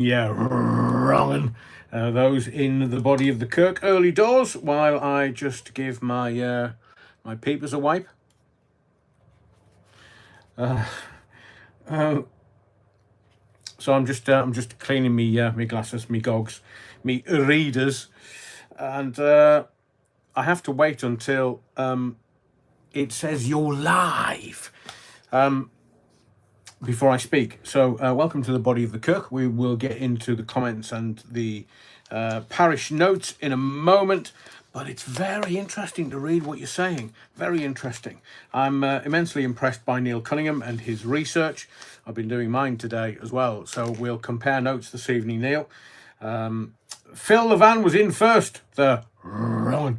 Yeah, wrong. Those in the body of the Kirk early doors, while I just give my my peepers a wipe. So I'm just cleaning me glasses, me gogs, me readers, and I have to wait until it says you're live before I speak. So welcome to the body of the Kirk. We will get into the comments and the parish notes in a moment, but it's very interesting to read what you're saying. Very interesting. I'm immensely impressed by Neil Cunningham and his research. I've been doing mine today as well, so we'll compare notes this evening, Neil. Phil Levan was in first. The Rowan.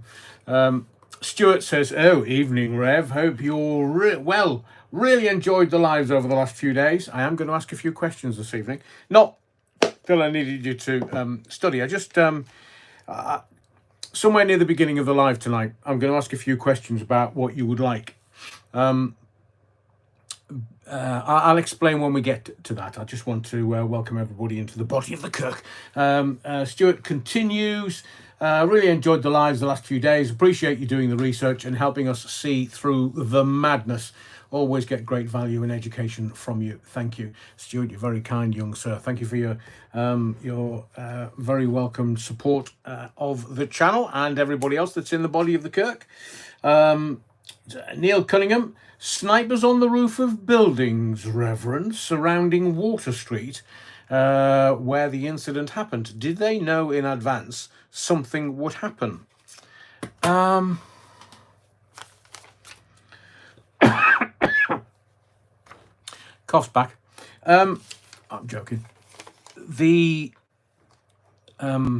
Stuart says, "Oh, evening, Rev. Hope you're well. Really enjoyed the lives over the last few days. I am going to ask a few questions this evening. Not that I needed you to study. I just somewhere near the beginning of the live tonight, I'm going to ask a few questions about what you would like. I'll explain when we get to that. I just want to welcome everybody into the body of the Kirk." Stuart continues. Really enjoyed the lives the last few days. Appreciate you doing the research and helping us see through the madness. Always get great value in education from you. Thank you, Stuart. You're very kind, young sir. Thank you for your very welcome support of the channel and everybody else that's in the body of the Kirk. Neil Cunningham, snipers on the roof of buildings, Reverend, surrounding Water Street, where the incident happened. Did they know in advance something would happen? Coughs back. I'm joking. How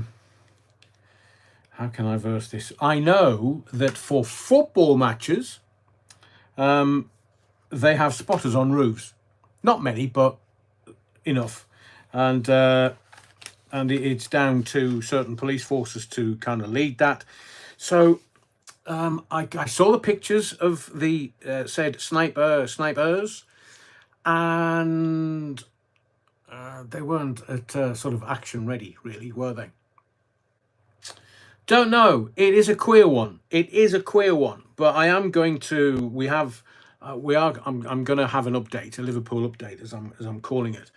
can I verse this? I know that for football matches, they have spotters on roofs. Not many, but enough. And it's down to certain police forces to kind of lead that. So I saw the pictures of the said snipers, and they weren't at sort of action ready, really, were they? Don't know. It is a queer one. It is a queer one. But I am going to. I'm going to have an update, a Liverpool update, as I'm calling it,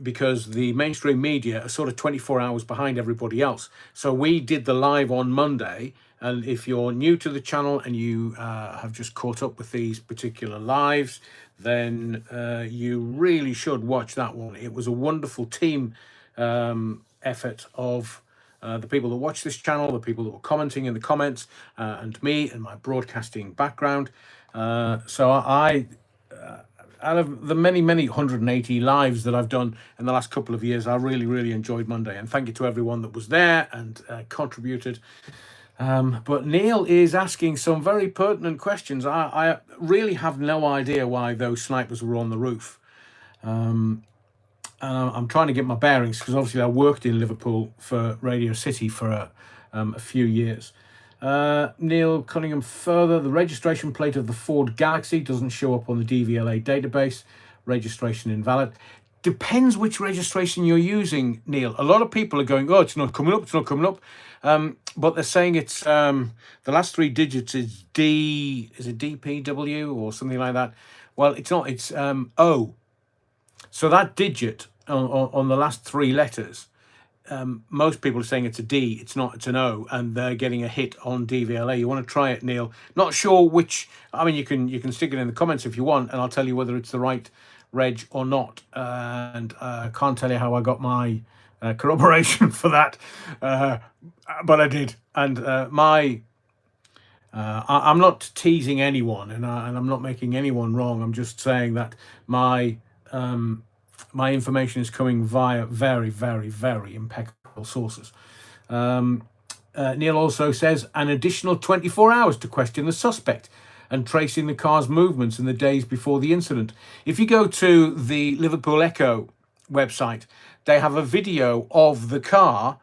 because the mainstream media are sort of 24 hours behind everybody else. So we did the live on Monday, and if you're new to the channel and you have just caught up with these particular lives, then you really should watch that one. It was a wonderful team effort of the people that watch this channel, the people that were commenting in the comments, and me and my broadcasting background. So I out of the many 180 lives that I've done in the last couple of years, I really enjoyed Monday, and thank you to everyone that was there and contributed. But Neil is asking some very pertinent questions. I really have no idea why those snipers were on the roof. And I'm trying to get my bearings, because obviously I worked in Liverpool for Radio City for a few years. Neil Cunningham further, the registration plate of the Ford Galaxy doesn't show up on the DVLA database. Registration invalid. Depends which registration you're using, Neil. A lot of people are going, "Oh, it's not coming up, it's not coming up." But they're saying it's the last three digits is D, is it DPW or something like that? Well, it's not, it's O. So that digit on the last three letters, most people are saying it's a D. It's not, it's an O, and they're getting a hit on DVLA. You want to try it, Neil. Not sure which. I mean, you can stick it in the comments if you want, and I'll tell you whether it's the right reg or not. And I can't tell you how I got my corroboration for that, but I did. And I'm not teasing anyone, and I'm not making anyone wrong. I'm just saying that my information is coming via very impeccable sources. Neil also says an additional 24 hours to question the suspect and tracing the car's movements in the days before the incident. If you go to the Liverpool Echo website, they have a video of the car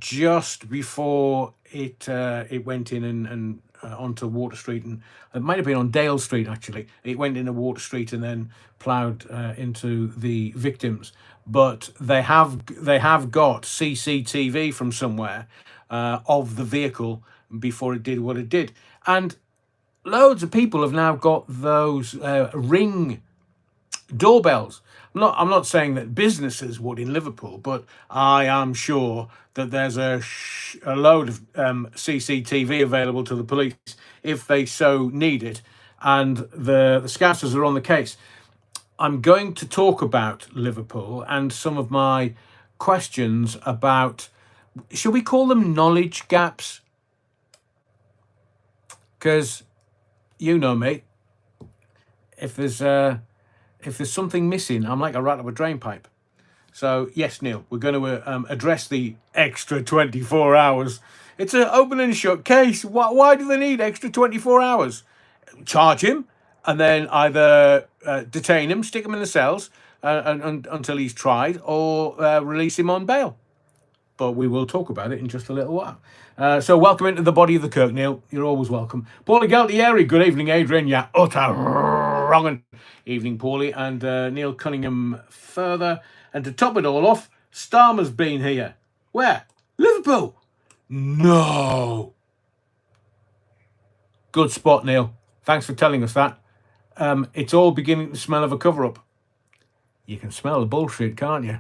just before it went in and onto Water Street, and it might have been on Dale Street actually. It went into Water Street and then ploughed into the victims. But they have got CCTV from somewhere of the vehicle before it did what it did, and loads of people have now got those Ring doorbells. I'm not saying that businesses would in Liverpool, but I am sure that there's a load of CCTV available to the police if they so need it, and the Scousers are on the case. I'm going to talk about Liverpool and some of my questions about, should we call them knowledge gaps? Because you know me, if there's something missing, I'm like a rat up a drain pipe. So yes, Neil, we're going to address the extra 24 hours. It's an open and shut case. Why do they need extra 24 hours? Charge him and then either detain him, stick him in the cells until he's tried, or release him on bail. But we will talk about it in just a little while. So welcome into the body of the Kirk, Neil. You're always welcome. Paulie Galtieri, good evening, Adrian. Yeah, utter wrong. Evening, Paulie. And Neil Cunningham further. And to top it all off, Starmer's been here. Where? Liverpool. No. Good spot, Neil. Thanks for telling us that. It's all beginning to smell of a cover-up. You can smell the bullshit, can't you?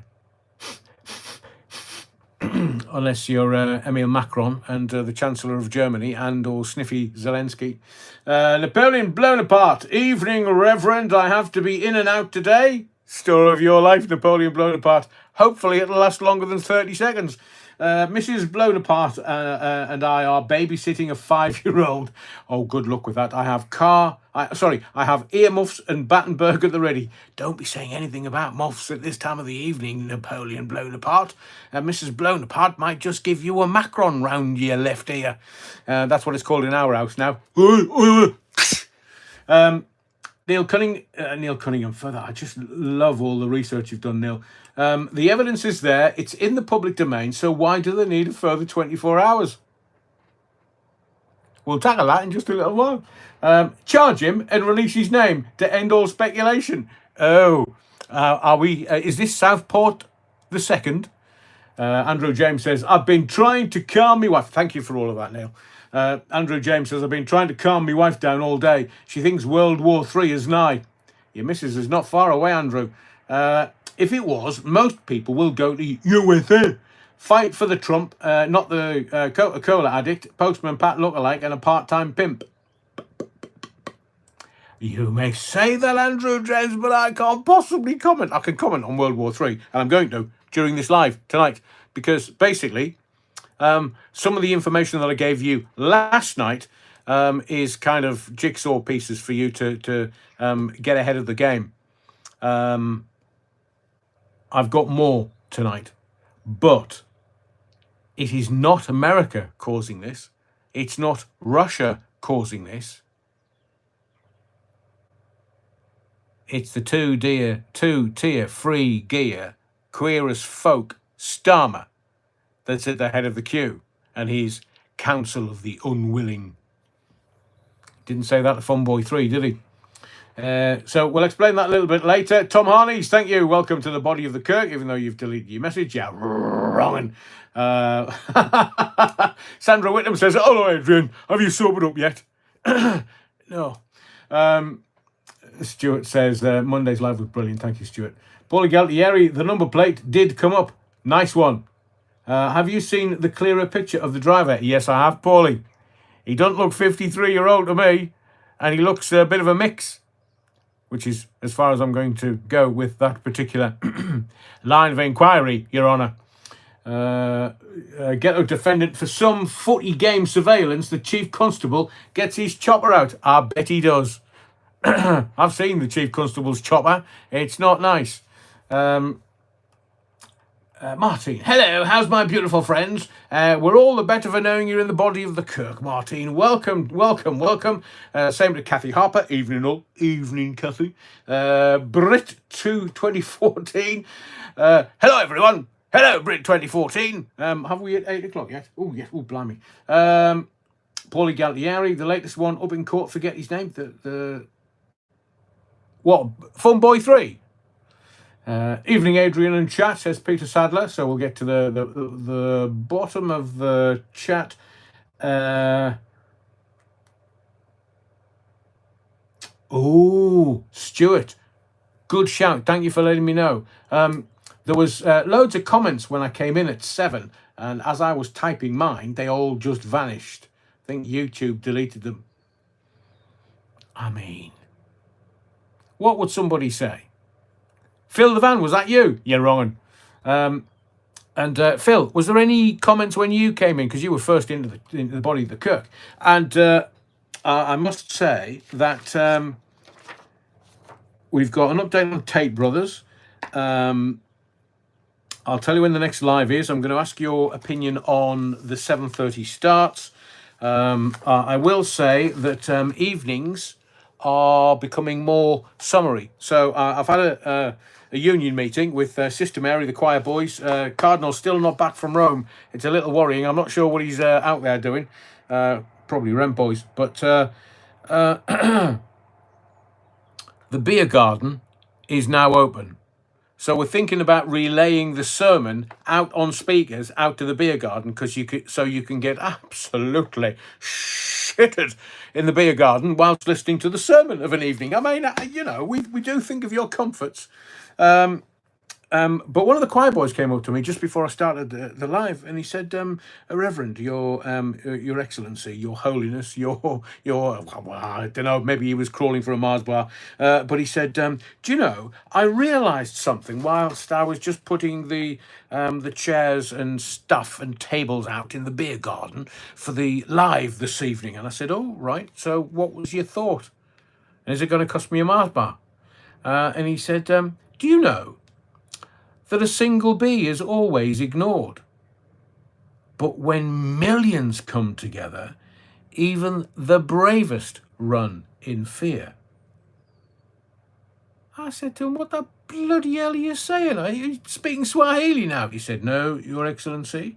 Unless you're Emil Macron and the Chancellor of Germany and or Sniffy Zelensky. Napoleon blown apart. Evening, Reverend. I have to be in and out today. Story of your life, Napoleon blown apart. Hopefully it'll last longer than 30 seconds. Mrs. Blown Apart and I are babysitting a 5-year-old. Oh, good luck with that. I have earmuffs and Battenberg at the ready. Don't be saying anything about muffs at this time of the evening, Napoleon Blown Apart. Mrs. Blown Apart might just give you a Macron round your left ear. That's what it's called in our house now. Neil Cunningham, further. I just love all the research you've done, Neil. The evidence is there. It's in the public domain. So why do they need a further 24 hours? We'll tackle that in just a little while. Charge him and release his name to end all speculation. Oh, are we? Is this Southport the second? Andrew James says, I've been trying to calm my wife. Thank you for all of that, Neil. Andrew James says, I've been trying to calm my wife down all day. She thinks World War III is nigh. Your missus is not far away, Andrew. If it was, most people will go to USA. Fight for the Trump, not the Coca-Cola addict, Postman Pat lookalike, and a part-time pimp. You may say that, Andrew James, but I can't possibly comment. I can comment on World War III, and I'm going to during this live tonight, because basically some of the information that I gave you last night is kind of jigsaw pieces for you to get ahead of the game. I've got more tonight, but it is not America causing this. It's not Russia causing this. It's the two-tier free gear, queer as folk Starmer that's at the head of the queue, and he's Council of the Unwilling. Didn't say that to Funboy 3, did he? So we'll explain that a little bit later. Tom Harneys, thank you. Welcome to the body of the Kirk, even though you've deleted your message. Yeah, wrong. Sandra Whittam says, hello, Adrian. Have you sobered up yet? No. Stuart says, Monday's live was brilliant. Thank you, Stuart. Paulie Galtieri, the number plate did come up. Nice one. Have you seen the clearer picture of the driver? Yes, I have, Paulie. He doesn't look 53-year-old to me, and he looks a bit of a mix, which is as far as I'm going to go with that particular line of inquiry, Your Honour. Ghetto defendant for some footy game surveillance, the Chief Constable gets his chopper out. I bet he does. I've seen the Chief Constable's chopper. It's not nice. Martin, hello, how's my beautiful friends? We're all the better for knowing you're in the body of the Kirk, Martin. Welcome. Same to Kathy Harper. Evening all. Evening, Kathy. Brit 2 2014. Hello, everyone. Hello, Brit 2014. Have we at 8 o'clock yet? Oh, yes. Oh, blimey. Paulie Galtieri, the latest one up in court. Forget his name. What? Fun Boy 3. Evening, Adrian and chat, says Peter Sadler. So we'll get to the bottom of the chat. Oh, Stuart, good shout. Thank you for letting me know. There was loads of comments when I came in at 7, and as I was typing mine, they all just vanished. I think YouTube deleted them. I mean, what would somebody say? Phil the Van, was that you? You're wrong. And Phil, was there any comments when you came in? Because you were first into the body of the cook. And I must say that we've got an update on Tate Brothers. I'll tell you when the next live is. I'm going to ask your opinion on the 7:30 starts. I will say that evenings are becoming more summery. So I've had a union meeting with Sister Mary, the choir boys. Cardinal's still not back from Rome. It's a little worrying. I'm not sure what he's out there doing. Probably Rent boys. But the beer garden is now open. So we're thinking about relaying the sermon out on speakers out to the beer garden, because you can get absolutely shitted in the beer garden whilst listening to the sermon of an evening. I mean, we do think of your comforts. But one of the choir boys came up to me just before I started the live, and he said, Reverend, your Excellency, your Holiness, your I don't know, maybe he was crawling for a Mars bar, but he said, do you know, I realised something whilst I was just putting the chairs and stuff and tables out in the beer garden for the live this evening. And I said, oh, right, so what was your thought? And is it going to cost me a Mars bar? And he said, do you know that a single bee is always ignored? But when millions come together, even the bravest run in fear. I said to him, what the bloody hell are you saying? Are you speaking Swahili now? He said, no, Your Excellency.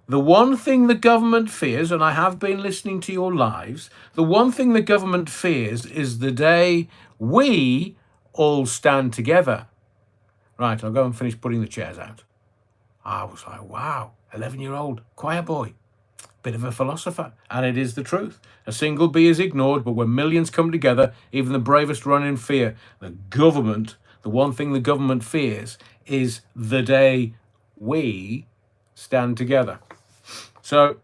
The one thing the government fears, and I have been listening to your lives, the one thing the government fears is the day we all stand together. Right, I'll go and finish putting the chairs out. I was like, wow, 11-year-old choir boy, bit of a philosopher. And it is the truth. A single bee is ignored, but when millions come together, even the bravest run in fear. The one thing the government fears is the day we stand together. So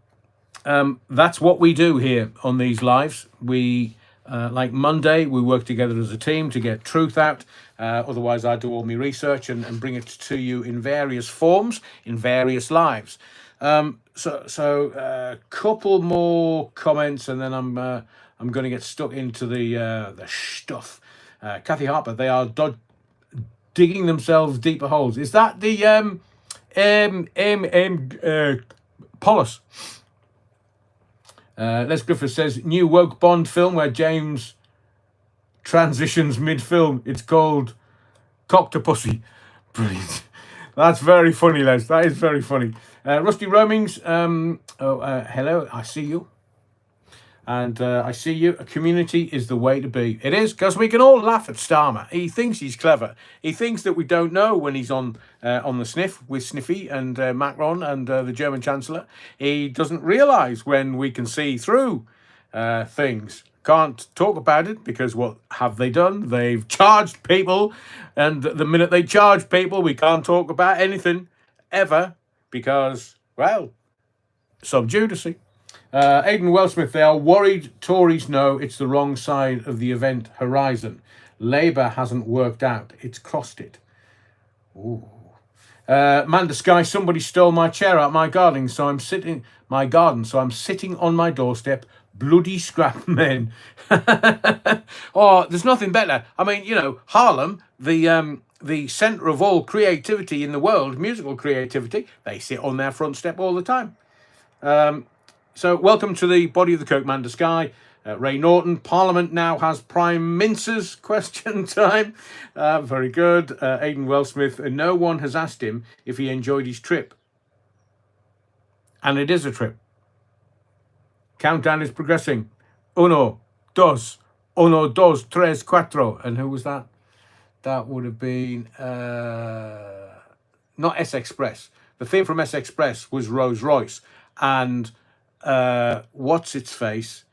that's what we do here on these lives. We, like Monday, we work together as a team to get truth out. Otherwise, I do all my research and bring it to you in various forms, in various lives. So a couple more comments, and then I'm going to get stuck into the stuff. Kathy Harper, they are digging themselves deeper holes. Is that the Polis? Les Griffiths says, new woke Bond film where James transitions mid-film. It's called Coctopussy. Brilliant. That's very funny, Les. That is very funny. Rusty Roamings. Hello, I see you. And I see you. A community is the way to be. It is, because we can all laugh at Starmer. He thinks he's clever. He thinks that we don't know when he's on the sniff with Sniffy and Macron and the German Chancellor. He doesn't realise when we can see through things. Can't talk about it because what have they done? They've charged people. And the minute they charge people, we can't talk about anything ever because, well, sub judice. Aidan Wellsmith, they are worried Tories know it's the wrong side of the event horizon. Labour hasn't worked out. It's crossed it. Ooh. Manda Sky, somebody stole my chair out my garden, so I'm sitting on my doorstep. Bloody scrap men. Oh, there's nothing better. I mean, Harlem, the centre of all creativity in the world, musical creativity, they sit on their front step all the time. So welcome to the Body of the Coke, Manda Sky. Ray Norton, Parliament now has Prime Ministers question time. Very good. Aidan Wellsmith, no one has asked him if he enjoyed his trip. And it is a trip. Countdown is progressing. Uno, dos, uno, dos, tres, cuatro. And who was that? That would have been not S Express. The theme from S Express was Rolls Royce, and what's its face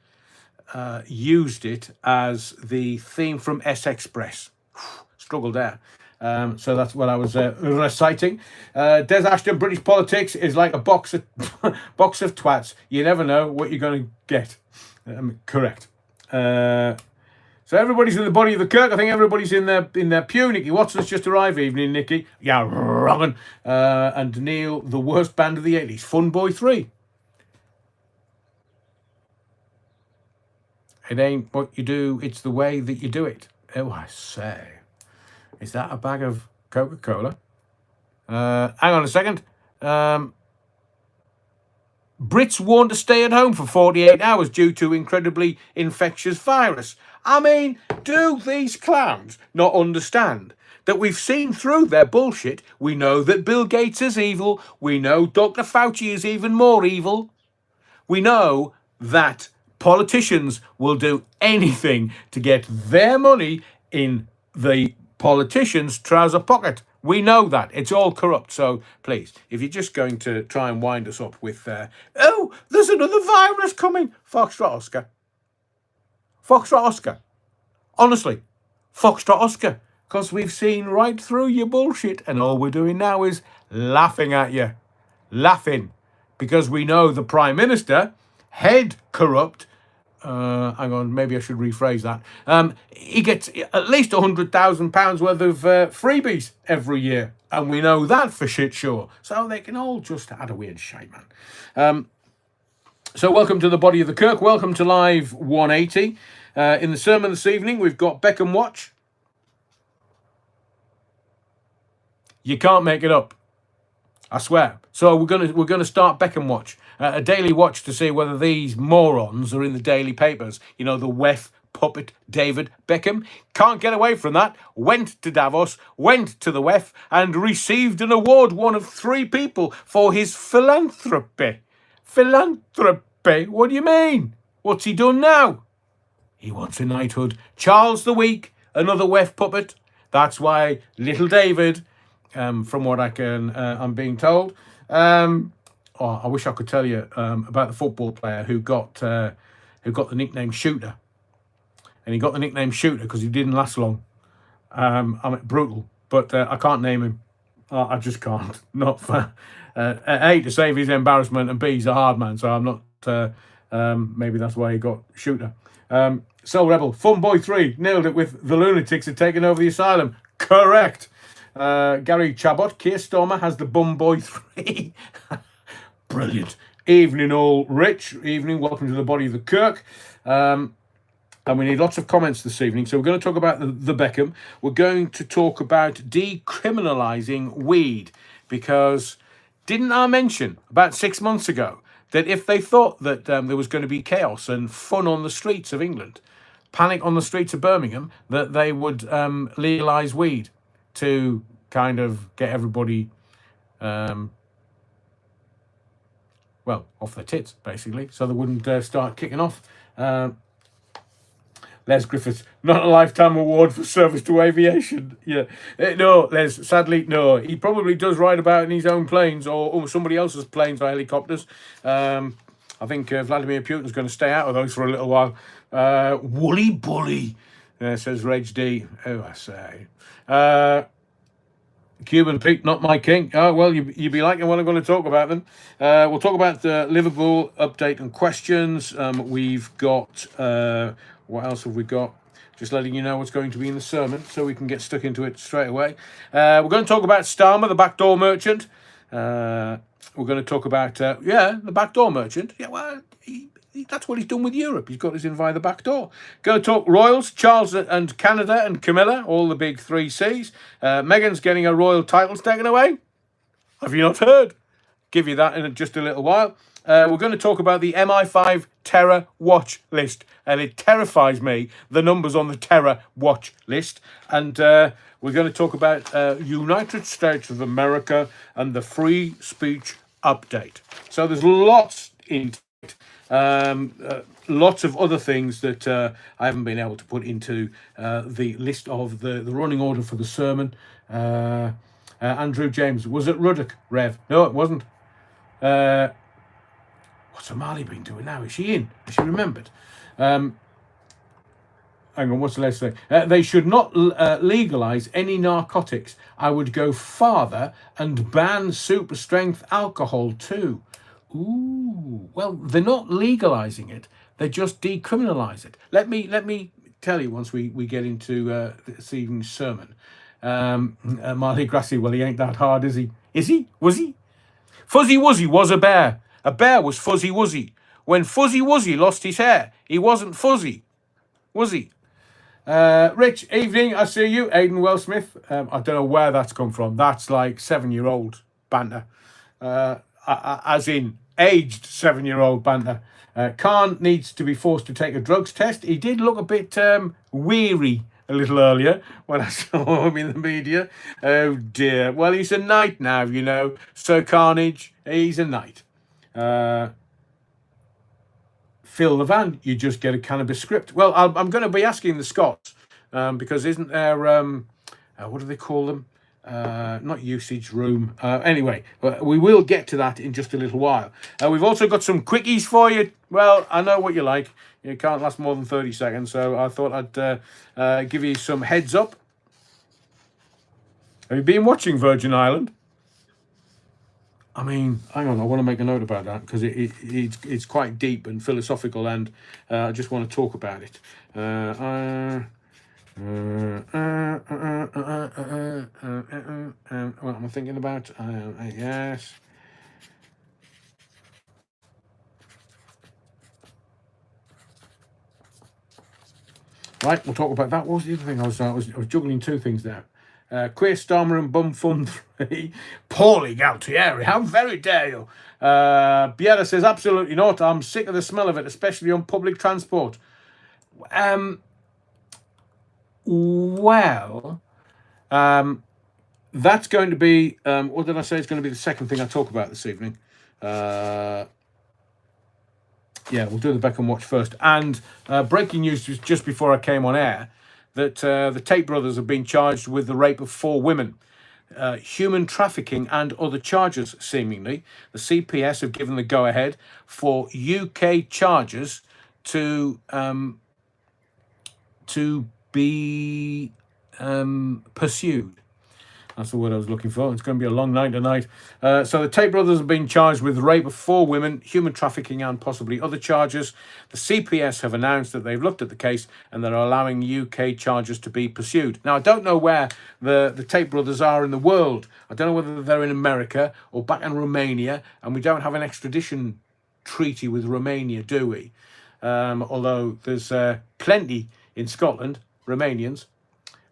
used it as the theme from S Express. Struggled there. So that's what I was reciting. Des Ashton, British politics is like a box of box of twats. You never know what you're going to get. Correct. So everybody's in the body of the Kirk. I think everybody's in their pew. Nicky Watson's just arrived. Evening, Nicky. Yeah, wrong. And Neil, the worst band of the 80s. Fun Boy 3. It ain't what you do, it's the way that you do it. Oh, I say. Is that a bag of Coca-Cola? Hang on a second. Brits warned to stay at home for 48 hours due to incredibly infectious virus. I mean, do these clowns not understand that we've seen through their bullshit? We know that Bill Gates is evil. We know Dr. Fauci is even more evil. We know that politicians will do anything to get their money in the politician's trouser pocket. We know that. It's all corrupt. So please, if you're just going to try and wind us up with, oh, there's another virus coming. Foxtrot Oscar. Foxtrot Oscar. Honestly, Foxtrot Oscar. Because we've seen right through your bullshit. And all we're doing now is laughing at you. Laughing. Because we know the Prime Minister, head corrupt. Hang on, maybe I should rephrase that. He gets at least £100,000 worth of freebies every year, and we know that for shit sure. So they can all just add a weird shite, man. So welcome to the Body of the Kirk. Welcome to Live 180. In the sermon this evening, we've got Beckham Watch. You can't make it up. I swear. So we're gonna start Beckham Watch, a daily watch to see whether these morons are in the daily papers. You know, the WEF puppet David Beckham can't get away from that. Went to Davos, went to the WEF, and received an award, one of 3 people, for his philanthropy. Philanthropy? What do you mean? What's he done now? He wants a knighthood. Charles the Weak, another WEF puppet. That's why little David. From what I'm being told. I wish I could tell you about the football player who got the nickname Shooter, and he got the nickname Shooter because he didn't last long. I mean, brutal, but I can't name him. I just can't. Not for A, to save his embarrassment, and B, he's a hard man, so I'm not. Maybe that's why he got Shooter. Soul Rebel, Fun Boy 3 nailed it with the lunatics had taken over the asylum. Correct. Gary Chabot, Keir Starmer has the Bum Boy 3. Brilliant. Evening all rich. Evening, welcome to the Body of the Kirk. And we need lots of comments this evening. So we're going to talk about the Beckham. We're going to talk about decriminalising weed. Because didn't I mention about 6 months ago that if they thought that there was going to be chaos and fun on the streets of England, panic on the streets of Birmingham, that they would legalise weed to kind of get everybody, off their tits, basically, so they wouldn't start kicking off. Les Griffiths, not a lifetime award for service to aviation. Yeah, no, Les, sadly, no. He probably does ride about in his own planes or somebody else's planes or helicopters. I think Vladimir Putin's going to stay out of those for a little while. Woolly bully, says Reg D. Oh, I say. Cuban Pete, not my king. Oh, well, you be liking what I'm going to talk about then. We'll talk about the Liverpool update and questions. We've got, what else have we got? Just letting you know what's going to be in the sermon so we can get stuck into it straight away. We're going to talk about Starmer, the backdoor merchant. We're going to talk about, the backdoor merchant. Yeah, well, that's what he's done with Europe. He's got us in via the back door. Go talk Royals, Charles and Canada and Camilla, all the big 3 Cs. Meghan's getting her royal titles taken away. Have you not heard? Give you that in just a little while. We're going to talk about the MI5 terror watch list. And it terrifies me, the numbers on the terror watch list. And we're going to talk about United States of America and the free speech update. So there's lots in Lots of other things that I haven't been able to put into the list of the running order for the sermon. Andrew James, was it Ruddock, Rev? No, it wasn't. What's Amali been doing now? Is she in? Has she remembered? Hang on, what's the last thing? They should not legalise any narcotics. I would go farther and ban super strength alcohol too. Ooh, well, they're not legalising it. They just decriminalise it. Let me tell you once we get into this evening's sermon. Marley Grassy, well, he ain't that hard, is he? Is he? Was he? Fuzzy Wuzzy was a bear. A bear was Fuzzy Wuzzy. When Fuzzy Wuzzy lost his hair, he wasn't fuzzy, was he? Rich, evening, I see you. Aidan Wellsmith. I don't know where that's come from. That's like 7-year-old banter. As in aged 7-year-old banter. Khan needs to be forced to take a drugs test. He did look a bit weary a little earlier when I saw him in the media. Oh dear. Well, he's a knight now, you know. Sir Carnage, he's a knight. Phil Levan, you just get a cannabis script. Well, I'm going to be asking the Scots because isn't there, what do they call them? Not usage room. Anyway, we will get to that in just a little while. We've also got some quickies for you. Well, I know what you like. You can't last more than 30 seconds, so I thought I'd give you some heads up. Have you been watching Virgin Island? I mean, hang on, I want to make a note about that because it's quite deep and philosophical, and I just want to talk about it. What am I thinking about? Yes. Right, we'll talk about that. What was the other thing? I was juggling two things there. Queer Starmer and Bum Fun 3. Paulie Galtieri, how very dare you? Biera says, absolutely not. I'm sick of the smell of it, especially on public transport. Well, that's going to be, what did I say? It's going to be the second thing I talk about this evening. Yeah, we'll do the Beckham watch first. And breaking news just before I came on air, that the Tate brothers have been charged with the rape of 4 women, human trafficking and other charges, seemingly. The CPS have given the go-ahead for UK charges to be pursued. That's the word I was looking for. It's going to be a long night tonight. So the Tate brothers have been charged with the rape of 4 women, human trafficking and possibly other charges. The CPS have announced that they've looked at the case and they're allowing UK charges to be pursued. Now, I don't know where the Tate brothers are in the world. I don't know whether they're in America or back in Romania, and we don't have an extradition treaty with Romania, do we? Although there's plenty in Scotland, Romanians.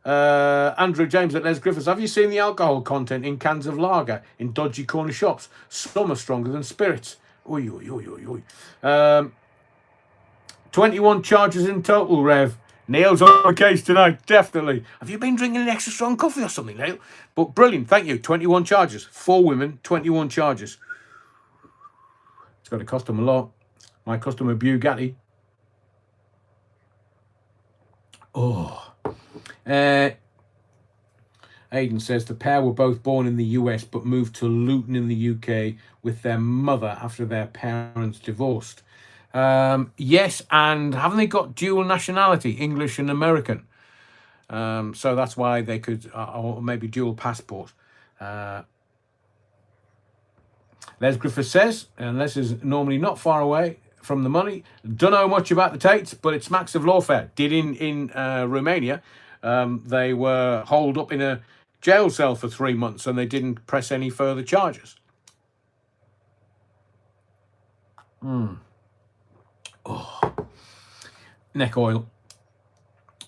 Andrew James at Les Griffiths, have you seen the alcohol content in cans of lager in dodgy corner shops? Some are stronger than spirits. Oy, oy, oy, oy, oy. 21 charges in total, Rev. Neil's on the case tonight, definitely. Have you been drinking an extra strong coffee or something, Neil? But brilliant, thank you. 21 charges. 4 women, 21 charges. It's going to cost them a lot. My customer, Bugatti. Oh. Aidan says the pair were both born in the US but moved to Luton in the UK with their mother after their parents divorced. Yes, and haven't they got dual nationality, English and American? So that's why they could, or maybe dual passport. Les Griffith says, and Les is normally not far away from the money. Don't know much about the Tates, but it smacks of lawfare. Did in Romania. They were holed up in a jail cell for 3 months and they didn't press any further charges. Oh. Neck oil.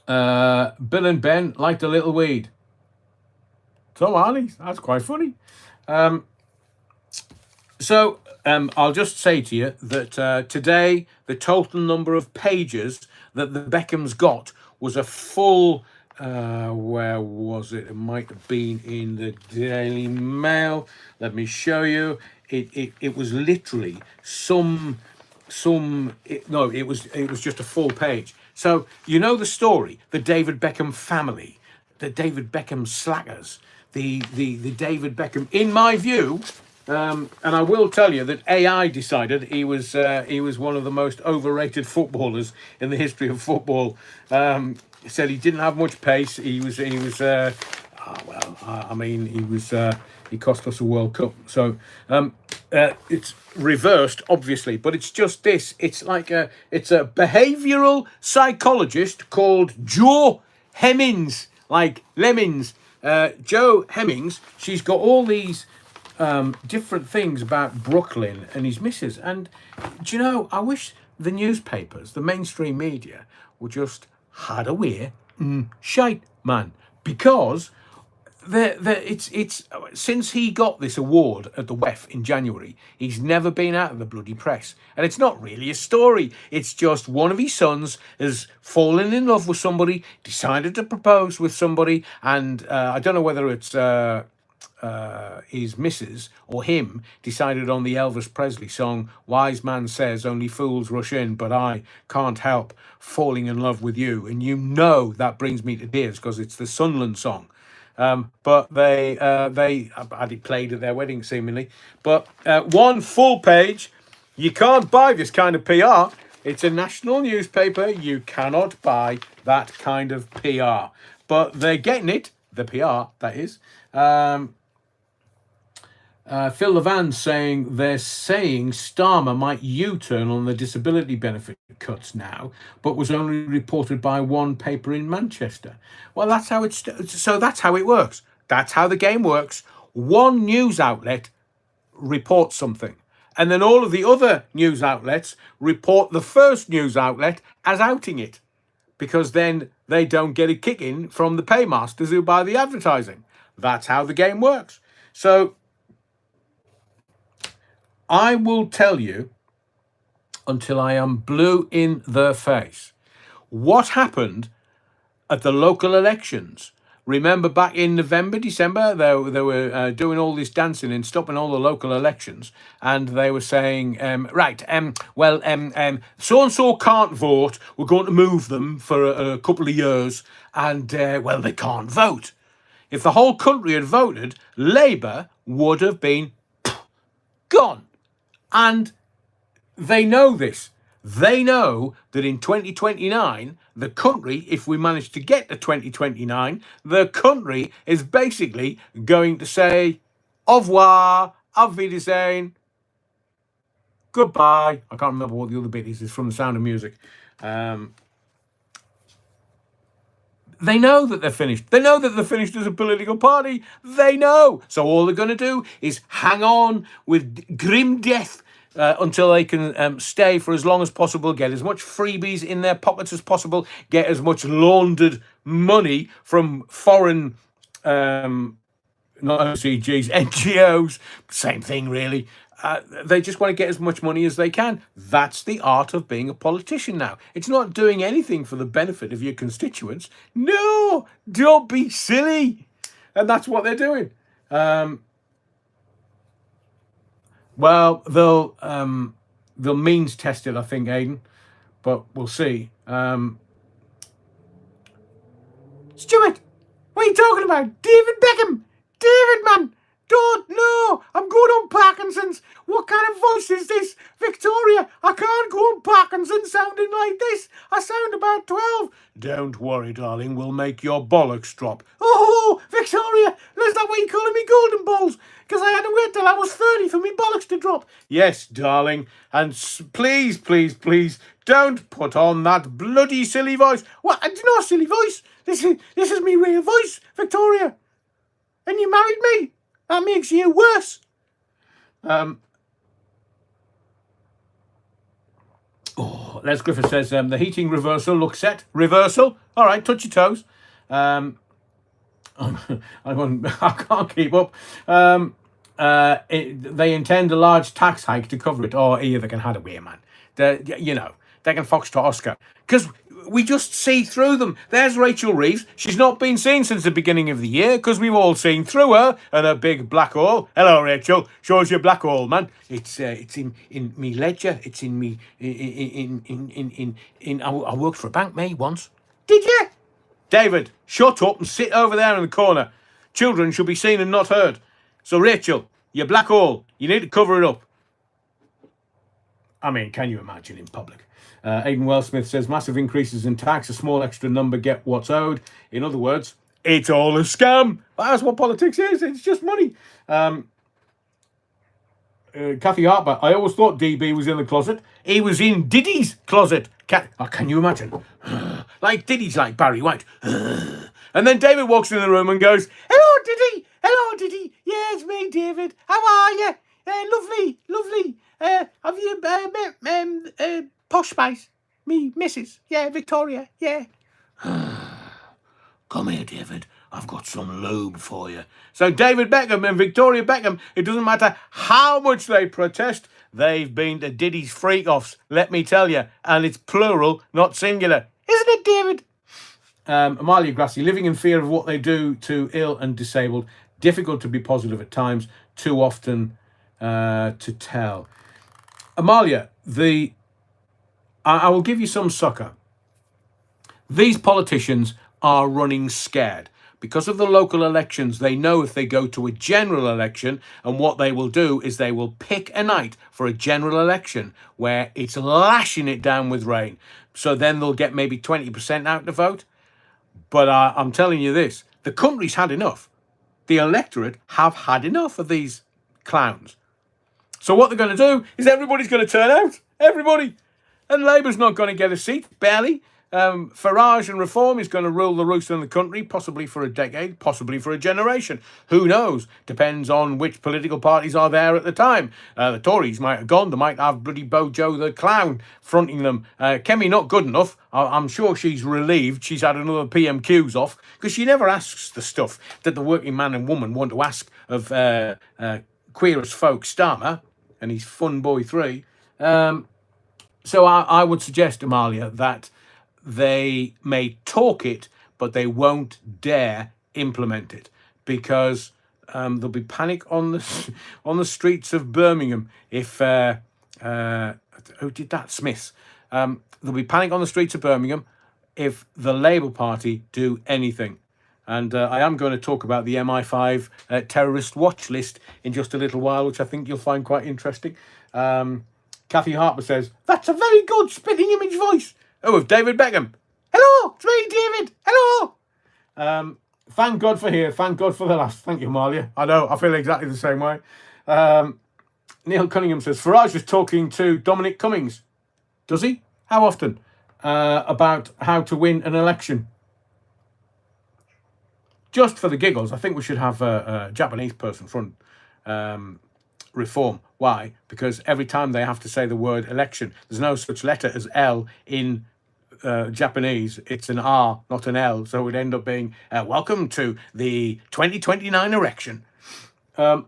Bill and Ben liked a little weed. So Arnie, that's quite funny. So I'll just say to you that today the total number of pages that the Beckhams got was a full, where was it? It might have been in the Daily Mail. Let me show you. It was literally some it was just a full page. So you know the story, the David Beckham family, the David Beckham slackers, the David Beckham. In my view, and I will tell you that AI decided he was one of the most overrated footballers in the history of football. He said he didn't have much pace. He cost us a World Cup. So it's reversed, obviously, but it's just this. It's a behavioural psychologist called Joe Hemmings, like Lemmings. Joe Hemmings. She's got all these different things about Brooklyn and his missus. And do you know? I wish the newspapers, the mainstream media, would just had a way shite, man, because it's since he got this award at the WEF in January, he's never been out of the bloody press. And it's not really a story. It's just one of his sons has fallen in love with somebody, decided to propose with somebody, and I don't know whether it's his missus or him decided on the Elvis Presley song, Wise Man Says Only Fools Rush In, But I Can't Help Falling in Love with You. And you know that brings me to tears because it's the Sunderland song. But they had it played at their wedding, seemingly. But one full page, you can't buy this kind of PR. It's a national newspaper. You cannot buy that kind of PR. But they're getting it, the PR, that is. Phil Levan saying they're saying Starmer might U-turn on the disability benefit cuts now, but was only reported by one paper in Manchester. Well, that's how that's how it works. That's how the game works. One news outlet reports something, and then all of the other news outlets report the first news outlet as outing it, because then they don't get a kick in from the paymasters who buy the advertising. That's how the game works. So I will tell you until I am blue in the face what happened at the local elections. Remember back in November, December, they were doing all this dancing and stopping all the local elections, and they were saying, so-and-so can't vote, we're going to move them for a couple of years, and, they can't vote. If the whole country had voted, Labour would have been gone. And they know this. They know that in 2029, the country, if we manage to get to 2029, the country is basically going to say, au revoir, auf Wiedersehen, goodbye. I can't remember what the other bit is. It's from The Sound of Music. They know that they're finished. They know that they're finished as a political party. They know. So all they're going to do is hang on with grim death until they can stay for as long as possible, get as much freebies in their pockets as possible, get as much laundered money from foreign, not OCGs, NGOs, same thing really. They just want to get as much money as they can. That's the art of being a politician now. It's not doing anything for the benefit of your constituents. No, don't be silly. And that's what they're doing. They'll means test it, I think, Aidan. But we'll see. Stuart, what are you talking about? David Beckham. David, man. Don't know. I'm going on Parkinson's. What kind of voice is this? Victoria, I can't go on Parkinson's sounding like this. I sound about 12. Don't worry, darling. We'll make your bollocks drop. Oh, Victoria, is that what you're calling me golden balls? Because I had to wait till I was 30 for me bollocks to drop. Yes, darling. And please, please, please, don't put on that bloody silly voice. What? It's not a silly voice. This is me real voice, Victoria. And you married me. That makes you worse. Les Griffith says, the heating reversal looks set. Reversal? All right, touch your toes. I can't keep up. They intend a large tax hike to cover it. Or either they can have it away, man. They can foxtrot Oscar. Because we just see through them. There's Rachel Reeves. She's not been seen since the beginning of the year because we've all seen through her and her big black hole. Hello, Rachel. Shows your black hole, man. It's in me ledger. It's in me in. I worked for a bank, mate, once. Did you? David, shut up and sit over there in the corner. Children should be seen and not heard. So, Rachel, your black hole, you need to cover it up. I mean, can you imagine in public? Aidan Wellsmith says, massive increases in tax, a small extra number get what's owed. In other words, it's all a scam. That's what politics is. It's just money. Kathy Harper, I always thought DB was in the closet. He was in Diddy's closet. Can you imagine? Like Diddy's like Barry White. And then David walks in the room and goes, hello, Diddy. Hello, Diddy. Yeah, it's me, David. How are you? Lovely, lovely. Have you met Posh Spice? Me, Mrs. Yeah, Victoria. Yeah. Come here, David. I've got some lube for you. So David Beckham and Victoria Beckham, it doesn't matter how much they protest, they've been to Diddy's freak-offs, let me tell you. And it's plural, not singular. Isn't it, David? Amalia Grassi, living in fear of what they do to ill and disabled. Difficult to be positive at times. Too often to tell. Amalia, I will give you some succor. These politicians are running scared. Because of the local elections, they know if they go to a general election, and what they will do is they will pick a night for a general election where it's lashing it down with rain. So then they'll get maybe 20% out to vote. But I'm telling you this, the country's had enough. The electorate have had enough of these clowns. So what they're going to do is everybody's going to turn out. Everybody. And Labour's not going to get a seat, barely. Farage and Reform is going to rule the roost in the country, possibly for a decade, possibly for a generation. Who knows? Depends on which political parties are there at the time. The Tories might have gone. They might have bloody Bojo the Clown fronting them. Kemi not good enough. I'm sure she's relieved she's had another PMQs off because she never asks the stuff that the working man and woman want to ask of Queer as Folk Starmer and his Fun Boy 3. So I would suggest, Amalia, that they may talk it, but they won't dare implement it because there'll be panic on the streets of Birmingham if who did that? Smiths. There'll be panic on the streets of Birmingham if the Labour Party do anything. And I am going to talk about the MI5 terrorist watch list in just a little while, which I think you'll find quite interesting. Kathy Harper says, that's a very good spitting image voice. Oh, of David Beckham. Hello, it's me, David. Hello. Thank God for here. Thank God for the last. Thank you, Amalia. I know, I feel exactly the same way. Neil Cunningham says, Farage is talking to Dominic Cummings. Does he? How often? About how to win an election. Just for the giggles, I think we should have a Japanese person front Reform. Why? Because every time they have to say the word election, there's no such letter as L in Japanese. It's an R, not an L. So it would end up being, welcome to the 2029 election. Paul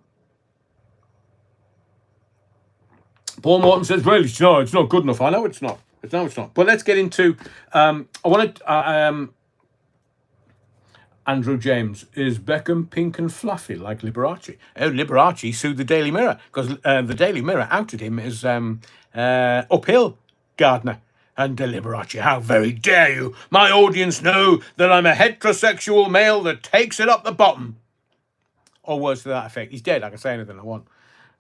Morton says, really, no, it's not good enough. I know it's not. No, it's not. But let's get into, I want to, Andrew James, is Beckham pink and fluffy like Liberace? Oh, Liberace sued the Daily Mirror because the Daily Mirror outed him as uphill gardener. And Liberace, how very dare you? My audience know that I'm a heterosexual male that takes it up the bottom. Or words to that effect. He's dead, I can say anything I want.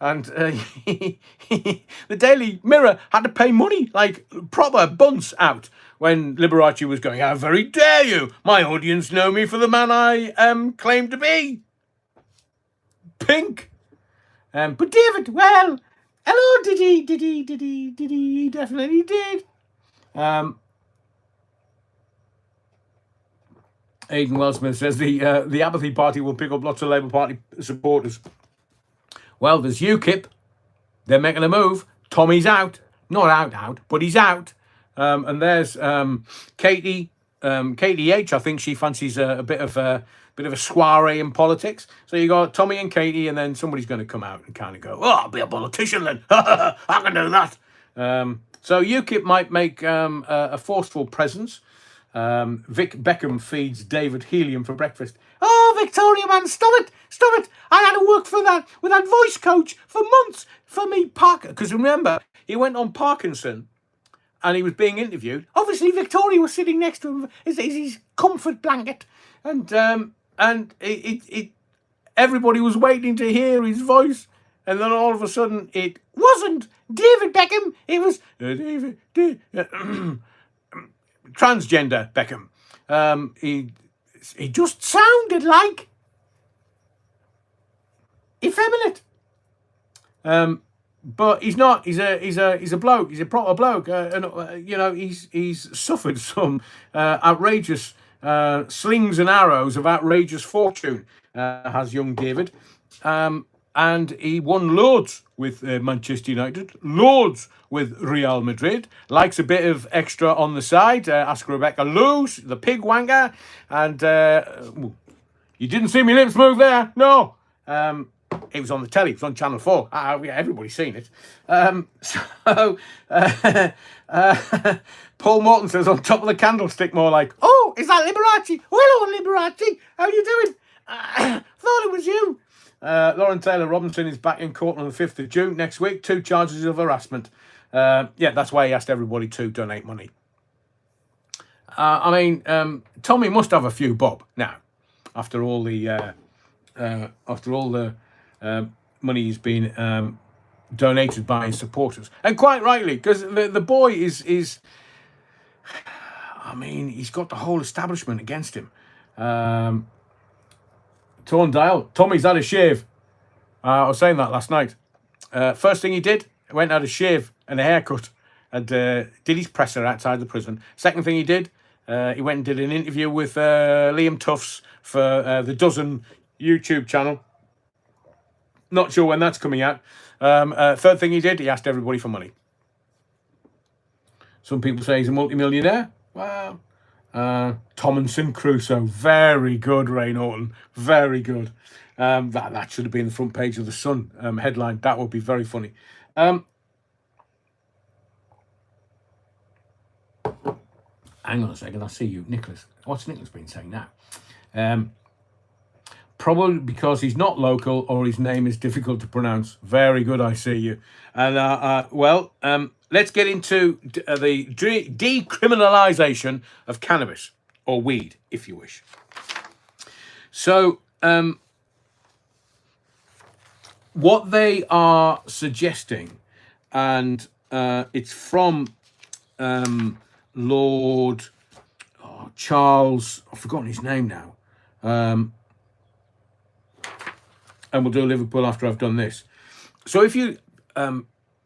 And the Daily Mirror had to pay money, like proper bunts out, when Liberace was going, how very dare you? My audience know me for the man I claim to be. Pink. But David, well, hello, did he definitely did. Aidan Wellsmith says the apathy party will pick up lots of Labour Party supporters. Well, there's UKIP. They're making a move. Tommy's out. Not out, but he's out. And there's Katie H. I think she fancies a bit of a soiree in politics. So you got Tommy and Katie, and then somebody's going to come out and kind of go, oh, I'll be a politician then. I can do that. So UKIP might make a forceful presence. Beckham feeds David helium for breakfast. Oh, Victoria, man, stop it. Stop it. I had to work for that with that voice coach for months for me, Parker. Because remember, he went on Parkinson and he was being interviewed. Obviously, Victoria was sitting next to him as his comfort blanket. And everybody was waiting to hear his voice. And then all of a sudden, it wasn't David Beckham. It was transgender Beckham. He just sounded like effeminate. But he's not. He's a bloke. He's a proper bloke. And you know, he's suffered some outrageous slings and arrows of outrageous fortune. Has young David, and he won loads with Manchester United, loads with Real Madrid. Likes a bit of extra on the side. Ask Rebecca Loose, the pig wanker, and you didn't see me lips move there. No. It was on the telly. It was on Channel 4. Everybody's seen it. Paul Morton says, on top of the candlestick, more like, oh, is that Liberace? Hello, Liberace. How you doing? Thought it was you. Lauren Taylor Robinson is back in court on the 5th of June next week. 2 charges of harassment. Yeah, that's why he asked everybody to donate money. I mean, Tommy must have a few bob now, after all the money he's been donated by his supporters, and quite rightly, because the boy is I mean, he's got the whole establishment against him. Torn Dial, Tommy's had a shave. I was saying that last night. First thing he did, went out a shave and a haircut, and did his presser outside the prison. Second thing he did, he went and did an interview with Liam Tufts for the Dozen YouTube channel. Not sure when that's coming out. Third thing he did, he asked everybody for money. Some people say he's a multimillionaire. Well, Tomlinson Crusoe, very good, Ray Norton, very good. That should have been the front page of the Sun headline. That would be very funny. Hang on a second, I see you, Nicholas. What's Nicholas been saying now? Probably because he's not local or his name is difficult to pronounce. Very good, I see you. And let's get into the decriminalization of cannabis, or weed, if you wish. So, what they are suggesting, and it's from Lord Charles, I've forgotten his name now, and we'll do Liverpool after I've done this. So if you,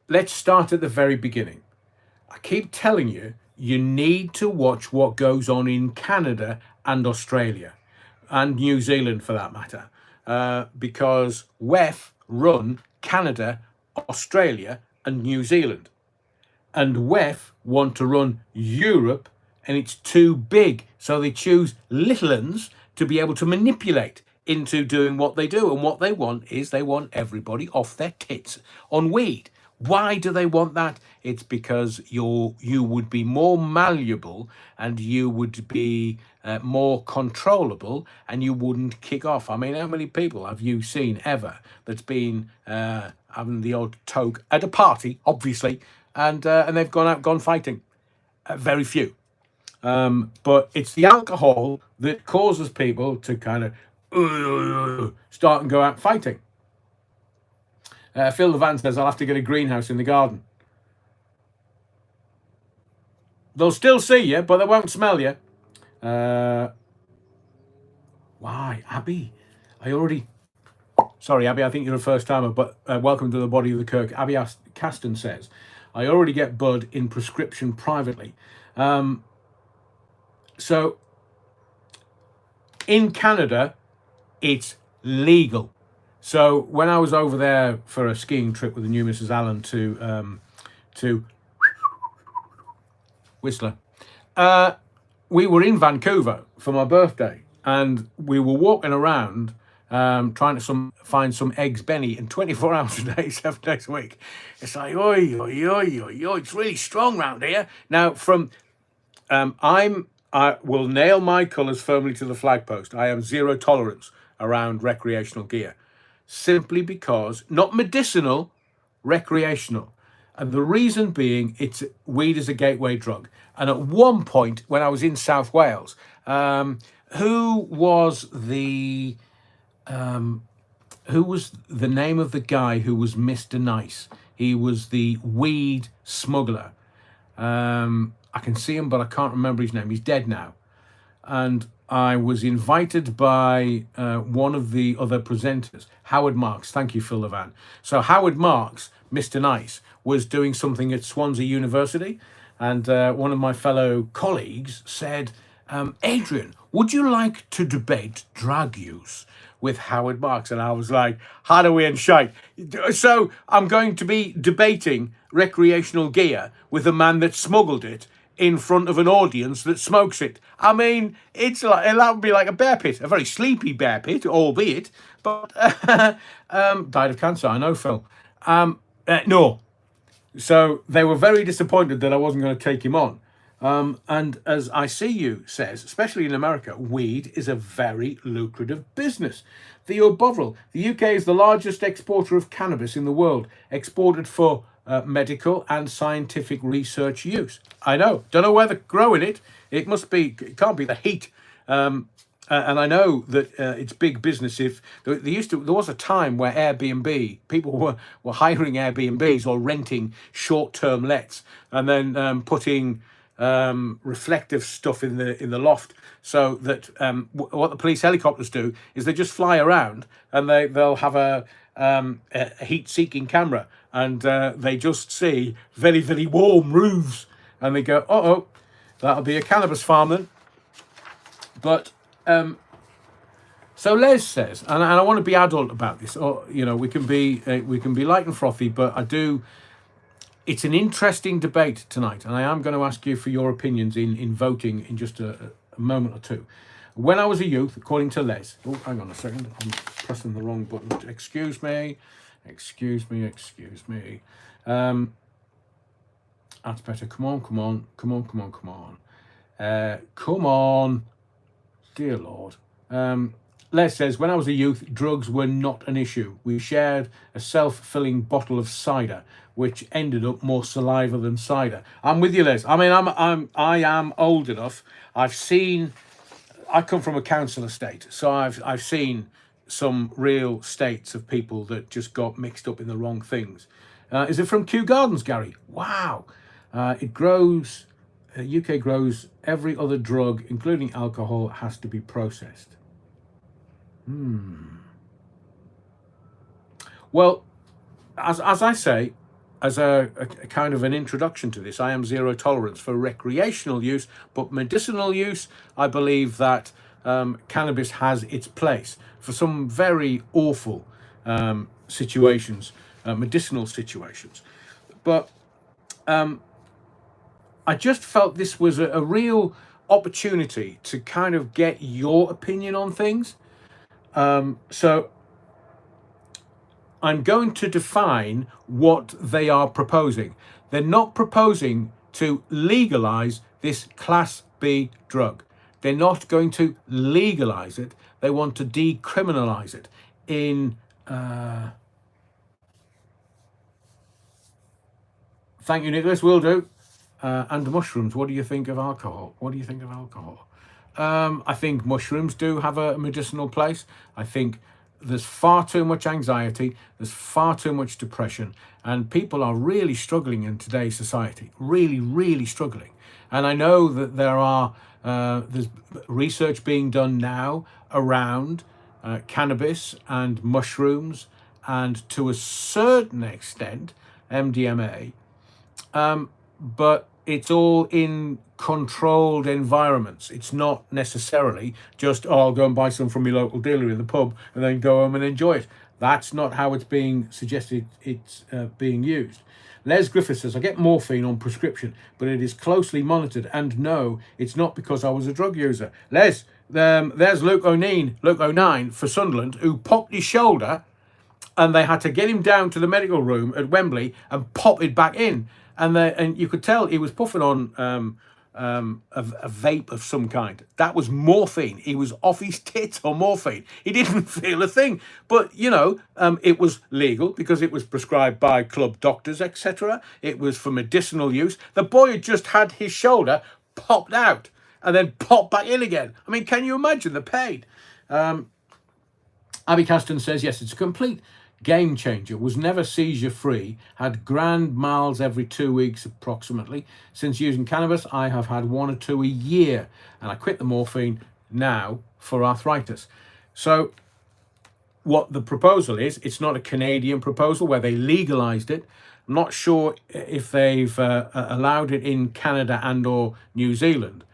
let's start at the very beginning. I keep telling you, you need to watch what goes on in Canada and Australia, and New Zealand for that matter, because WEF run Canada, Australia, and New Zealand. And WEF want to run Europe, and it's too big. So they choose little uns to be able to manipulate into doing what they do. And what they want is they want everybody off their tits on weed. Why do they want that? It's because you would be more malleable, and you would be more controllable, and you wouldn't kick off. I mean, how many people have you seen ever that's been having the odd toke at a party, obviously, and they've gone fighting? Very few. But it's the alcohol that causes people to kind of start and go out fighting. Phil Levan says, I'll have to get a greenhouse in the garden. They'll still see you, but they won't smell you. Why, Abby? Sorry, Abby, I think you're a first timer, but welcome to the Body of the Kirk. Abby Caston says, I already get bud in prescription privately. So, in Canada, it's legal. So when I was over there for a skiing trip with the new Mrs. Allen to Whistler, we were in Vancouver for my birthday, and we were walking around trying to find some eggs Benny, and 24 hours a day, 7 days a week. It's like, oi, oi, oi, oi, oi, it's really strong round here. Now, I will nail my colours firmly to the flag post. I am zero tolerance around recreational gear, simply because, not medicinal, recreational. And the reason being, weed is a gateway drug. And at one point, when I was in South Wales, who was the name of the guy who was Mr. Nice? He was the weed smuggler. I can see him, but I can't remember his name. He's dead now. And I was invited by one of the other presenters, Howard Marks. Thank you, Phil Levan. So Howard Marks, Mr. Nice, was doing something at Swansea University. And one of my fellow colleagues said, Adrian, would you like to debate drug use with Howard Marks? And I was like, how do we and shite? So I'm going to be debating recreational gear with a man that smuggled it in front of an audience that smokes it. I mean, that would be like a bear pit, a very sleepy bear pit, albeit, but died of cancer, I know, Phil. No. So they were very disappointed that I wasn't going to take him on. And as ICU says, especially in America, weed is a very lucrative business. Theo Bovril, the UK is the largest exporter of cannabis in the world, exported for medical and scientific research use. I know, don't know where they're growing it. It can't be the heat. And I know that it's big business. If there was a time where Airbnb, people were hiring Airbnbs or renting short-term lets, and then putting reflective stuff in the loft, so that what the police helicopters do is they just fly around, and they'll have a heat-seeking camera, and they just see very, very warm roofs, and they go, oh, that'll be a cannabis farm then. But so Les says, and I want to be adult about this, or we can be light and frothy, but it's an interesting debate tonight, and I am going to ask you for your opinions in voting in just a moment or two. When I was a youth, according to Les, oh, hang on a second, I'm pressing the wrong button. Excuse me. That's better. Come on. Dear Lord. Les says, when I was a youth, drugs were not an issue. We shared a self-filling bottle of cider, which ended up more saliva than cider. I'm with you, Les. I mean, I am old enough. I come from a council estate, so I've seen some real states of people that just got mixed up in the wrong things. Is it from Kew Gardens, Gary? Wow. It grows, UK grows every other drug, including alcohol, has to be processed. Well, as I say, as a kind of an introduction to this, I am zero tolerance for recreational use, but medicinal use, I believe that cannabis has its place for some very awful situations, medicinal situations. But I just felt this was a real opportunity to kind of get your opinion on things. So I'm going to define what they are proposing. They're not proposing to legalize this Class B drug. They're not going to legalize it. They want to decriminalize it. Thank you, Nicholas. Will do. And mushrooms. What do you think of alcohol? I think mushrooms do have a medicinal place. I think there's far too much anxiety. There's far too much depression. And people are really struggling in today's society. Really, really struggling. And I know that there's research being done now around cannabis and mushrooms, and to a certain extent, MDMA. But it's all in controlled environments. It's not necessarily just, I'll go and buy some from your local dealer in the pub and then go home and enjoy it. That's not how it's being suggested it's being used. Les Griffith says, I get morphine on prescription, but it is closely monitored, and no, it's not because I was a drug user. Les, There's Luke O'Neill for Sunderland, who popped his shoulder, and they had to get him down to the medical room at Wembley and pop it back in. And you could tell he was puffing on a vape of some kind. That was morphine. He was off his tits on morphine. He didn't feel a thing. But, it was legal because it was prescribed by club doctors, etc. It was for medicinal use. The boy had just had his shoulder popped out and then popped back in again. I mean, can you imagine the pain? Abby Caston says, yes, it's a complete game changer, was never seizure free, had grand miles every 2 weeks approximately. Since using cannabis, I have had 1 or 2 a year, and I quit the morphine now for arthritis. So what the proposal is, it's not a Canadian proposal where they legalized it. I'm not sure if they've allowed it in Canada and or New Zealand,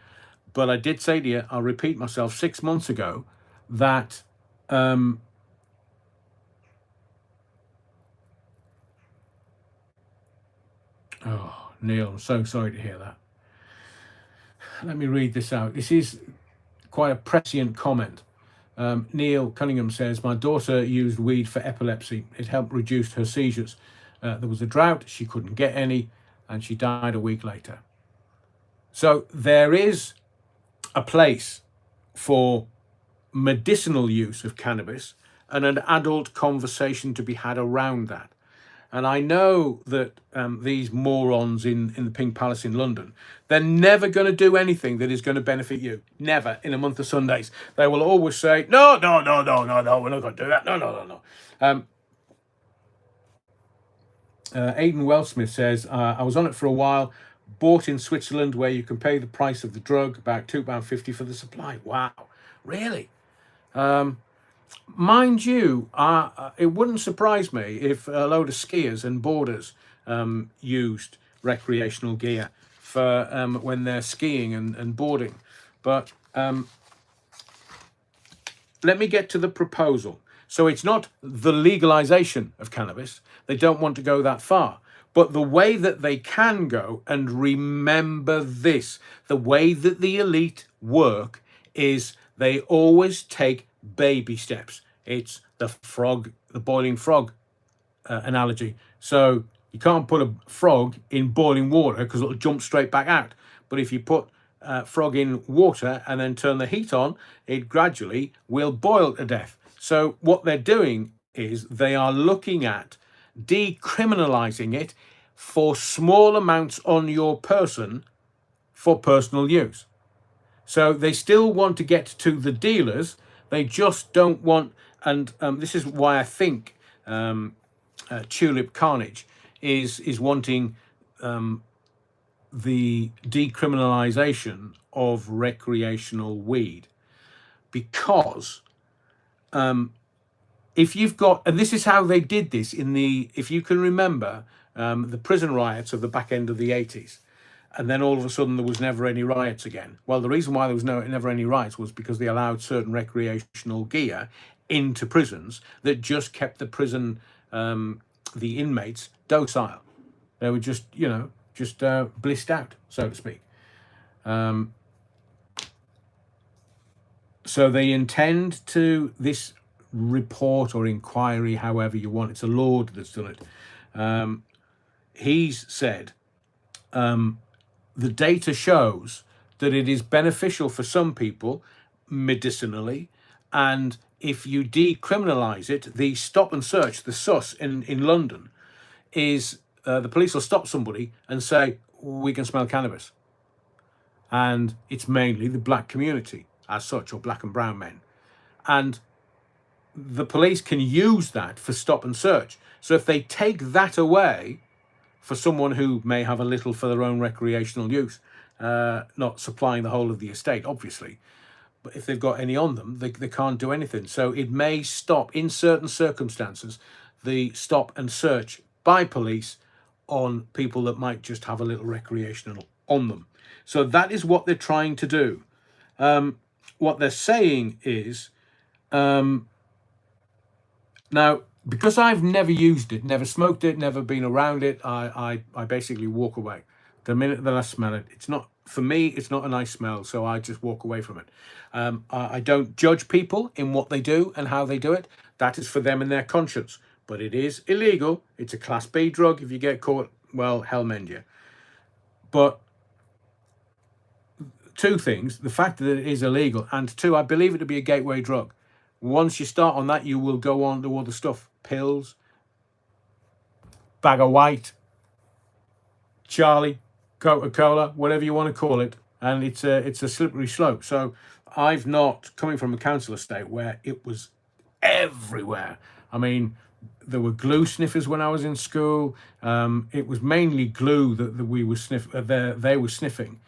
but I did say to you, I'll repeat myself, 6 months ago, that oh, Neil, I'm so sorry to hear that. Let me read this out. This is quite a prescient comment. Neil Cunningham says, my daughter used weed for epilepsy. It helped reduce her seizures. There was a drought, she couldn't get any, and she died a week later. So there is a place for medicinal use of cannabis and an adult conversation to be had around that. And I know that these morons in the Pink Palace in London, they're never going to do anything that is going to benefit you. Never in a month of Sundays. They will always say, no, we're not going to do that. No. Aidan Wellsmith says, I was on it for a while, bought in Switzerland where you can pay the price of the drug, about £2.50 for the supply. Wow, really? Mind you, it wouldn't surprise me if a load of skiers and boarders used recreational gear for when they're skiing and boarding. But let me get to the proposal. So it's not the legalization of cannabis. They don't want to go that far. But the way that they can go, and remember this, the way that the elite work is they always take baby steps. It's the boiling frog analogy. So you can't put a frog in boiling water because it'll jump straight back out. But if you put frog in water and then turn the heat on, it gradually will boil to death. So what they're doing is they are looking at decriminalizing it for small amounts on your person for personal use. So they still want to get to the dealers. They just don't want, and this is why I think Tulip Carnage is wanting the decriminalization of recreational weed, because if you've got, and this is how they did this if you can remember, the prison riots of the back end of the 80s. And then all of a sudden there was never any riots again. Well, the reason why there was never any riots was because they allowed certain recreational gear into prisons that just kept the prison, the inmates, docile. They were just blissed out, so to speak. So they intend to, this report or inquiry, however you want, it's a lord that's done it. He's said, the data shows that it is beneficial for some people medicinally, and if you decriminalize it, the stop and search, the SUS in London, is the police will stop somebody and say, we can smell cannabis. And it's mainly the black community as such, or black and brown men. And the police can use that for stop and search. So if they take that away for someone who may have a little for their own recreational use, not supplying the whole of the estate, obviously, but if they've got any on them, they can't do anything. So it may stop, in certain circumstances, the stop and search by police on people that might just have a little recreational on them. So that is what they're trying to do. What they're saying is, now, because I've never used it, never smoked it, never been around it, I basically walk away. The minute that I smell it, it's not, for me, it's not a nice smell, so I just walk away from it. I don't judge people in what they do and how they do it. That is for them and their conscience. But it is illegal. It's a Class B drug. If you get caught, well, hell mend you. But two things: the fact that it is illegal, and two, I believe it to be a gateway drug. Once you start on that, you will go on to all the stuff: pills, bag of white, Charlie, Coca-Cola, whatever you want to call it, and it's a slippery slope. So I've not, coming from a council estate where it was everywhere. I mean, there were glue sniffers when I was in school. It was mainly glue that we were they were sniffing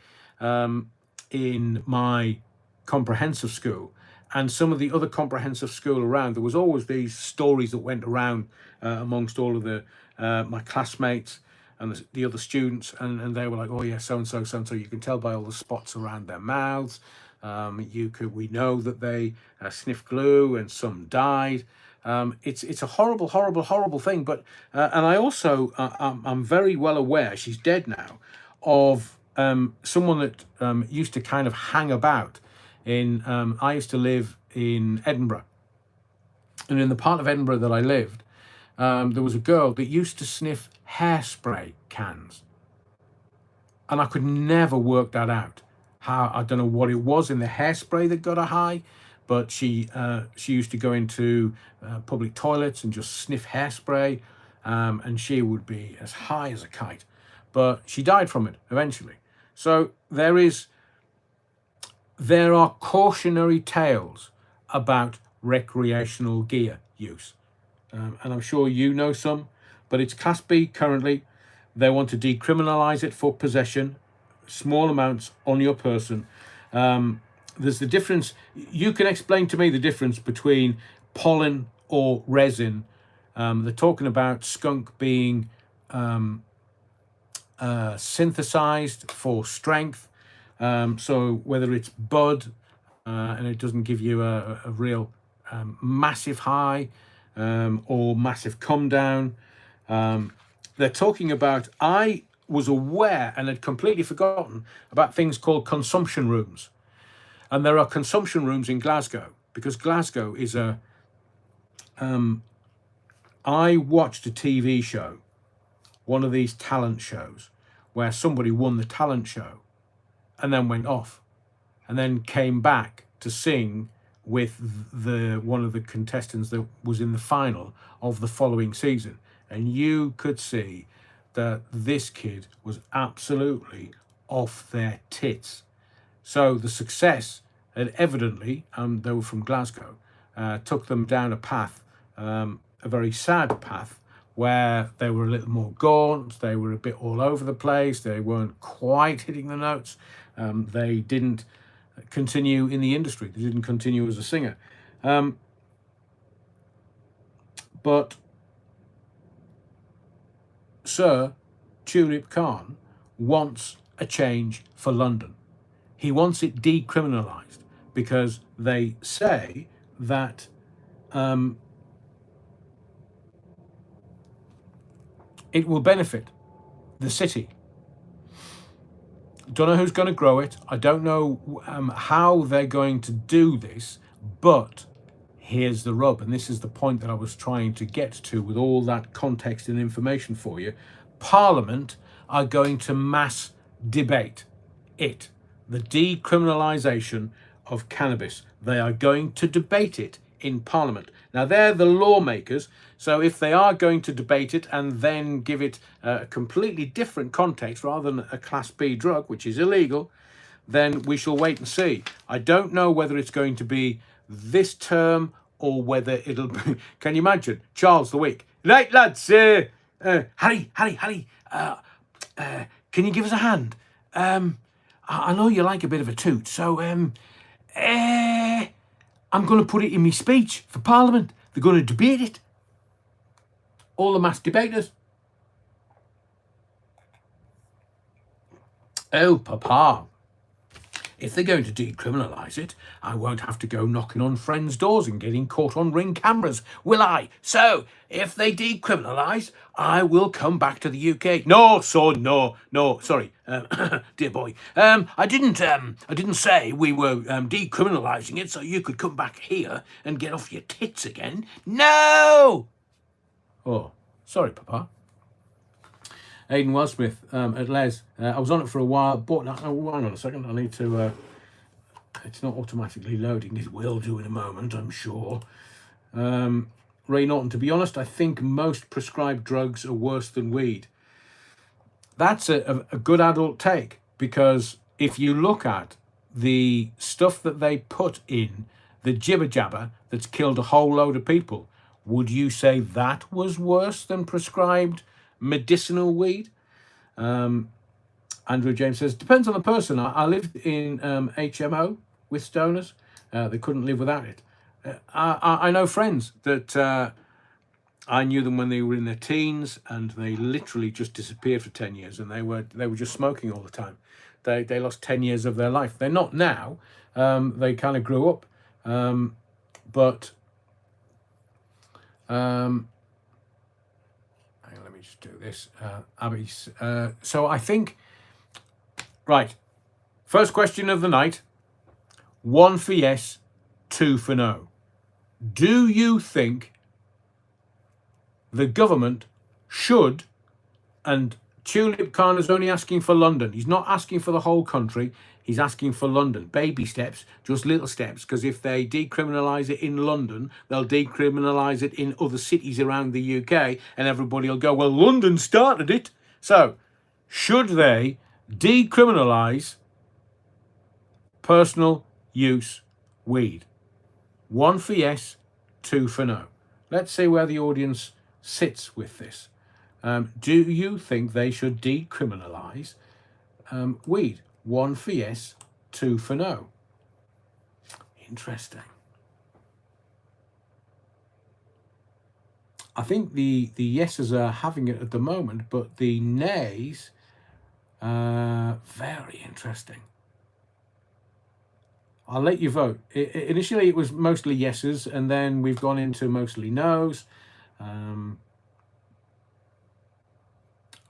in my comprehensive school, and some of the other comprehensive school around. There was always these stories that went around amongst all of the my classmates and the other students, and they were like, oh yeah, so and so, so and so. You can tell by all the spots around their mouths. We know that they sniffed glue, and some died. It's a horrible, horrible, horrible thing. But and I also I'm very well aware, she's dead now, of someone that used to kind of hang about in. I used to live in Edinburgh, and in the part of Edinburgh that I lived, there was a girl that used to sniff hairspray cans, and I could never work that out. How, I don't know what it was in the hairspray that got her high, but she used to go into public toilets and just sniff hairspray, and she would be as high as a kite. But she died from it eventually. So there are cautionary tales about recreational gear use, and I'm sure you know some, but it's Class B currently. They want to decriminalise it for possession, small amounts on your person. There's the difference. You can explain to me the difference between pollen or resin. They're talking about skunk being synthesized for strength. So whether it's bud and it doesn't give you a real massive high or massive come down. They're talking about, I was aware and had completely forgotten about things called consumption rooms. And there are consumption rooms in Glasgow, because Glasgow is a... I watched a TV show, one of these talent shows, where somebody won the talent show and then went off and then came back to sing with one of the contestants that was in the final of the following season. And you could see that this kid was absolutely off their tits. So the success had evidently, they were from Glasgow, took them down a path, a very sad path, where they were a little more gaunt, they were a bit all over the place, they weren't quite hitting the notes, they didn't continue in the industry, they didn't continue as a singer. But Sir Tulip Khan wants a change for London. He wants it decriminalised because they say that it will benefit the city. Don't know who's going to grow it. I don't know how they're going to do this, but here's the rub, and this is the point that I was trying to get to with all that context and information for you. Parliament are going to mass debate it, the decriminalisation of cannabis. They are going to debate it in Parliament. Now, they're the lawmakers, so if they are going to debate it and then give it a completely different context rather than a Class B drug, which is illegal, then we shall wait and see. I don't know whether it's going to be this term or whether it'll be... Can you imagine? Charles the Week. Right, lads, Harry, can you give us a hand? I know you like a bit of a toot, so I'm going to put it in my speech for Parliament. They're going to debate it. All the mass debaters. Oh, Papa. If they're going to decriminalise it, I won't have to go knocking on friends' doors and getting caught on Ring cameras, will I? So, if they decriminalise, I will come back to the UK. No, son, no, sorry, dear boy. I didn't say we were decriminalising it so you could come back here and get off your tits again. No! Oh, sorry, Papa. Aidan Wellsmith at Les. I was on it for a while, but hang on a second. I need to. It's not automatically loading. It will do in a moment, I'm sure. Ray Norton. To be honest, I think most prescribed drugs are worse than weed. That's a good adult take, because if you look at the stuff that they put in the jibber jabber that's killed a whole load of people, would you say that was worse than prescribed medicinal weed? Andrew James says, depends on the person. I lived in HMO with stoners. They couldn't live without it. I know friends that I knew them when they were in their teens, and they literally just disappeared for 10 years, and they were just smoking all the time. They lost 10 years of their life. They're not now. They kind of grew up. But let me just do this. Abby, so I think, right, first question of the night, 1 for yes, 2 for no. Do you think the government should, and Tulip Khan is only asking for London, he's not asking for the whole country, he's asking for London. Baby steps, just little steps, because if they decriminalise it in London, they'll decriminalise it in other cities around the UK, and everybody will go, well, London started it. So, should they decriminalise personal use weed? 1 for yes, 2 for no. Let's see where the audience sits with this. Do you think they should decriminalise weed? 1 for yes, 2 for no. Interesting. I think the yeses are having it at the moment, but the nays, very interesting. I'll let you vote. Initially, it was mostly yeses, and then we've gone into mostly noes.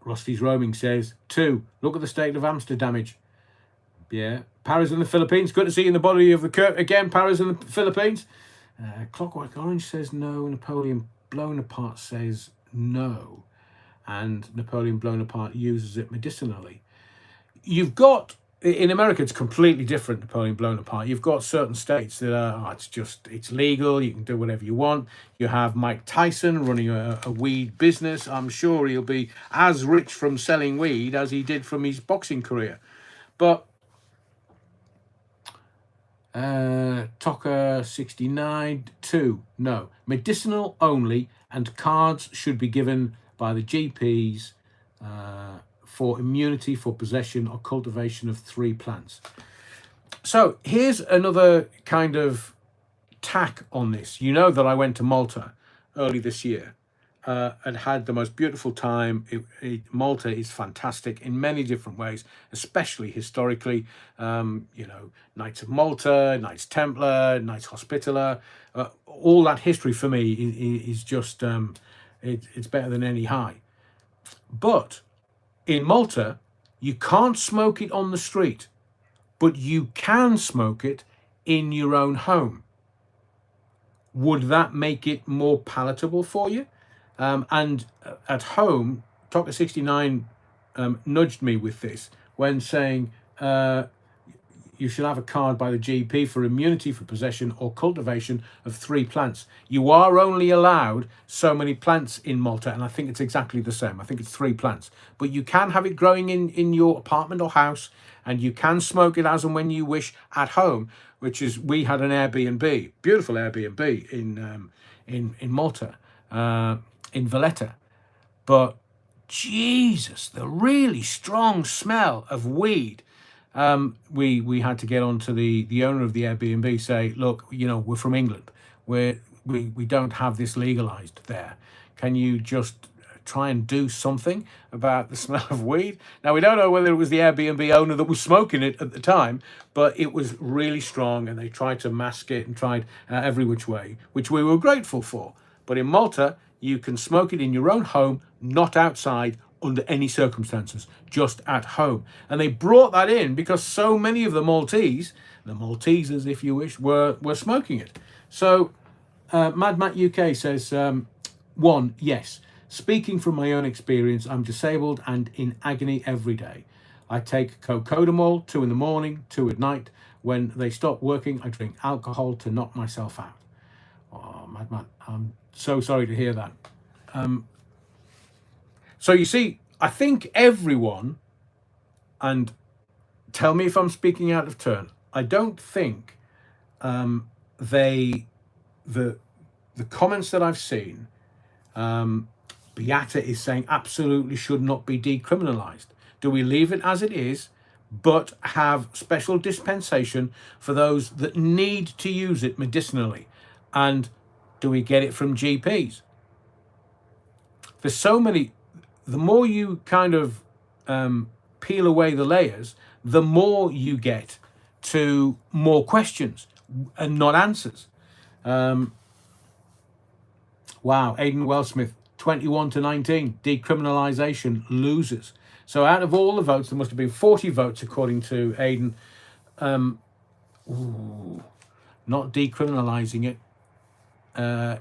Rusty's Roaming says, 2, look at the state of Amsterdam. Yeah. Paris in the Philippines. Good to see you in the body of the curve again. Paris in the Philippines. Clockwork Orange says no. Napoleon Blown Apart says no. And Napoleon Blown Apart uses it medicinally. You've got, in America, it's completely different, Napoleon Blown Apart. You've got certain states that are, it's legal, you can do whatever you want. You have Mike Tyson running a weed business. I'm sure he'll be as rich from selling weed as he did from his boxing career. But Tocker 69, 2, no. Medicinal only, and cards should be given by the GPs for immunity for possession or cultivation of 3 plants. So here's another kind of tack on this. You know that I went to Malta early this year and had the most beautiful time. Malta is fantastic in many different ways, especially historically. You know, Knights of Malta, Knights Templar, Knights Hospitaller, all that history for me is just, it's better than any high. But in Malta, you can't smoke it on the street, but you can smoke it in your own home. Would that make it more palatable for you? And at home, Tocker 69 nudged me with this when saying you should have a card by the GP for immunity for possession or cultivation of 3 plants. You are only allowed so many plants in Malta, and I think it's exactly the same. I think it's 3 plants. But you can have it growing in your apartment or house, and you can smoke it as and when you wish at home, which is, we had an Airbnb, beautiful Airbnb in Malta, in Valletta. But Jesus, the really strong smell of weed. We had to get on to the owner of the Airbnb, say, look, you know, we're from England. We don't have this legalized there. Can you just try and do something about the smell of weed. Now, we don't know whether it was the Airbnb owner that was smoking it at the time, but it was really strong, and they tried to mask it and tried every which way, which we were grateful for. But in Malta, you can smoke it in your own home, not outside, under any circumstances, just at home. And they brought that in because so many of the Maltesers, if you wish, were smoking it. So Mad Matt UK says, one, yes, speaking from my own experience, I'm disabled and in agony every day. I take cocodamol, 2 in the morning, 2 at night. When they stop working, I drink alcohol to knock myself out. Oh, Mad Matt, I'm so sorry to hear that. So you see, I think everyone, and tell me if I'm speaking out of turn, I don't think the comments that I've seen, Beata is saying absolutely should not be decriminalized. Do we leave it as it is, but have special dispensation for those that need to use it medicinally? And do we get it from GPs? There's so many. The more you kind of peel away the layers, the more you get to more questions and not answers. Wow, Aidan Wellsmith, 21-19, decriminalization loses. So out of all the votes, there must have been 40 votes, according to Aidan. Not decriminalizing it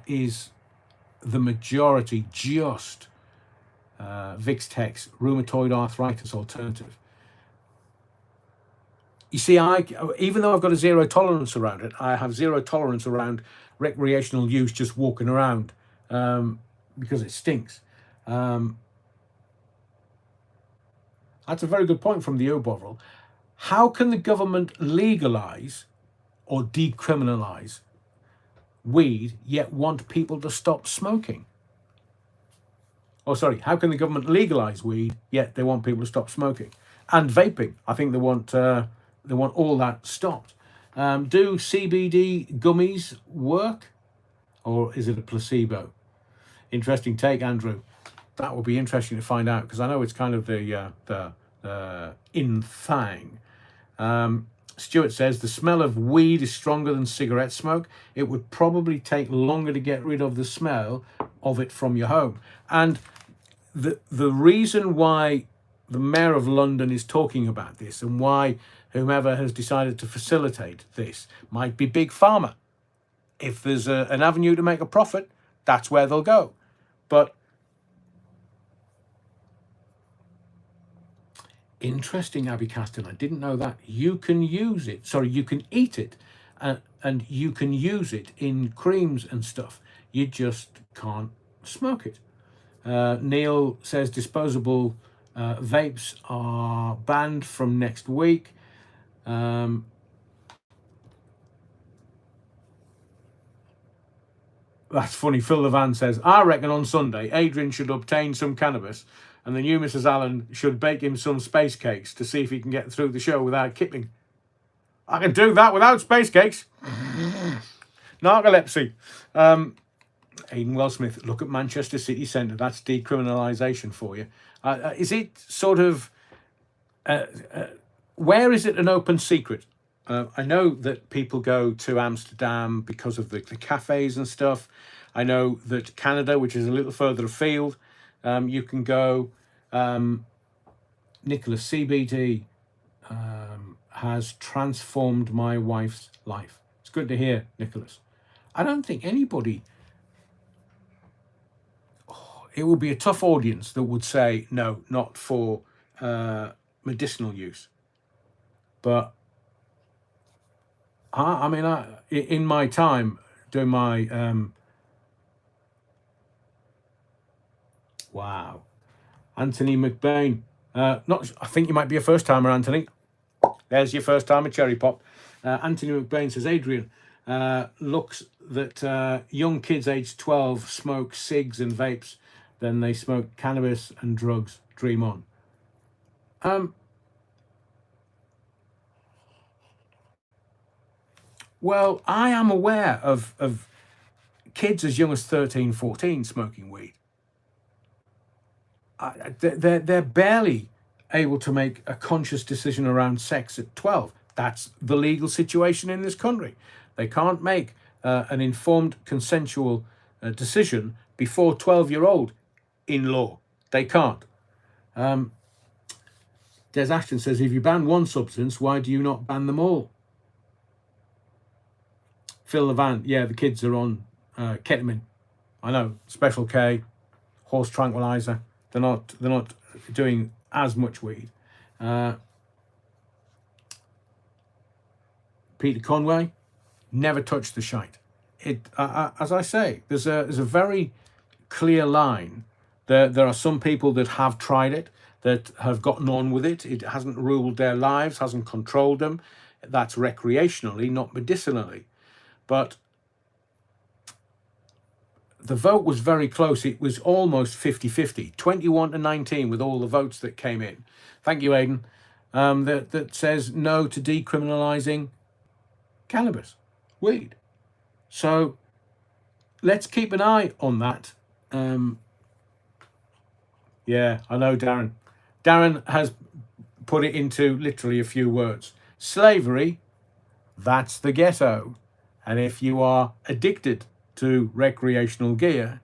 is the majority, just Vix-Tex, rheumatoid arthritis alternative. You see, even though I've got a zero tolerance around it, I have zero tolerance around recreational use just walking around because it stinks. That's a very good point from the Bovril. How can the government legalize or decriminalize weed yet want people to stop smoking? Oh, sorry, how can the government legalize weed yet they want people to stop smoking? And vaping, I think they want all that stopped. Do CBD gummies work, or is it a placebo? Interesting take, Andrew. That will be interesting to find out, because I know it's kind of the in thing. Stuart says the smell of weed is stronger than cigarette smoke. It would probably take longer to get rid of the smell of it from your home. And the reason why the Mayor of London is talking about this, and why whomever has decided to facilitate this might be Big Pharma. If there's an avenue to make a profit, that's where they'll go. But interesting, Abby Caston, I didn't know that. You can use it, sorry, you can eat it, and you can use it in creams and stuff. You just can't smoke it. Neil says disposable vapes are banned from next week. That's funny. Phil Levan says, I reckon on Sunday, Adrian should obtain some cannabis and the new Mrs. Allen should bake him some space cakes to see if he can get through the show without kipping. I can do that without space cakes. Narcolepsy. Aidan Wellsmith, look at Manchester City Centre. That's decriminalisation for you. Is it sort of... where is it an open secret? I know that people go to Amsterdam because of the cafes and stuff. I know that Canada, which is a little further afield, you can go. Nicholas, CBD has transformed my wife's life. It's good to hear, Nicholas. I don't think anybody... it would be a tough audience that would say, no, not for medicinal use. But I mean, in my time doing my... wow. Anthony McBain. I think you might be a first-timer, Anthony. There's your first-timer cherry pop. Anthony McBain says, Adrian, looks that young kids aged 12 smoke cigs and vapes, then they smoke cannabis and drugs. Dream on. Well, I am aware of kids as young as 13, 14 smoking weed. they're barely able to make a conscious decision around sex at 12. That's the legal situation in this country. They can't make an informed, consensual decision before 12-year-old in law. They can't. Des Ashton says, if you ban one substance, why do you not ban them all? Phil Levant, yeah, the kids are on ketamine. I know, Special K, horse tranquilizer. They're not doing as much weed. Peter Conway, never touched the shite. As I say, there's a very clear line. There are some people that have tried it, that have gotten on with it. It hasn't ruled their lives, hasn't controlled them. That's recreationally, not medicinally. But the vote was very close. It was almost 50-50, 21-19 with all the votes that came in. Thank you, Aidan. That says no to decriminalizing cannabis, weed. So let's keep an eye on that. Yeah, I know, Darren. Darren has put it into literally a few words. Slavery, that's the ghetto. And if you are addicted to recreational gear,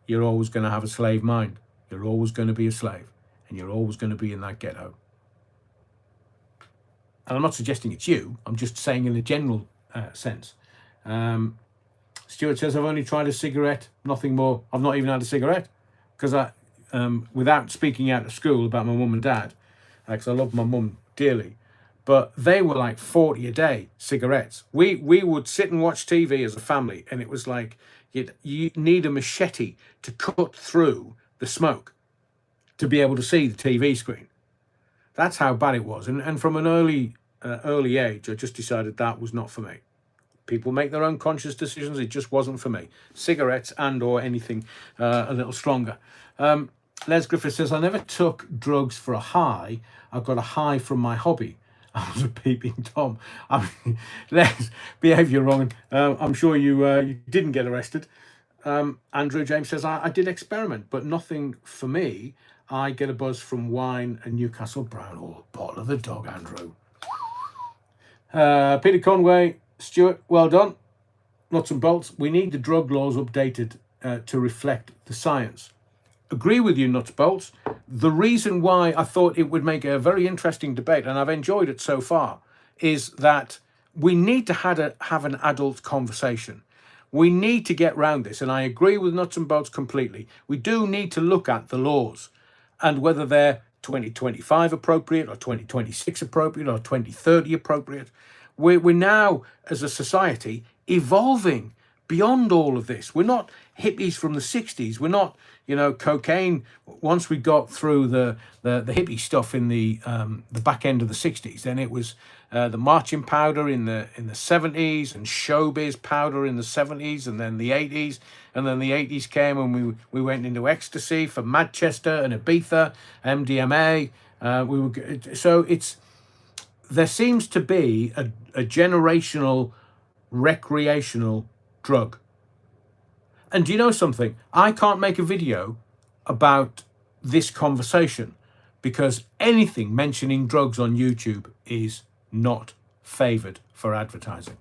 you're always going to have a slave mind. You're always going to be a slave. And you're always going to be in that ghetto. And I'm not suggesting it's you. I'm just saying in a general sense. Stuart says, I've only tried a cigarette, nothing more. I've not even had a cigarette. Because without speaking out of school about my mum and dad, because I love my mum dearly, but they were like 40 a day cigarettes. We would sit and watch TV as a family, and it was like you need a machete to cut through the smoke to be able to see the TV screen. That's how bad it was. And from an early age, I just decided that was not for me. People make their own conscious decisions. It just wasn't for me. Cigarettes and or anything a little stronger. Les Griffith says, I never took drugs for a high. I got a high from my hobby. I was a peeping Tom. I mean, Les, behave you wrong. I'm sure you didn't get arrested. Andrew James says, I did experiment, but nothing for me. I get a buzz from wine and Newcastle Brown. Oh, bottle of the dog, Andrew. Peter Conway, Stuart, well done. Nuts and bolts. We need the drug laws updated to reflect the science. Agree with you, nuts bolts. The reason why I thought it would make a very interesting debate, and I've enjoyed it so far, is that we need to have an adult conversation. We need to get round this, and I agree with nuts and bolts completely. We do need to look at the laws and whether they're 2025 appropriate or 2026 appropriate or 2030 appropriate. We're now, as a society, evolving beyond all of this. We're not hippies from the 60s. We're not, cocaine. Once we got through the hippie stuff in the back end of the 60s, then it was the marching powder in the 70s and showbiz powder in the 70s, and then the 80s, and then the 80s came and we went into ecstasy for Manchester and Ibiza, MDMA. There seems to be a generational recreational drug. And do you know something? I can't make a video about this conversation because anything mentioning drugs on YouTube is not favored for advertising.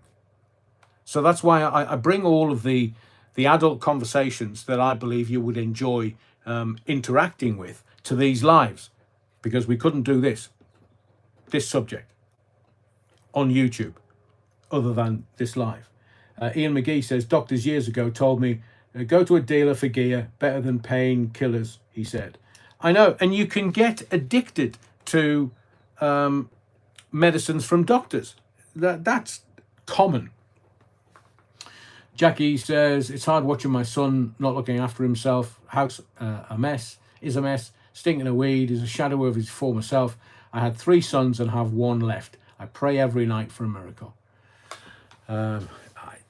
So that's why I bring all of the adult conversations that I believe you would enjoy interacting with to these lives, because we couldn't do this subject on YouTube other than this live. Ian McGee says, doctors years ago told me, go to a dealer for gear, better than painkillers, he said. I know, and you can get addicted to medicines from doctors. That's common. Jackie says, it's hard watching my son not looking after himself. House a mess, stinking of weed, is a shadow of his former self. I had 3 sons and have 1 left. I pray every night for a miracle.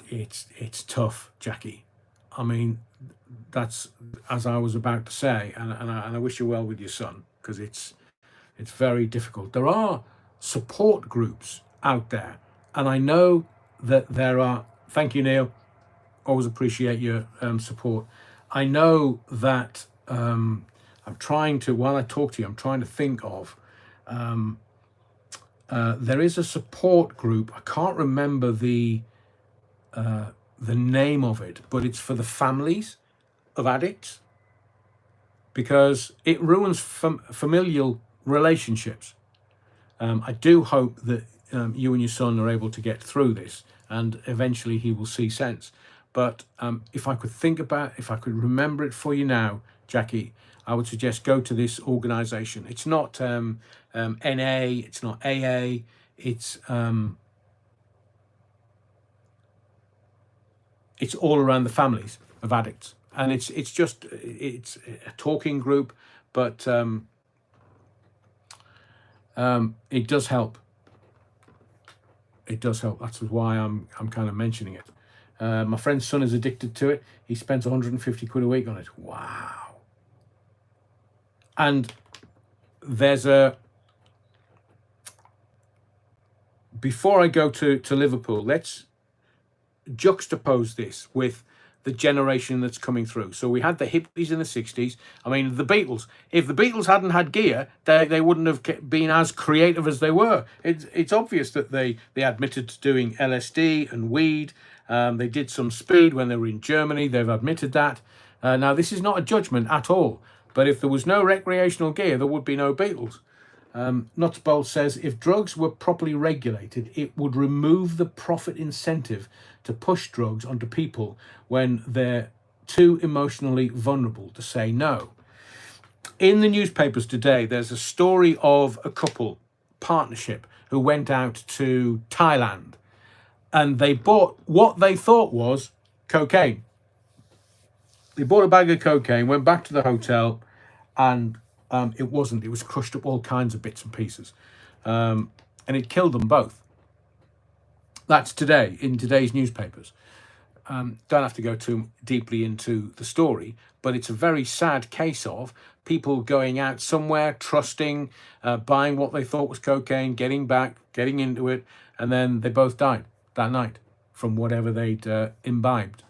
It's tough, Jackie. I mean, that's, as I was about to say, and I wish you well with your son, because it's very difficult. There are support groups out there, and I know that there are. Thank you, Neil. Always appreciate your support. I know that I'm trying to, while I talk to you, I'm trying to think of, there is a support group. I can't remember the name of it, but it's for the families of addicts, because it ruins familial relationships. I do hope that you and your son are able to get through this, and eventually he will see sense. But if I could remember it for you now, Jackie, I would suggest go to this organization. It's not NA, it's not AA, it's all around the families of addicts, and it's a talking group, but it does help. It does help. That's why I'm kind of mentioning it. My friend's son is addicted to it. He spends 150 quid a week on it. Wow. And there's before I go to Liverpool, let's juxtapose this with the generation that's coming through. So we had the hippies in the 60s. I mean, the Beatles. If the Beatles hadn't had gear, they wouldn't have been as creative as they were. It's obvious that they admitted to doing LSD and weed. They did some speed when they were in Germany. They've admitted that. Now, this is not a judgment at all. But if there was no recreational gear, there would be no Beatles. Nutsbolt says, if drugs were properly regulated, it would remove the profit incentive to push drugs onto people when they're too emotionally vulnerable to say no. In the newspapers today, there's a story of a couple, partnership, who went out to Thailand, and they bought what they thought was cocaine. They bought a bag of cocaine, went back to the hotel, and it wasn't. It was crushed up all kinds of bits and pieces. And it killed them both. That's today, in today's newspapers. Don't have to go too deeply into the story, but it's a very sad case of people going out somewhere, trusting, buying what they thought was cocaine, getting back, getting into it, and then they both died that night from whatever they'd imbibed.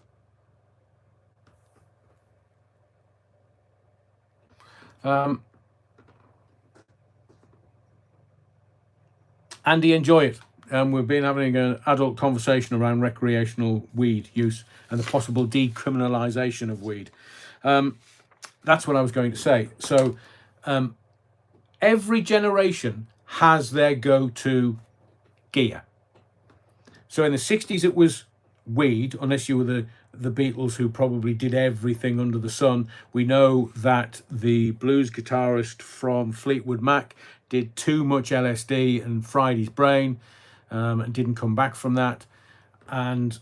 Andy, enjoy it. We've been having an adult conversation around recreational weed use and the possible decriminalization of weed. That's what I was going to say. So every generation has their go-to gear. So in the 60s, it was weed, unless you were the Beatles, who probably did everything under the sun. We know that the blues guitarist from Fleetwood Mac did too much LSD and fried his brain, and didn't come back from that. And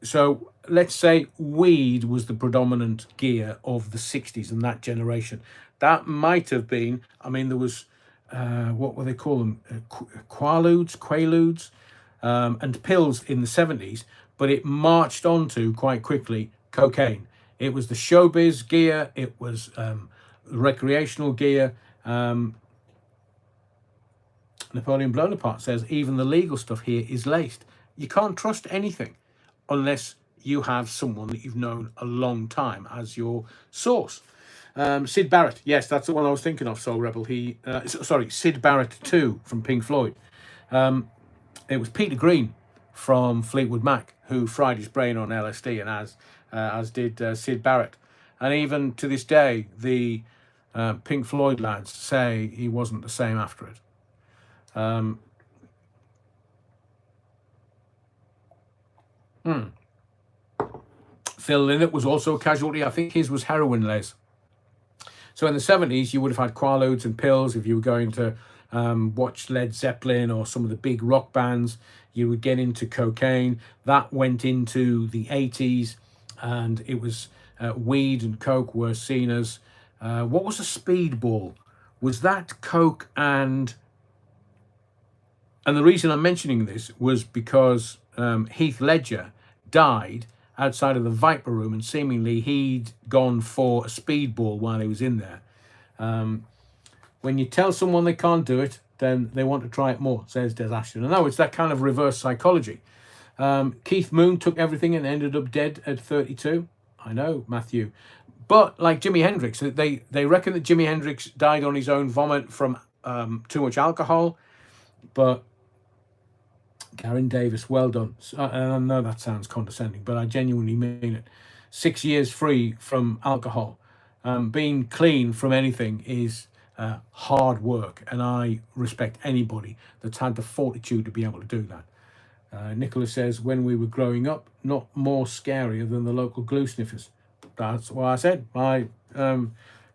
so let's say weed was the predominant gear of the 60s and that generation. That might have been, I mean, there was, what were they call them? Quaaludes, and pills in the 70s, but it marched on to, quite quickly, cocaine. It was the showbiz gear, it was recreational gear. Napoleon Bonaparte says, even the legal stuff here is laced. You can't trust anything unless you have someone that you've known a long time as your source. Sid Barrett, yes, that's the one I was thinking of, Soul Rebel. Sid Barrett 2 from Pink Floyd. It was Peter Green from Fleetwood Mac who fried his brain on LSD, and as did Sid Barrett. And even to this day, the Pink Floyd lads say he wasn't the same after it. Phil Lynott was also a casualty. I think his was heroin, Les. So in the 70s, you would have had Quaaludes and pills. If you were going to watch Led Zeppelin or some of the big rock bands, you would get into cocaine. That went into the 80s, and it was weed and coke were seen as, what was a speedball? Was that coke and the reason I'm mentioning this was because Heath Ledger died outside of the Viper Room, and seemingly he'd gone for a speedball while he was in there. When you tell someone they can't do it, then they want to try it more, says Des Ashton. And no, it's that kind of reverse psychology. Keith Moon took everything and ended up dead at 32. I know, Matthew. But like Jimi Hendrix, they reckon that Jimi Hendrix died on his own vomit from too much alcohol. But Garen Davis, well done. And I know that sounds condescending, but I genuinely mean it. 6 years free from alcohol. Being clean from anything is hard work, and I respect anybody that's had the fortitude to be able to do that. Nicholas says, when we were growing up, not more scarier than the local glue sniffers. That's what I said. My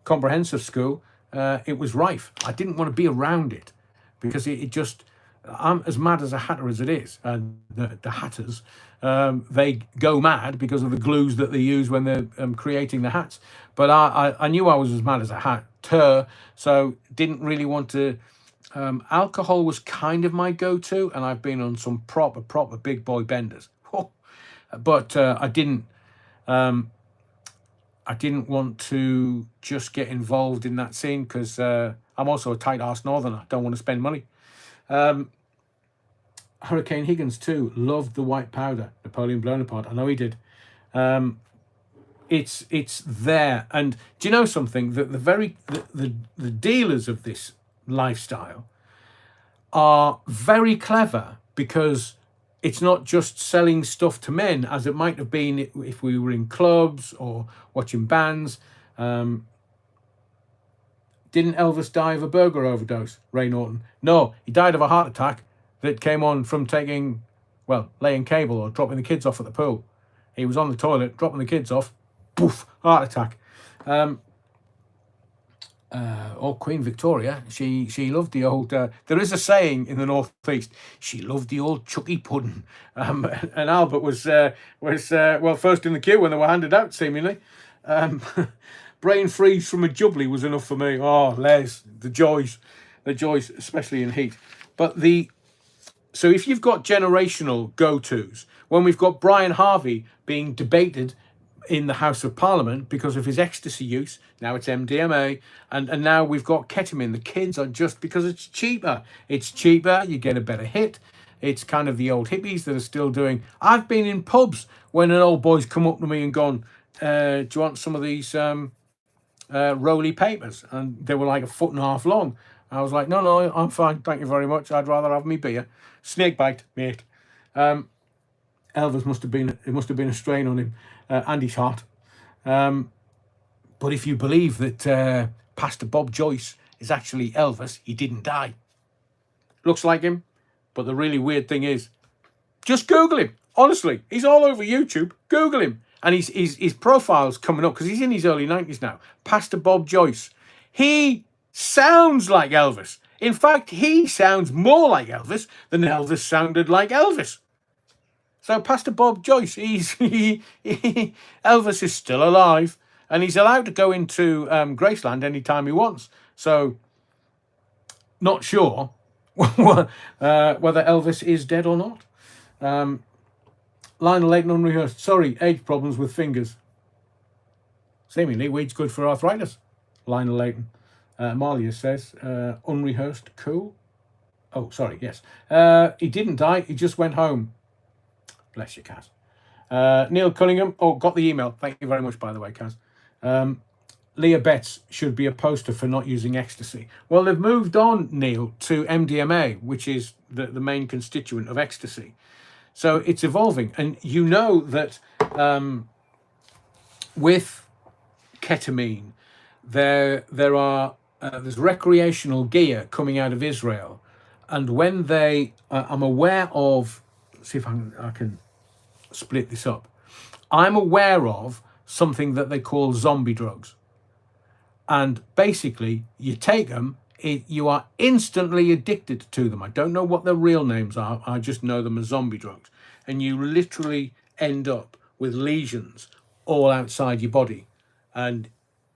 comprehensive school, it was rife. I didn't want to be around it because it just... I'm as mad as a hatter as it is. And the hatters, they go mad because of the glues that they use when they're creating the hats. But I knew I was as mad as a hatter, so didn't really want to... alcohol was kind of my go-to, and I've been on some proper big boy benders. But I didn't want to just get involved in that scene because I'm also a tight-ass northerner. Don't want to spend money. Hurricane Higgins too loved the white powder. Napoleon Bonaparte, I know he did. It's there, and do you know something? That the dealers of this lifestyle are very clever, because it's not just selling stuff to men as it might have been if we were in clubs or watching bands. Didn't Elvis die of a burger overdose, Ray Norton? No, he died of a heart attack that came on from laying cable or dropping the kids off at the pool. He was on the toilet, dropping the kids off, poof, heart attack. Or Queen Victoria, she loved the old... there is a saying in the northeast, she loved the old chucky pudding. And Albert was first in the queue when they were handed out, seemingly. Brain freeze from a jubbly was enough for me. Oh, Les, the joys, especially in heat. But so if you've got generational go-tos, when we've got Brian Harvey being debated in the House of Parliament because of his ecstasy use, now it's MDMA, and now we've got ketamine. The kids are just, because it's cheaper, you get a better hit. It's kind of the old hippies that are still doing... I've been in pubs when an old boy's come up to me and gone, do you want some of these roly papers? And they were like 1.5 foot long. I was like, no, I'm fine, thank you very much, I'd rather have me beer. Snake bite, mate. Elvis must have been a strain on him and his heart. But if you believe that Pastor Bob Joyce is actually Elvis, he didn't die. Looks like him, but the really weird thing is, just Google him. Honestly, he's all over YouTube. Google him, and his profile's coming up because he's in his early 90s now. Pastor Bob Joyce. He sounds like Elvis. In fact, he sounds more like Elvis than Elvis sounded like Elvis. So Pastor Bob Joyce, Elvis is still alive, and he's allowed to go into Graceland anytime he wants. So, not sure whether Elvis is dead or not. Lionel Layton unrehearsed. Sorry, age problems with fingers. Seemingly, weed's good for arthritis. Lionel Layton. Malia says, unrehearsed, cool. Oh, sorry, yes. He didn't die, he just went home. Bless you, Kaz. Neil Cunningham. Oh, got the email. Thank you very much, by the way, Kaz. Leah Betts should be a poster for not using ecstasy. Well, they've moved on, Neil, to MDMA, which is the main constituent of ecstasy. So it's evolving. And you know that with ketamine, there's recreational gear coming out of Israel. And when I'm aware of... See if I can split this up. I'm aware of something that they call zombie drugs. And basically, you take them, you are instantly addicted to them. I don't know what their real names are. I just know them as zombie drugs. And you literally end up with lesions all outside your body. And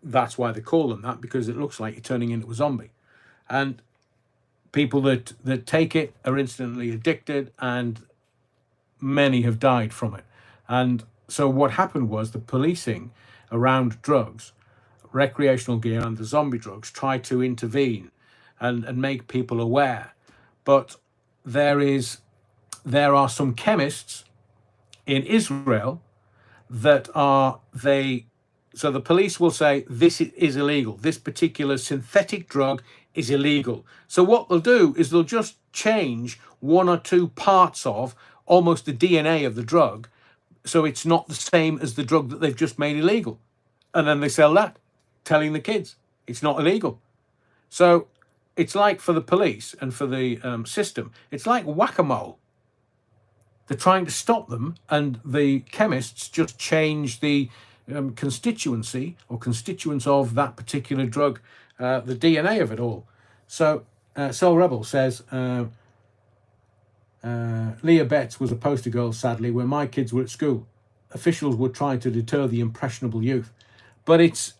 that's why they call them that, because it looks like you're turning into a zombie. And people that take it are instantly addicted, and many have died from it. And so what happened was the policing around drugs, recreational gear and the zombie drugs, tried to intervene and make people aware. But there are some chemists in Israel that So the police will say, this is illegal. This particular synthetic drug is illegal. So what they'll do is they'll just change one or two parts of almost the DNA of the drug, so it's not the same as the drug that they've just made illegal. And then they sell that, telling the kids it's not illegal. So it's like, for the police and for the system, it's like whack-a-mole. They're trying to stop them, and the chemists just change the constituency or constituents of that particular drug, the DNA of it all. So Soul Rebel says, Leah Betts was a poster girl, sadly, when my kids were at school. Officials would try to deter the impressionable youth. But it's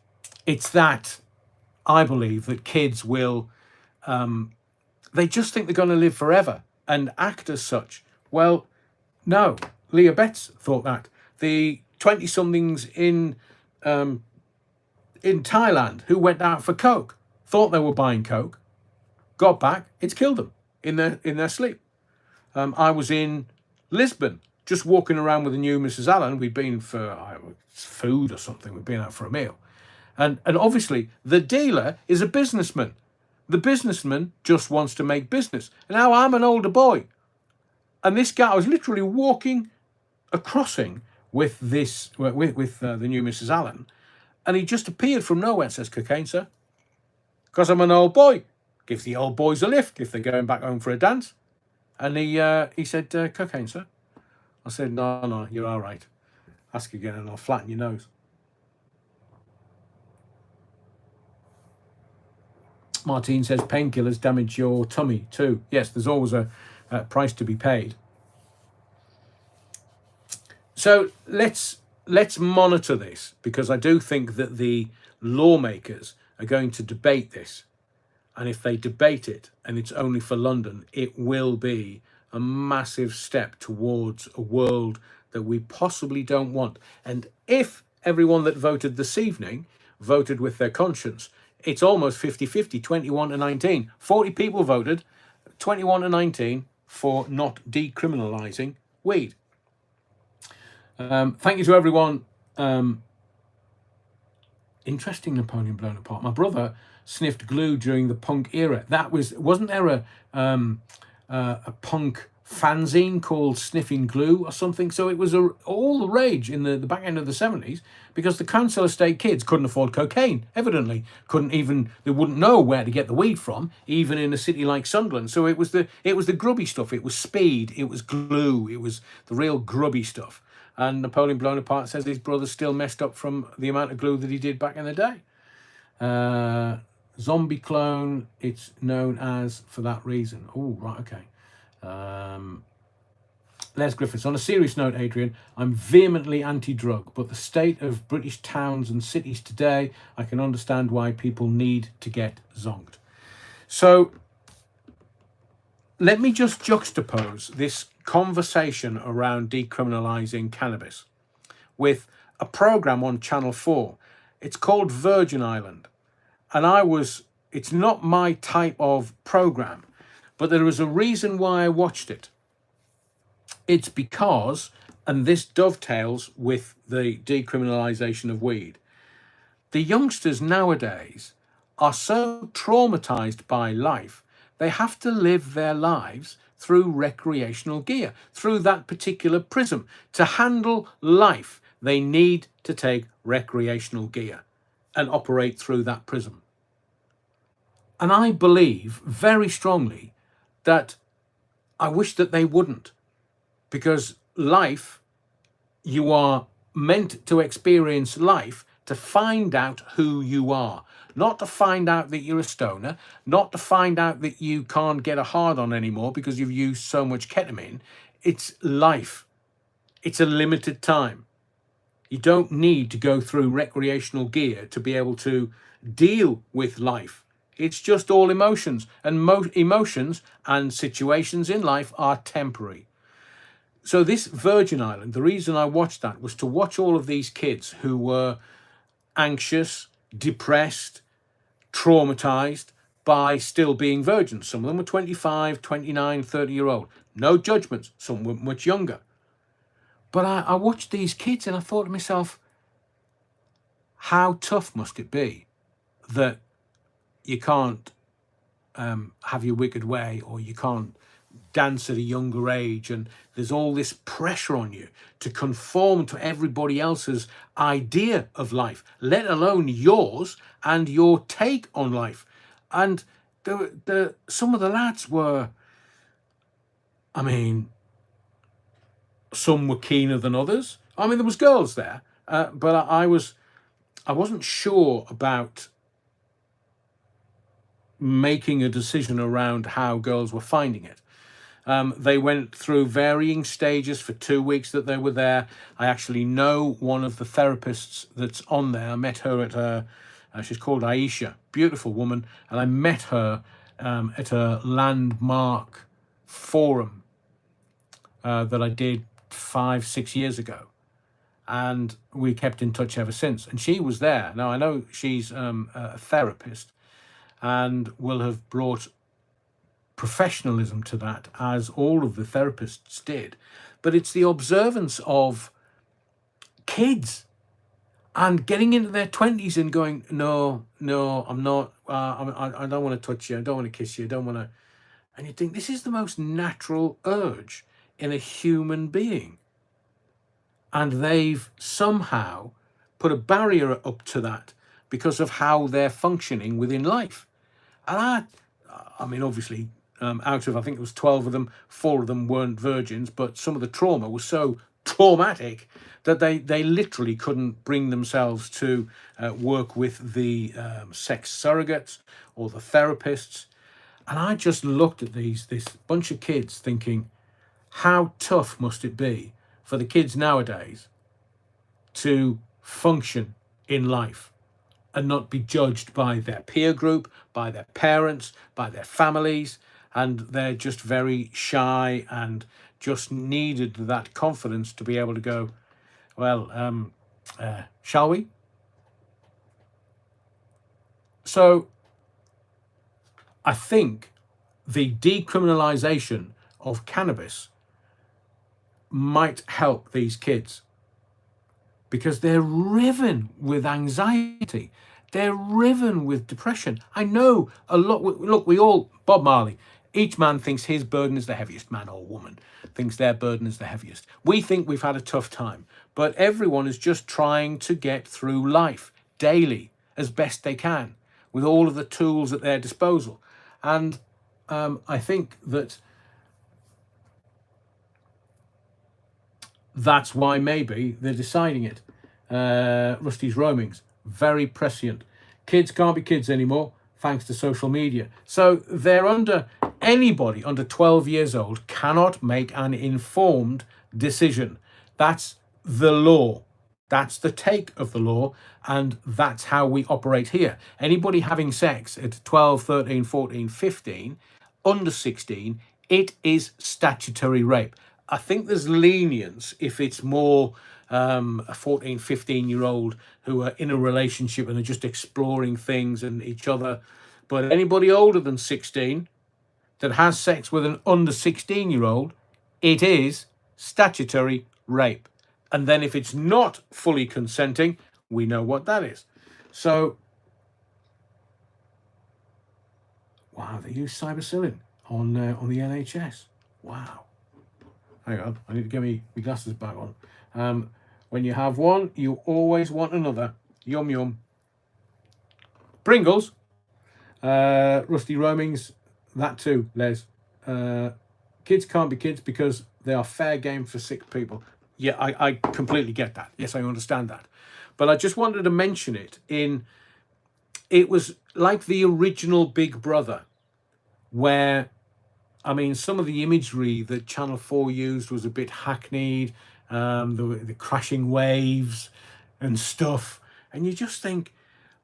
that, I believe, that kids will, they just think they're going to live forever and act as such. Well, no, Leah Betts thought that. The 20-somethings in Thailand who went out for coke thought they were buying coke, got back, it's killed them in their sleep. I was in Lisbon, just walking around with the new Mrs. Allen. We'd been for food or something. We'd been out for a meal. And obviously, the dealer is a businessman. The businessman just wants to make business. And now I'm an older boy. And this guy, I was literally walking a crossing with the new Mrs. Allen. And he just appeared from nowhere and says, "Cocaine, sir?" Because I'm an old boy. Give the old boys a lift if they're going back home for a dance. And he said, "Cocaine, sir?" I said, no, you're all right. Ask again and I'll flatten your nose. Martine says, painkillers damage your tummy too. Yes, there's always a price to be paid. So let's monitor this, because I do think that the lawmakers are going to debate this. And if they debate it, and it's only for London, it will be a massive step towards a world that we possibly don't want. And if everyone that voted this evening voted with their conscience, it's almost 50-50, 21-19. 40 people voted, 21-19 for not decriminalising weed. Thank you to everyone. Interesting, Napoleon blown apart. My brother sniffed glue during the punk era. Wasn't there a punk fanzine called Sniffing Glue or something? So it was all the rage in the back end of the 70s, because the council estate kids couldn't afford cocaine, evidently. They wouldn't know where to get the weed from, even in a city like Sunderland. So it was the grubby stuff. It was speed, it was glue, it was the real grubby stuff. And Napoleon blown apart says his brother's still messed up from the amount of glue that he did back in the day. Zombie clone, it's known as for that reason. Oh, right, okay. Les Griffiths, on a serious note, Adrian, I'm vehemently anti-drug, but the state of British towns and cities today, I can understand why people need to get zonked. So let me just juxtapose this conversation around decriminalising cannabis with a programme on Channel 4. It's called Virgin Island. And it's not my type of programme, but there was a reason why I watched it. It's because, and this dovetails with the decriminalisation of weed, the youngsters nowadays are so traumatised by life, they have to live their lives through recreational gear, through that particular prism. To handle life, they need to take recreational gear and operate through that prism. And I believe very strongly that I wish that they wouldn't, because life, you are meant to experience life to find out who you are, not to find out that you're a stoner, not to find out that you can't get a hard-on anymore because you've used so much ketamine. It's life. It's a limited time. You don't need to go through recreational gear to be able to deal with life. It's just all emotions, and emotions and situations in life are temporary. So this Virgin Island, the reason I watched that was to watch all of these kids who were anxious, depressed, traumatized by still being virgins. Some of them were 25, 29, 30-year-old. No judgments. Some were much younger. But I watched these kids and I thought to myself, how tough must it be that you can't have your wicked way, or you can't dance at a younger age, and there's all this pressure on you to conform to everybody else's idea of life, let alone yours and your take on life. And some of the lads were, I mean, some were keener than others. I mean, there was girls there, but I wasn't sure about making a decision around how girls were finding it. They went through varying stages for 2 weeks that they were there. I actually know one of the therapists that's on there. I met her at she's called Aisha, beautiful woman, and I met her at a landmark forum that I did 5-6 years ago, and we kept in touch ever since. And she was there. Now I know she's a therapist and will have brought professionalism to that, as all of the therapists did, but it's the observance of kids and getting into their 20s and going, no, I'm not, I don't want to touch you, I don't want to kiss you, I don't want to. And you think, this is the most natural urge in a human being, and they've somehow put a barrier up to that because of how they're functioning within life. And I mean, obviously, out of, I think it was 12 of them, 4 of them weren't virgins, but some of the trauma was so traumatic that they literally couldn't bring themselves to work with the sex surrogates or the therapists. And I just looked at this bunch of kids thinking, how tough must it be for the kids nowadays to function in life and not be judged by their peer group, by their parents, by their families, and they're just very shy and just needed that confidence to be able to go, well, shall we? So I think the decriminalization of cannabis might help these kids, because they're riven with anxiety. They're riven with depression. I know a lot. Look, we all, Bob Marley, each man thinks his burden is the heaviest, man or woman thinks their burden is the heaviest. We think we've had a tough time, but everyone is just trying to get through life daily as best they can with all of the tools at their disposal. And I think that's why maybe they're deciding it. Rusty's roamings, very prescient. Kids can't be kids anymore thanks to social media. So anybody under 12 years old cannot make an informed decision. That's the law. That's the take of the law, and that's how we operate here. Anybody having sex at 12, 13, 14, 15, under 16, it is statutory rape. I think there's lenience if it's more a 14, 15-year-old who are in a relationship and are just exploring things and each other. But anybody older than 16 that has sex with an under 16-year-old, it is statutory rape. And then if it's not fully consenting, we know what that is. So, wow, they use cybercilin on the NHS. Wow. Hang on, I need to get my glasses back on. When you have one, you always want another. Yum, yum. Pringles. Rusty roamings. That too, Les. Kids can't be kids because they are fair game for sick people. Yeah, I completely get that. Yes, I understand that. But I just wanted to mention it it was like the original Big Brother, where, I mean, some of the imagery that Channel 4 used was a bit hackneyed, the crashing waves and stuff. And you just think,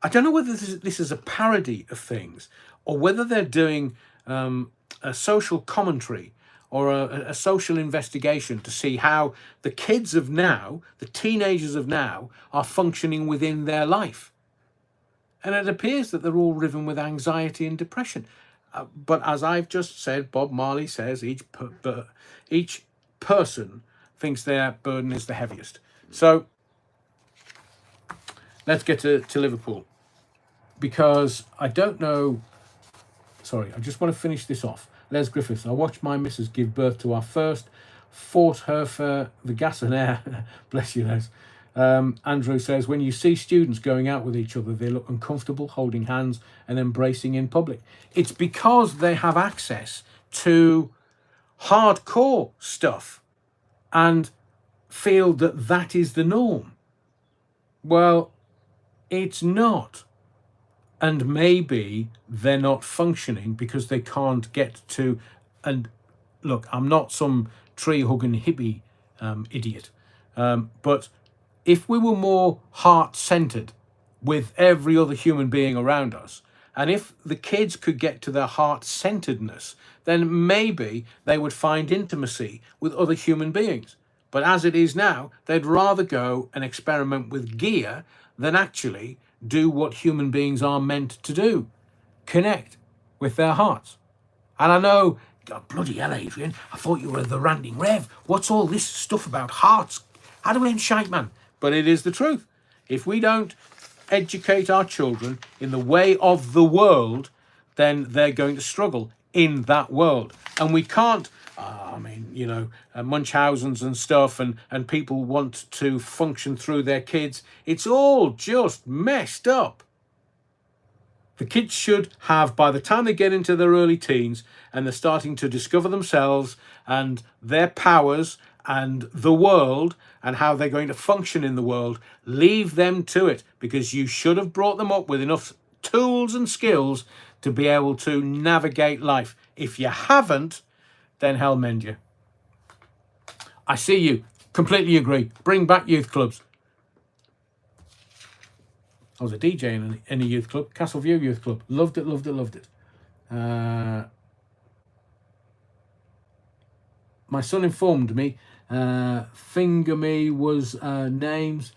I don't know whether this is a parody of things, or whether they're doing a social commentary or a social investigation to see how the kids of now, the teenagers of now, are functioning within their life. And it appears that they're all riven with anxiety and depression. But as I've just said, Bob Marley says each person thinks their burden is the heaviest. So let's get to Liverpool, because I don't know. Sorry, I just want to finish this off. Les Griffiths, I watched my missus give birth to our first, fought her for the gas and air. Bless you, Les. Andrew says, when you see students going out with each other, they look uncomfortable, holding hands and embracing in public. It's because they have access to hardcore stuff and feel that that is the norm. Well, it's not. And maybe they're not functioning because they can't get to, and look, I'm not some tree-hugging hippie idiot, but if we were more heart-centered with every other human being around us, and if the kids could get to their heart-centeredness, then maybe they would find intimacy with other human beings. But as it is now, they'd rather go and experiment with gear than actually do what human beings are meant to do, connect with their hearts. And I know, God, bloody hell, Adrian, I thought you were the ranting rev. What's all this stuff about hearts? How do we end shite, man? But it is the truth. If we don't educate our children in the way of the world, then they're going to struggle in that world. And we can't, Munchausen's and stuff, and people want to function through their kids. It's all just messed up. The kids should have, by the time they get into their early teens and they're starting to discover themselves and their powers and the world and how they're going to function in the world, leave them to it, because you should have brought them up with enough tools and skills to be able to navigate life. If you haven't, then hell mend you. I see you. Completely agree. Bring back youth clubs. I was a DJ in a youth club, Castleview Youth Club. Loved it, loved it, loved it. My son informed me, Finger Me was names.